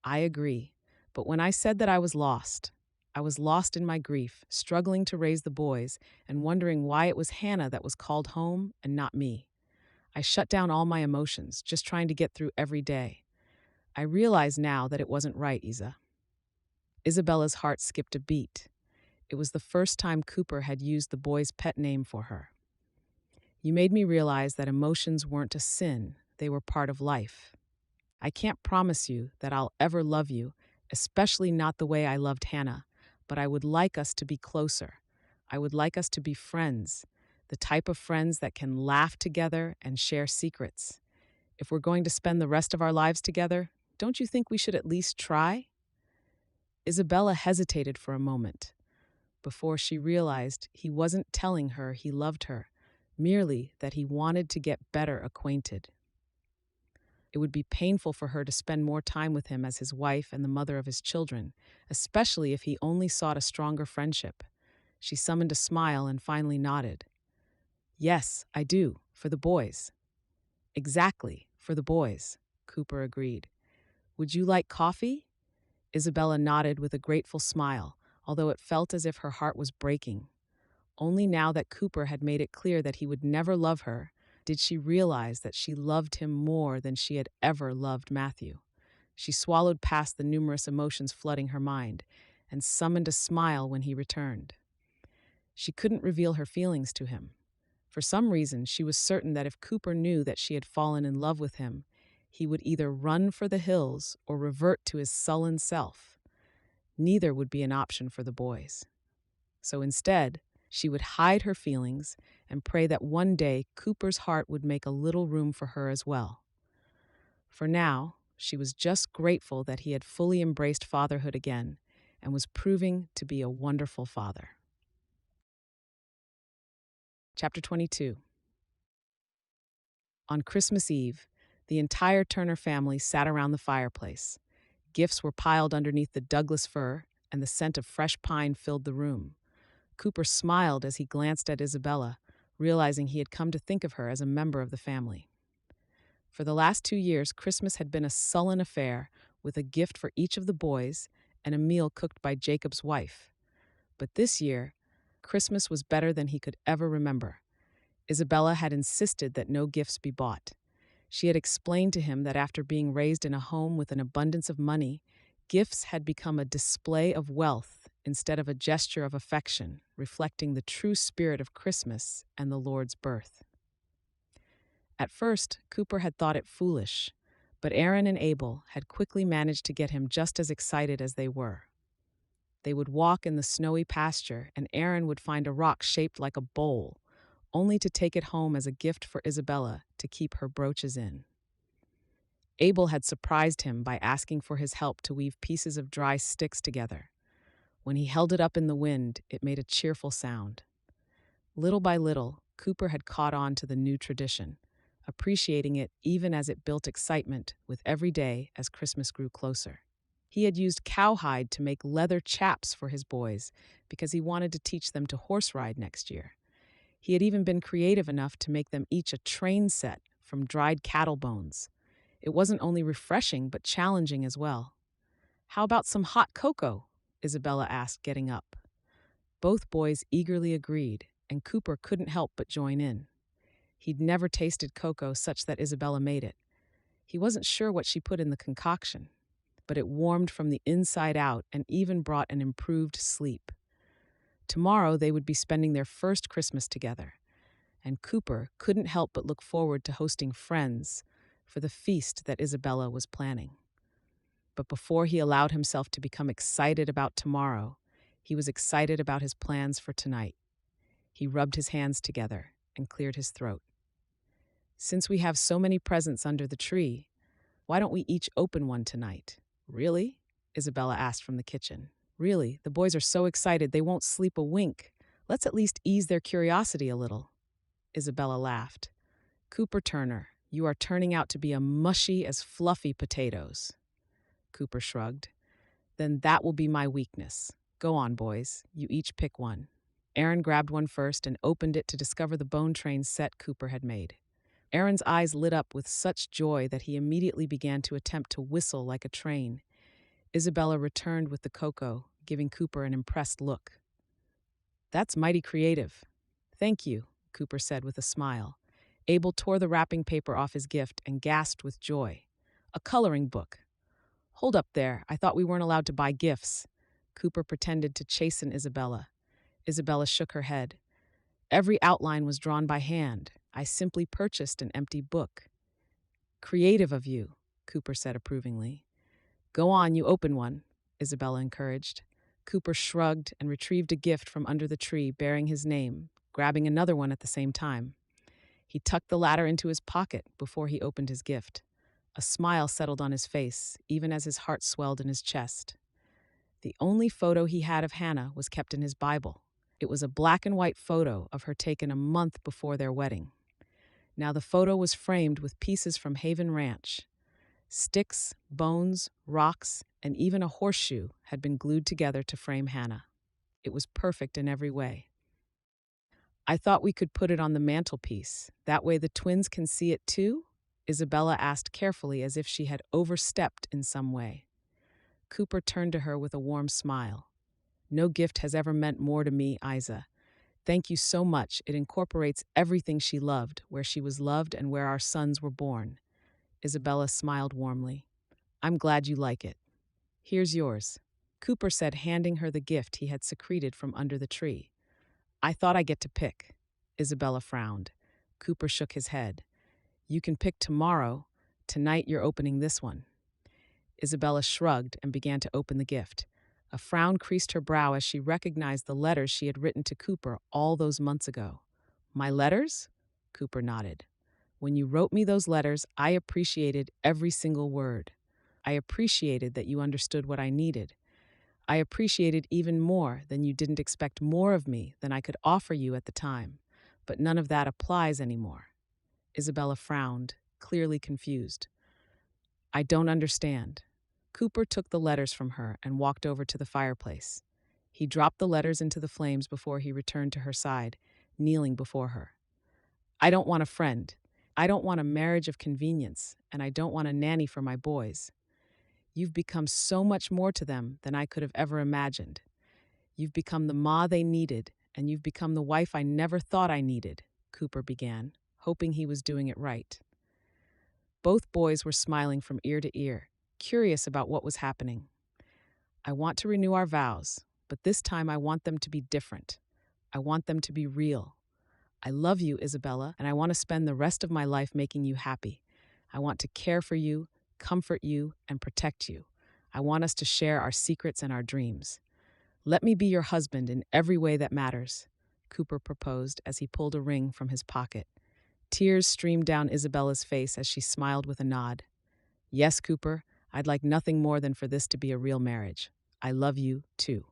A: I agree, but when I said that I was lost in my grief, struggling to raise the boys and wondering why it was Hannah that was called home and not me. I shut down all my emotions, just trying to get through every day. I realize now that it wasn't right, Isa. Isabella's heart skipped a beat. It was the first time Cooper had used the boy's pet name for her. You made me realize that emotions weren't a sin, they were part of life. I can't promise you that I'll ever love you, especially not the way I loved Hannah, but I would like us to be closer. I would like us to be friends, the type of friends that can laugh together and share secrets. If we're going to spend the rest of our lives together, don't you think we should at least try? Isabella hesitated for a moment before she realized he wasn't telling her he loved her, merely that he wanted to get better acquainted. It would be painful for her to spend more time with him as his wife and the mother of his children, especially if he only sought a stronger friendship. She summoned a smile and finally nodded. Yes, I do, for the boys. Exactly, for the boys, Cooper agreed. Would you like coffee? Isabella nodded with a grateful smile. although it felt as if her heart was breaking. Only now that Cooper had made it clear that he would never love her did she realize that she loved him more than she had ever loved Matthew. She swallowed past the numerous emotions flooding her mind and summoned a smile when he returned. She couldn't reveal her feelings to him. For some reason, she was certain that if Cooper knew that she had fallen in love with him, he would either run for the hills or revert to his sullen self. Neither would be an option for the boys. So instead, she would hide her feelings and pray that one day Cooper's heart would make a little room for her as well. For now, she was just grateful that he had fully embraced fatherhood again and was proving to be a wonderful father. Chapter 22. On Christmas Eve, the entire Turner family sat around the fireplace. Gifts were piled underneath the Douglas fir, and the scent of fresh pine filled the room. Cooper smiled as he glanced at Isabella, realizing he had come to think of her as a member of the family. For the last 2 years, Christmas had been a sullen affair, with a gift for each of the boys and a meal cooked by Jacob's wife. But this year, Christmas was better than he could ever remember. Isabella had insisted that no gifts be bought. She had explained to him that after being raised in a home with an abundance of money, gifts had become a display of wealth instead of a gesture of affection, reflecting the true spirit of Christmas and the Lord's birth. At first, Cooper had thought it foolish, but Aaron and Abel had quickly managed to get him just as excited as they were. They would walk in the snowy pasture, and Aaron would find a rock shaped like a bowl, only to take it home as a gift for Isabella to keep her brooches in. Abel had surprised him by asking for his help to weave pieces of dry sticks together. When he held it up in the wind, it made a cheerful sound. Little by little, Cooper had caught on to the new tradition, appreciating it even as it built excitement with every day as Christmas grew closer. He had used cowhide to make leather chaps for his boys because he wanted to teach them to horse ride next year. He had even been creative enough to make them each a train set from dried cattle bones. It wasn't only refreshing, but challenging as well. "How about some hot cocoa?" Isabella asked, getting up. Both boys eagerly agreed, and Cooper couldn't help but join in. He'd never tasted cocoa such that Isabella made it. He wasn't sure what she put in the concoction, but it warmed from the inside out and even brought an improved sleep. Tomorrow they would be spending their first Christmas together, and Cooper couldn't help but look forward to hosting friends for the feast that Isabella was planning. But before he allowed himself to become excited about tomorrow, he was excited about his plans for tonight. He rubbed his hands together and cleared his throat. "Since we have so many presents under the tree, why don't we each open one tonight?" "Really?" Isabella asked from the kitchen. "Really, the boys are so excited they won't sleep a wink. Let's at least ease their curiosity a little." Isabella laughed. "Cooper Turner, you are turning out to be as mushy as fluffy potatoes." Cooper shrugged. "Then that will be my weakness. Go on, boys. You each pick one." Aaron grabbed one first and opened it to discover the bone train set Cooper had made. Aaron's eyes lit up with such joy that he immediately began to attempt to whistle like a train. Isabella returned with the cocoa, giving Cooper an impressed look. "That's mighty creative." "Thank you," Cooper said with a smile. Abel tore the wrapping paper off his gift and gasped with joy. "A coloring book." "Hold up there, I thought we weren't allowed to buy gifts." Cooper pretended to chasten Isabella. Isabella shook her head. "Every outline was drawn by hand. I simply purchased an empty book." "Creative of you," Cooper said approvingly. "Go on, you open one," Isabella encouraged. Cooper shrugged and retrieved a gift from under the tree bearing his name, grabbing another one at the same time. He tucked the latter into his pocket before he opened his gift. A smile settled on his face, even as his heart swelled in his chest. The only photo he had of Hannah was kept in his Bible. It was a black and white photo of her taken a month before their wedding. Now the photo was framed with pieces from Haven Ranch. Sticks, bones, rocks, and even a horseshoe had been glued together to frame Hannah. It was perfect in every way. "I thought we could put it on the mantelpiece. That way the twins can see it too?" Isabella asked carefully, as if she had overstepped in some way. Cooper turned to her with a warm smile. No gift has ever meant more to me, Isa. Thank you so much. It incorporates everything she loved, where she was loved and where our sons were born. Isabella smiled warmly. I'm glad you like it. Here's yours. Cooper said, handing her the gift he had secreted from under the tree. I thought I get to pick. Isabella frowned. Cooper shook his head. You can pick tomorrow. Tonight you're opening this one. Isabella shrugged and began to open the gift. A frown creased her brow as she recognized the letters she had written to Cooper all those months ago. My letters? Cooper nodded. When you wrote me those letters, I appreciated every single word. I appreciated that you understood what I needed. I appreciated even more than you didn't expect more of me than I could offer you at the time. But none of that applies anymore. Isabella frowned, clearly confused. I don't understand. Cooper took the letters from her and walked over to the fireplace. He dropped the letters into the flames before he returned to her side, kneeling before her. I don't want a friend. I don't want a marriage of convenience, and I don't want a nanny for my boys. You've become so much more to them than I could have ever imagined. You've become the ma they needed, and you've become the wife I never thought I needed, Cooper began, hoping he was doing it right. Both boys were smiling from ear to ear, curious about what was happening. I want to renew our vows, but this time I want them to be different. I want them to be real. I love you, Isabella, and I want to spend the rest of my life making you happy. I want to care for you, comfort you, and protect you. I want us to share our secrets and our dreams. Let me be your husband in every way that matters, Cooper proposed as he pulled a ring from his pocket. Tears streamed down Isabella's face as she smiled with a nod. Yes, Cooper, I'd like nothing more than for this to be a real marriage. I love you, too.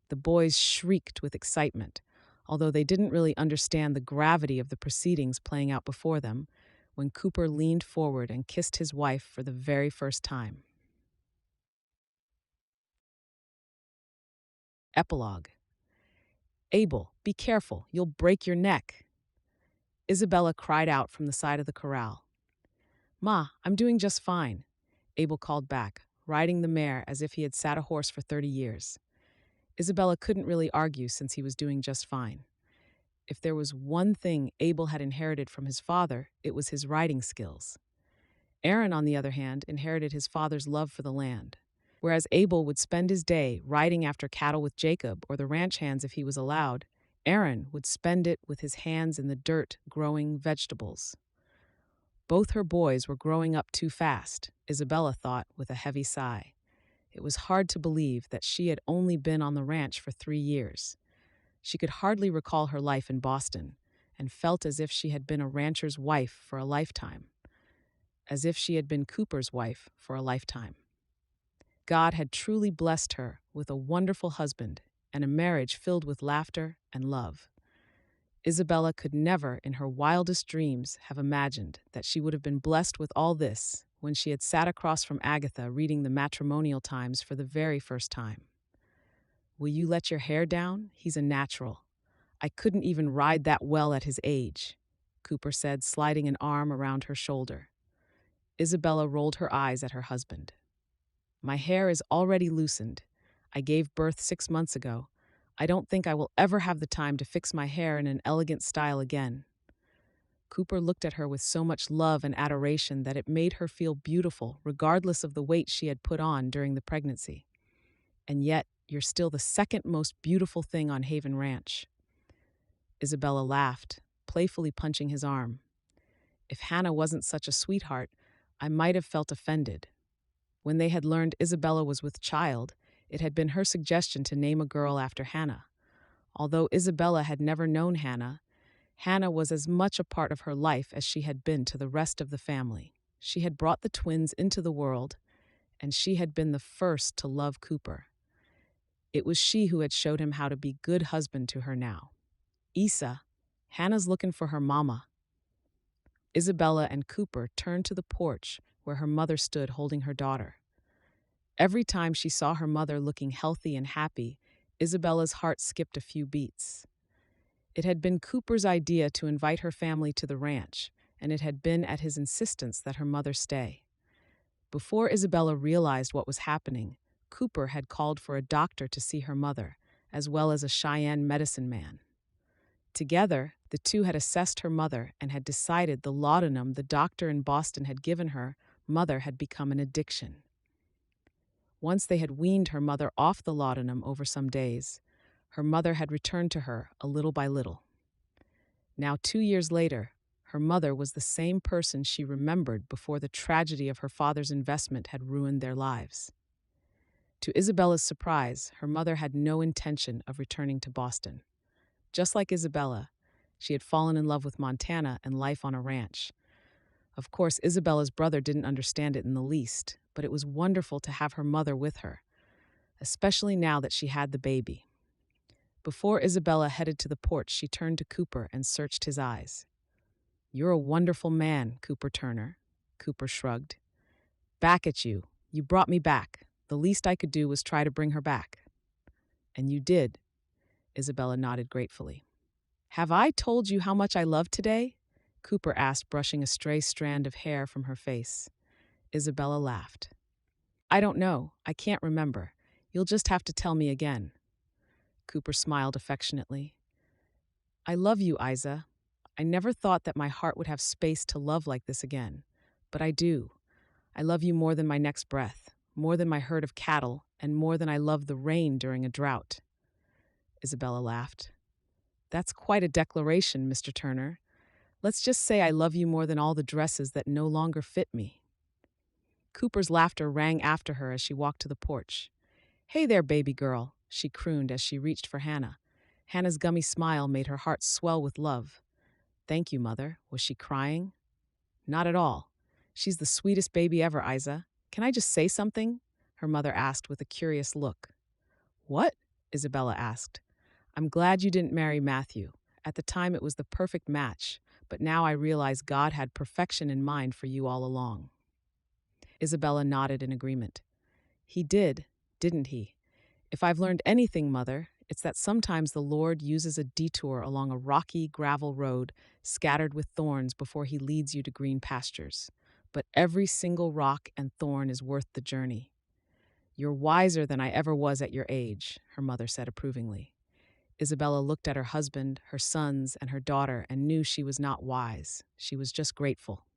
A: The boys shrieked with excitement, although they didn't really understand the gravity of the proceedings playing out before them, when Cooper leaned forward and kissed his wife for the very first time. Epilogue. Abel, be careful, you'll break your neck. Isabella cried out from the side of the corral. Ma, I'm doing just fine, Abel called back, riding the mare as if he had sat a horse for 30 years. Isabella couldn't really argue since he was doing just fine. If there was one thing Abel had inherited from his father, it was his riding skills. Aaron, on the other hand, inherited his father's love for the land. Whereas Abel would spend his day riding after cattle with Jacob or the ranch hands if he was allowed, Aaron would spend it with his hands in the dirt growing vegetables. Both her boys were growing up too fast, Isabella thought with a heavy sigh. It was hard to believe that she had only been on the ranch for 3 years. She could hardly recall her life in Boston, and felt as if she had been a rancher's wife for a lifetime. As if she had been Cooper's wife for a lifetime. God had truly blessed her with a wonderful husband and a marriage filled with laughter and love. Isabella could never, in her wildest dreams, have imagined that she would have been blessed with all this when she had sat across from Agatha reading the Matrimonial Times for the very first time. Will you let your hair down? He's a natural. I couldn't even ride that well at his age, Cooper said, sliding an arm around her shoulder. Isabella rolled her eyes at her husband. My hair is already loosened. I gave birth 6 months ago. I don't think I will ever have the time to fix my hair in an elegant style again. Cooper looked at her with so much love and adoration that it made her feel beautiful, regardless of the weight she had put on during the pregnancy. And yet, you're still the second most beautiful thing on Haven Ranch. Isabella laughed, playfully punching his arm. If Hannah wasn't such a sweetheart, I might have felt offended. When they had learned Isabella was with child, it had been her suggestion to name a girl after Hannah. Although Isabella had never known Hannah, Hannah was as much a part of her life as she had been to the rest of the family. She had brought the twins into the world, and she had been the first to love Cooper. It was she who had showed him how to be good husband to her now. Isa, Hannah's looking for her mama. Isabella and Cooper turned to the porch where her mother stood holding her daughter. Every time she saw her mother looking healthy and happy, Isabella's heart skipped a few beats. It had been Cooper's idea to invite her family to the ranch, and it had been at his insistence that her mother stay. Before Isabella realized what was happening, Cooper had called for a doctor to see her mother, as well as a Cheyenne medicine man. Together, the two had assessed her mother and had decided the laudanum the doctor in Boston had given her mother had become an addiction. Once they had weaned her mother off the laudanum over some days, her mother had returned to her a little by little. Now, 2 years later, her mother was the same person she remembered before the tragedy of her father's investment had ruined their lives. To Isabella's surprise, her mother had no intention of returning to Boston. Just like Isabella, she had fallen in love with Montana and life on a ranch. Of course, Isabella's brother didn't understand it in the least, but it was wonderful to have her mother with her, especially now that she had the baby. Before Isabella headed to the porch, she turned to Cooper and searched his eyes. "You're a wonderful man, Cooper Turner." Cooper shrugged. "Back at you. You brought me back. The least I could do was try to bring her back." "And you did." Isabella nodded gratefully. "Have I told you how much I love today?" Cooper asked, brushing a stray strand of hair from her face. Isabella laughed. "I don't know. I can't remember. You'll just have to tell me again." Cooper smiled affectionately. "I love you, Isa. I never thought that my heart would have space to love like this again. But I do. I love you more than my next breath, more than my herd of cattle, and more than I love the rain during a drought." Isabella laughed. "That's quite a declaration, Mr. Turner. Let's just say I love you more than all the dresses that no longer fit me." Cooper's laughter rang after her as she walked to the porch. "Hey there, baby girl," she crooned as she reached for Hannah. Hannah's gummy smile made her heart swell with love. "Thank you, Mother." Was she crying? Not at all. "She's the sweetest baby ever, Isa. Can I just say something?" her mother asked with a curious look. "What?" Isabella asked. "I'm glad you didn't marry Matthew. At the time it was the perfect match, but now I realize God had perfection in mind for you all along." Isabella nodded in agreement. "He did, didn't he? If I've learned anything, Mother, it's that sometimes the Lord uses a detour along a rocky gravel road scattered with thorns before he leads you to green pastures. But every single rock and thorn is worth the journey." "You're wiser than I ever was at your age," her mother said approvingly. Isabella looked at her husband, her sons, and her daughter and knew she was not wise. She was just grateful.